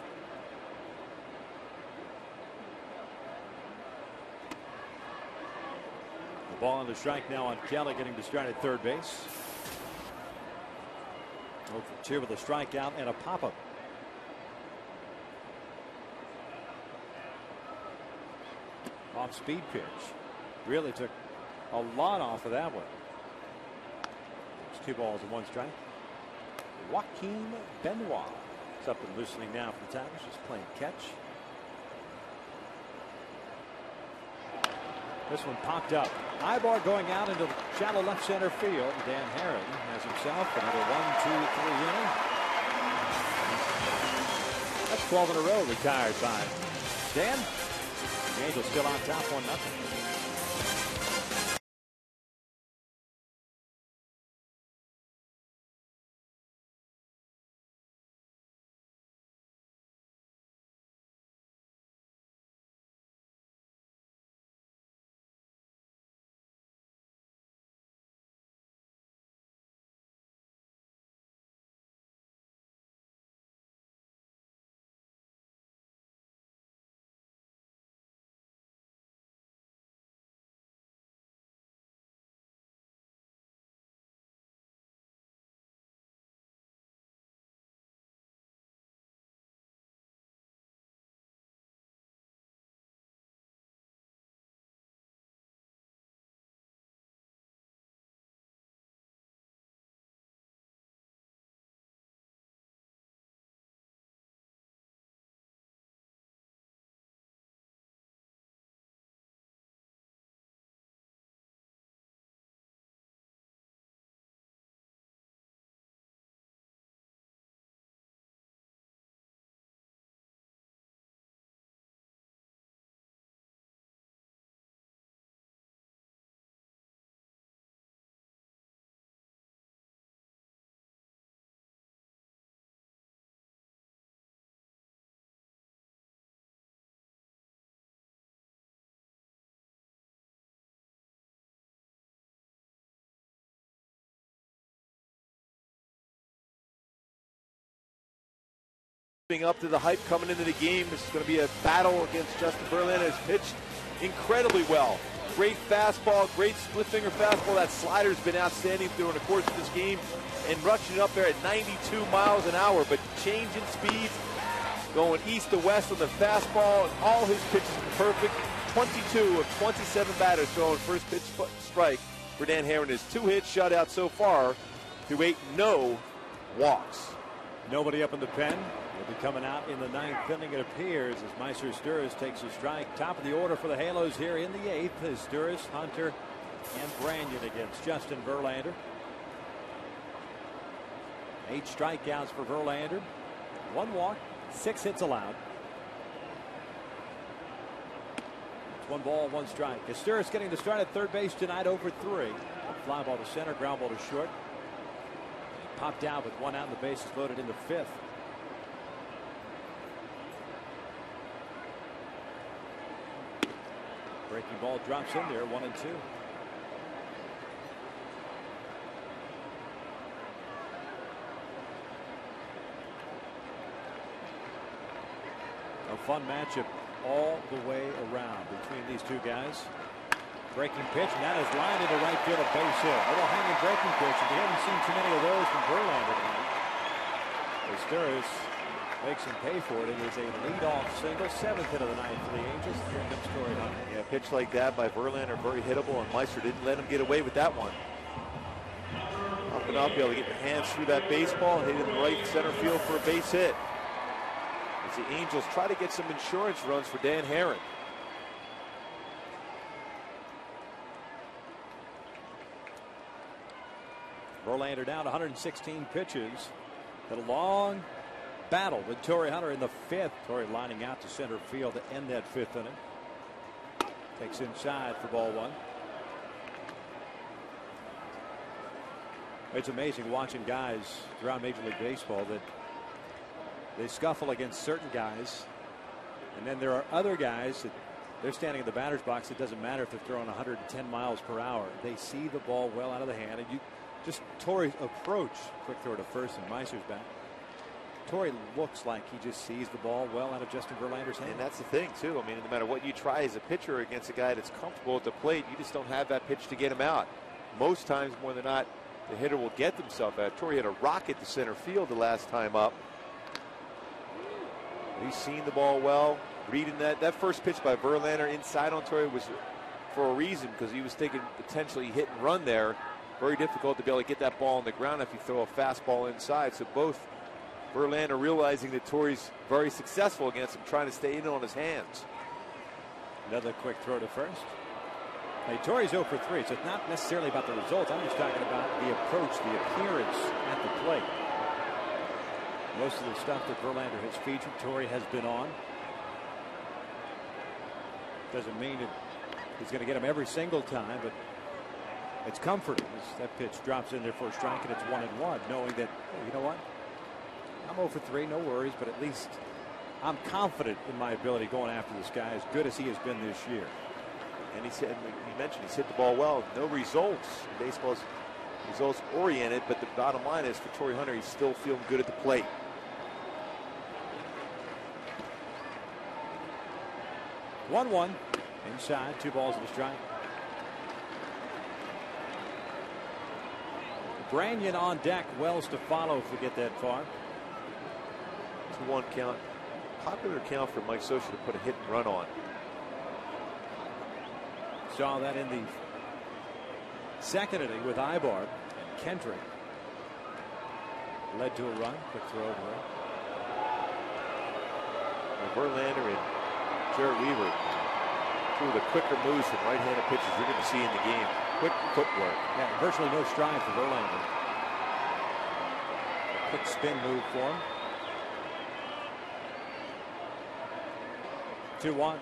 The ball on the strike now on Kelly, getting to start at third base. 0 for 2 with a strikeout and a pop-up. Off speed pitch. Really took a lot off of that one. It's 2 balls and 1 strike. Joaquin Benoit is up and loosening now for the Tigers, just playing catch. This one popped up. AVBAR going out into shallow left center field. Dan Herron has himself another 1, 2, 3 inning. That's 12 in a row retired by Dan. The Angels still on top 1-0. Being up to the hype coming into the game. This is going to be a battle against Justin Verlander. Has pitched incredibly well. Great fastball, great split finger fastball. That slider's been outstanding during the course of this game and rushing up there at 92 miles an hour, but changing speeds, going east to west on the fastball, and all his pitches are perfect. 22 of 27 batters throwing first pitch strike for Dan Herron. His 2 hit shutout so far through 8 no walks. Nobody up in the pen. He'll be coming out in the 9th inning, it appears, as Meister Sturris takes a strike. Top of the order for the Halos here in the 8th is Sturris, Hunter, and Branyan against Justin Verlander. 8 strikeouts for Verlander. 1 walk, 6 hits allowed. It's 1 ball, 1 strike. Sturris getting the start at third base tonight, over 3. Fly ball to center, ground ball to short. He popped out with 1 out and the bases loaded in the 5th. Breaking ball drops in there, 1 and 2. A fun matchup all the way around between these 2 guys. Breaking pitch, and that is lined into right field, a base hit. A little hanging breaking pitch, and we haven't seen too many of those from Verlander tonight. As Sturris makes him pay for it. It is a leadoff single, 7th hit of the night for the Angels. Here comes Torrey Hunter. Yeah, a pitch like that by Verlander, very hittable, and Meister didn't let him get away with that one. Up and up, be able to get your hands through that baseball, hit it in the right center field for a base hit. As the Angels try to get some insurance runs for Dan Herron. Verlander down 116 pitches. Had a long battle with Torrey Hunter in the 5th. Torrey lining out to center field to end that 5th inning. Takes inside for ball 1. It's amazing watching guys throughout Major League Baseball that they scuffle against certain guys, and then there are other guys that they're standing in the batter's box. It doesn't matter if they're throwing 110 miles per hour. They see the ball well out of the hand, and you just Torrey's approach, quick throw to first and Meister's back. Torrey looks like he just sees the ball well out of Justin Verlander's hand. And that's the thing, too. I mean, no matter what you try as a pitcher against a guy that's comfortable at the plate, you just don't have that pitch to get him out. Most times, more than not, the hitter will get himself out. Torrey had a rocket to center field the last time up. He's seen the ball well, reading that. That first pitch by Verlander inside on Torrey was for a reason, because he was thinking potentially hit and run there. Very difficult to be able to get that ball on the ground if you throw a fastball inside. So both Verlander realizing that Torrey's very successful against him, trying to stay in on his hands. Another quick throw to first. Hey, Torrey's 0 for 3, so it's not necessarily about the results. I'm just talking about the approach, the appearance at the plate. Most of the stuff that Verlander has featured, Torrey has been on. Doesn't mean that he's going to get him every single time, but it's comforting as that pitch drops in there for a strike and it's 1-1, knowing that, hey, you know what? I'm 0 for 3, no worries, but at least I'm confident in my ability going after this guy, as good as he has been this year. And he said, he mentioned he's hit the ball well. No results. Baseball's results oriented, but the bottom line is for Torrey Hunter, he's still feeling good at the plate. One inside, 2 balls and a strike. Branyan on deck, Wells to follow if we get that far. 2-1 count. Popular count for Mike Scioscia to put a hit and run on. Saw that in the 2nd inning with AVBAR and Kendrick. Led to a run. Quick throw over. Verlander and Jarrett Weaver, 2 of the quicker moves and right-handed pitches you're going to see in the game. Quick footwork. Yeah, virtually no stride for Verlander. A quick spin move for him. 2-1.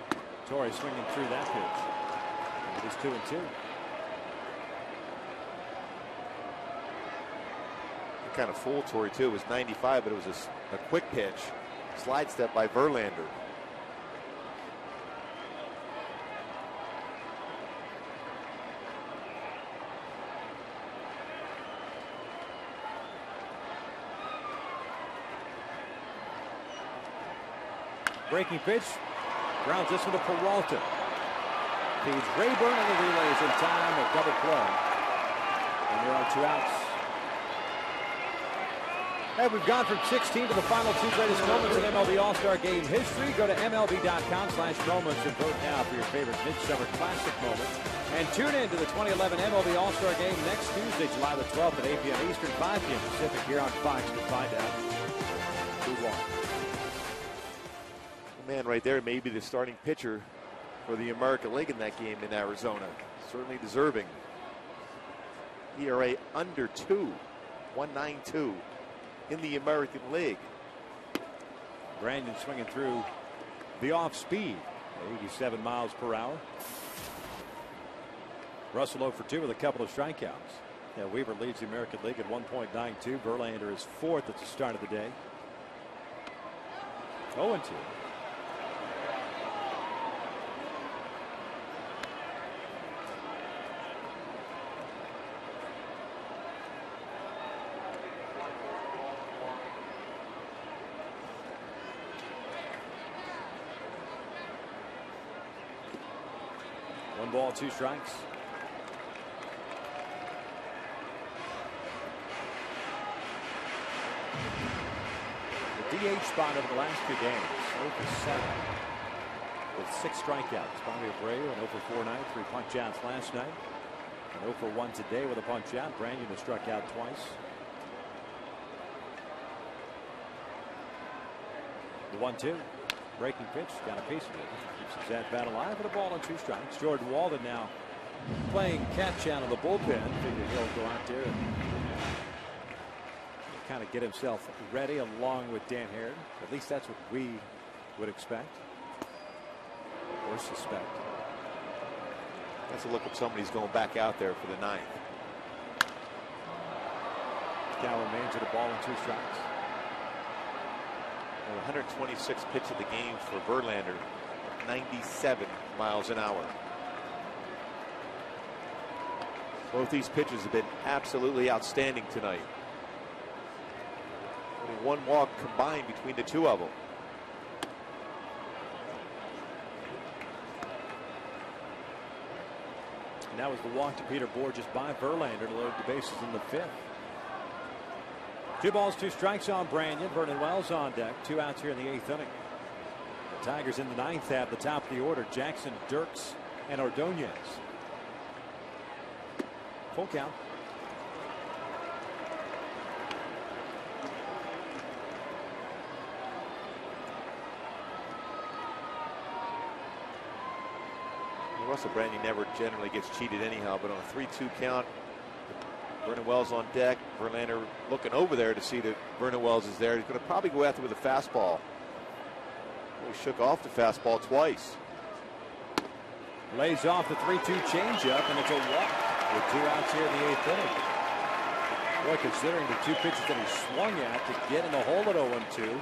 Torrey swinging through that pitch. It is 2-2. Kind of fooled Torrey too. It was 95, but it was a quick pitch. Slide step by Verlander. Breaking pitch. Grounds this one to Peralta. Feeds Rayburn and the relays in time. A double play. And there are 2 outs. And we've gone from 16 to the final 2 greatest moments in MLB All-Star Game history. Go to MLB.com/moments and vote now for your favorite Midsummer Classic moment. And tune in to the 2011 MLB All-Star Game next Tuesday, July the 12th at 8 p.m. Eastern, 5 p.m. Pacific here on Fox to find out who won. The man right there may be the starting pitcher for the American League in that game in Arizona. Certainly deserving. ERA under 2, 1.92 in the American League. Brandon swinging through the off speed, 87 miles per hour. Russell 0 for 2 with a couple of strikeouts. Yeah, Weaver leads the American League at 1.92. Verlander is 4th at the start of the day. 0 2. One ball, 2 strikes. The DH spot over the last 2 games, 0 for 7 with 6 strikeouts. Bobby Abreu, an 0 for 4 night, 3 punch outs last night. An 0 for 1 today with a punch out. Brandon has struck out twice. The 1-2. Breaking pitch, got a piece of it. Keeps his at-bat alive with a ball and 2 strikes. Jordan Walden now playing catch out of the bullpen. Figure he'll go out there and kind of get himself ready along with Dan Herron. At least that's what we would expect or suspect. That's a look at somebody's going back out there for the 9th. Cal remains at a ball and 2 strikes. 126th pitch of the game for Verlander, 97 miles an hour. Both these pitchers have been absolutely outstanding tonight. Only 1 walk combined between the 2 of them. And that was the walk to Peter Borges by Verlander to load the bases in the 5th. 2 balls, 2 strikes on Brandon. Vernon Wells on deck. 2 outs here in the 8th inning. The Tigers in the 9th have the top of the order. Jackson, Dirks, and Ordonez. Full count. Russell Brandon never generally gets cheated anyhow, but on a 3-2 count, Vernon Wells on deck. Verlander looking over there to see that Vernon Wells is there. He's going to probably go after with a fastball. He shook off the fastball twice. Lays off the 3-2 changeup, and it's a walk with 2 outs here in the 8th inning. Boy, considering the 2 pitches that he swung at to get in the hole at 0-2,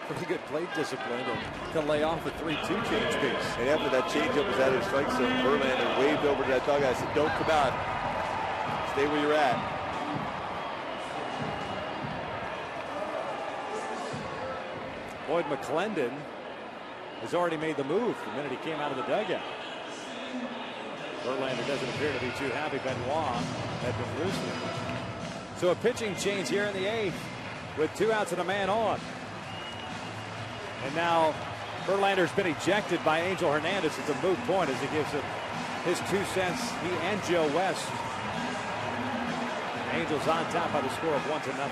pretty good plate discipline to lay off the 3-2 change piece. And after that changeup was out of the strike zone, Verlander waved over to that dugout. I said, "Don't come out. Stay where you're at." Boyd McClendon has already made the move the minute he came out of the dugout. Verlander doesn't appear to be too happy. Benoit had been loosening. So a pitching change here in the 8th with 2 outs and a man on. And now Verlander's been ejected by Angel Hernandez. It's a moot point as he gives him his 2 cents. He and Joe West. Angels on top by the score of 1-0.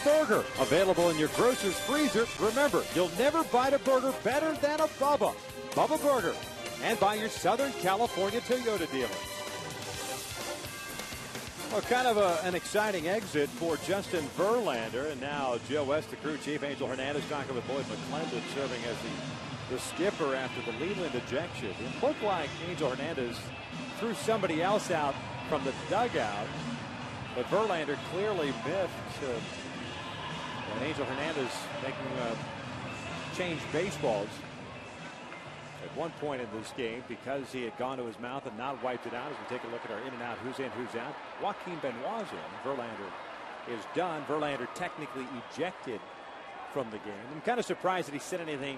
Burger, available in your grocer's freezer. Remember, you'll never bite a burger better than a Bubba. Bubba Burger, and by your Southern California Toyota dealers. Well, kind of an exciting exit for Justin Verlander, and now Joe West, the crew chief, Angel Hernandez talking with Lloyd McClendon, serving as the skipper after the Leland ejection. It looked like Angel Hernandez threw somebody else out from the dugout, but Verlander clearly miffed. And Angel Hernandez making change baseballs at one point in this game because he had gone to his mouth and not wiped it out. As we take a look at our in and out, who's in, who's out. Joaquin Benoit's in. Verlander is done. Verlander technically ejected from the game. I'm kind of surprised that he said anything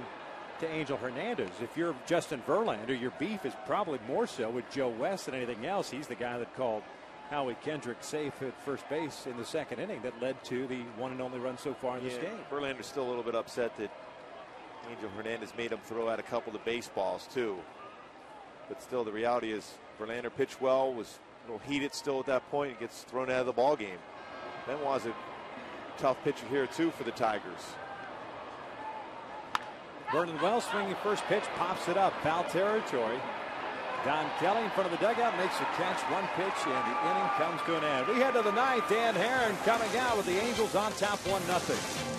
to Angel Hernandez. If you're Justin Verlander, your beef is probably more so with Joe West than anything else. He's the guy that called Howie Kendrick safe at first base in the second inning that led to the one and only run so far in this game. Verlander's still a little bit upset that Angel Hernandez made him throw out a couple of baseballs too. But still, the reality is Verlander pitched well, was a little heated still at that point. He gets thrown out of the ball game. Benoit's a tough pitcher here too for the Tigers. Vernon Wells swinging first pitch, pops it up, foul territory. Don Kelly in front of the dugout makes a catch, one pitch, and the inning comes to an end. We head to the ninth. Dan Herron coming out with the Angels on top 1-0.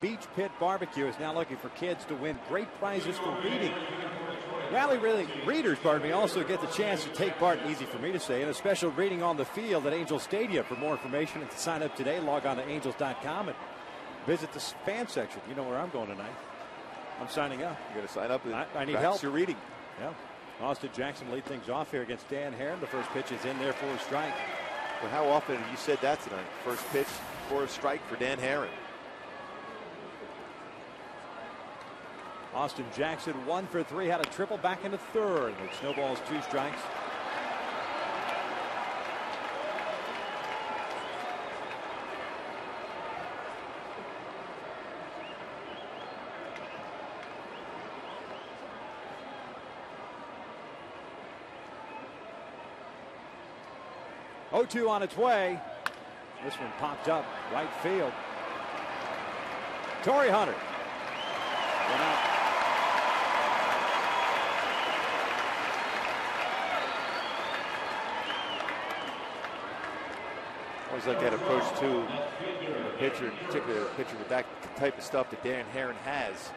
Beach Pit Barbecue is now looking for kids to win great prizes for reading. Readers, also get the chance to take part, easy for me to say, in a special reading on the field at Angel Stadium. For more information and to sign up today, log on to angels.com and visit the fan section. You know where I'm going tonight. I'm signing up. You're going to sign up and I need help. Your reading. Yeah. Austin Jackson lead things off here against Dan Herron. The first pitch is in there for a strike. Well, how often have you said that tonight? First pitch for a strike for Dan Herron. Austin Jackson 1 for 3, had a triple back into third. It snowballs 2 strikes. Oh-2 on its way. This one popped up right field. Torrey Hunter went out. Always like that approach too. A pitcher, in particular, a pitcher with that type of stuff that Dan Herron has.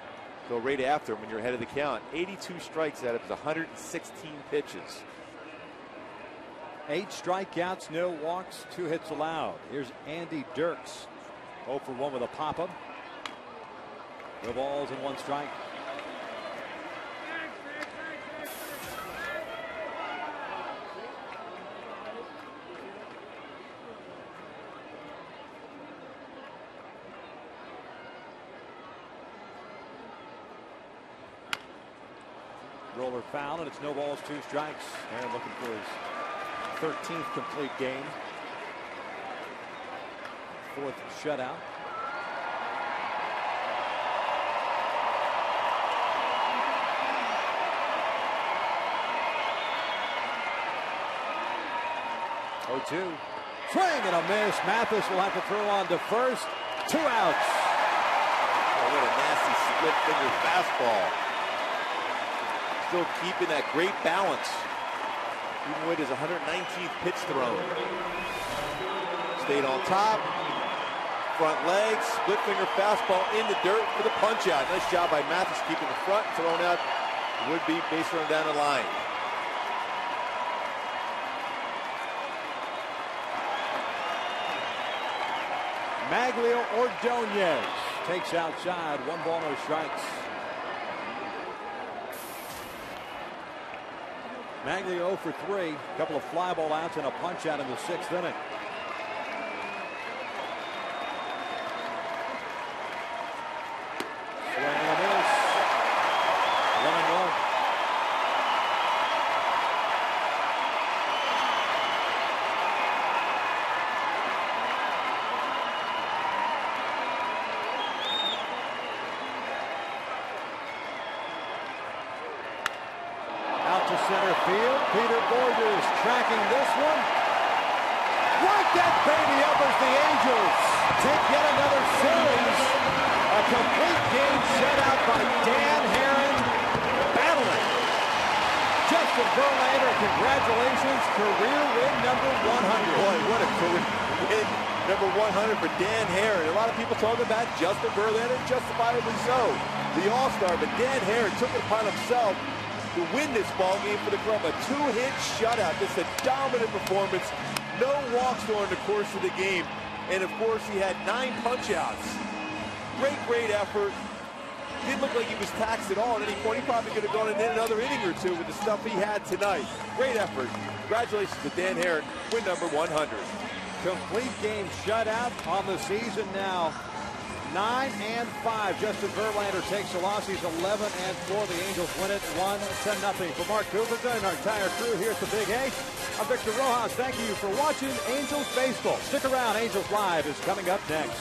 Go right after him when you're ahead of the count. 82 strikes out of his 116 pitches. 8 strikeouts, no walks, 2 hits allowed. Here's Andy Dirks, 0 for 1 with a pop-up. No balls and 1 strike. roller foul, and it's no balls, 2 strikes. Aaron looking for his 13th complete game. 4th shutout. Oh, 2. Swing and a miss. Mathis will have to throw on to first. 2 outs. Oh, what a nasty split finger fastball. Still keeping that great balance, even with his 119th pitch thrown. Stayed on top, front leg, split finger fastball in the dirt for the punch out. Nice job by Mathis keeping the front, throwing out would-be base runner down the line. Maglio Ordonez takes outside. 1 ball, no strikes. Maglio 0 for 3. A couple of fly ball outs and a punch out in the 6th inning. Swing and a miss. 1-1. To center field. Peter Borges tracking this one. Right that baby up as the Angels take yet another series. A complete game shutout by Dan Herron. Battling. Justin Verlander, congratulations. Career win number 100. Boy, what a career win number 100 for Dan Herron. A lot of people talk about Justin Verlander, justifiably so, the All-Star, but Dan Herron took it upon himself to win this ball game for the club. A 2-hit shutout. Just a dominant performance. No walks during the course of the game. And of course, he had 9 punch-outs. Great effort. Didn't look like he was taxed at all at any point. He probably could have gone in another inning or 2 with the stuff he had tonight. Great effort. Congratulations to Dan Herron, win number 100. Complete game shutout on the season now. 9-5. Justin Verlander takes the loss. He's 11-4. The Angels win it 1-0. For Mark Kubica and our entire crew here at the Big A, I'm Victor Rojas. Thank you for watching Angels Baseball. Stick around. Angels Live is coming up next.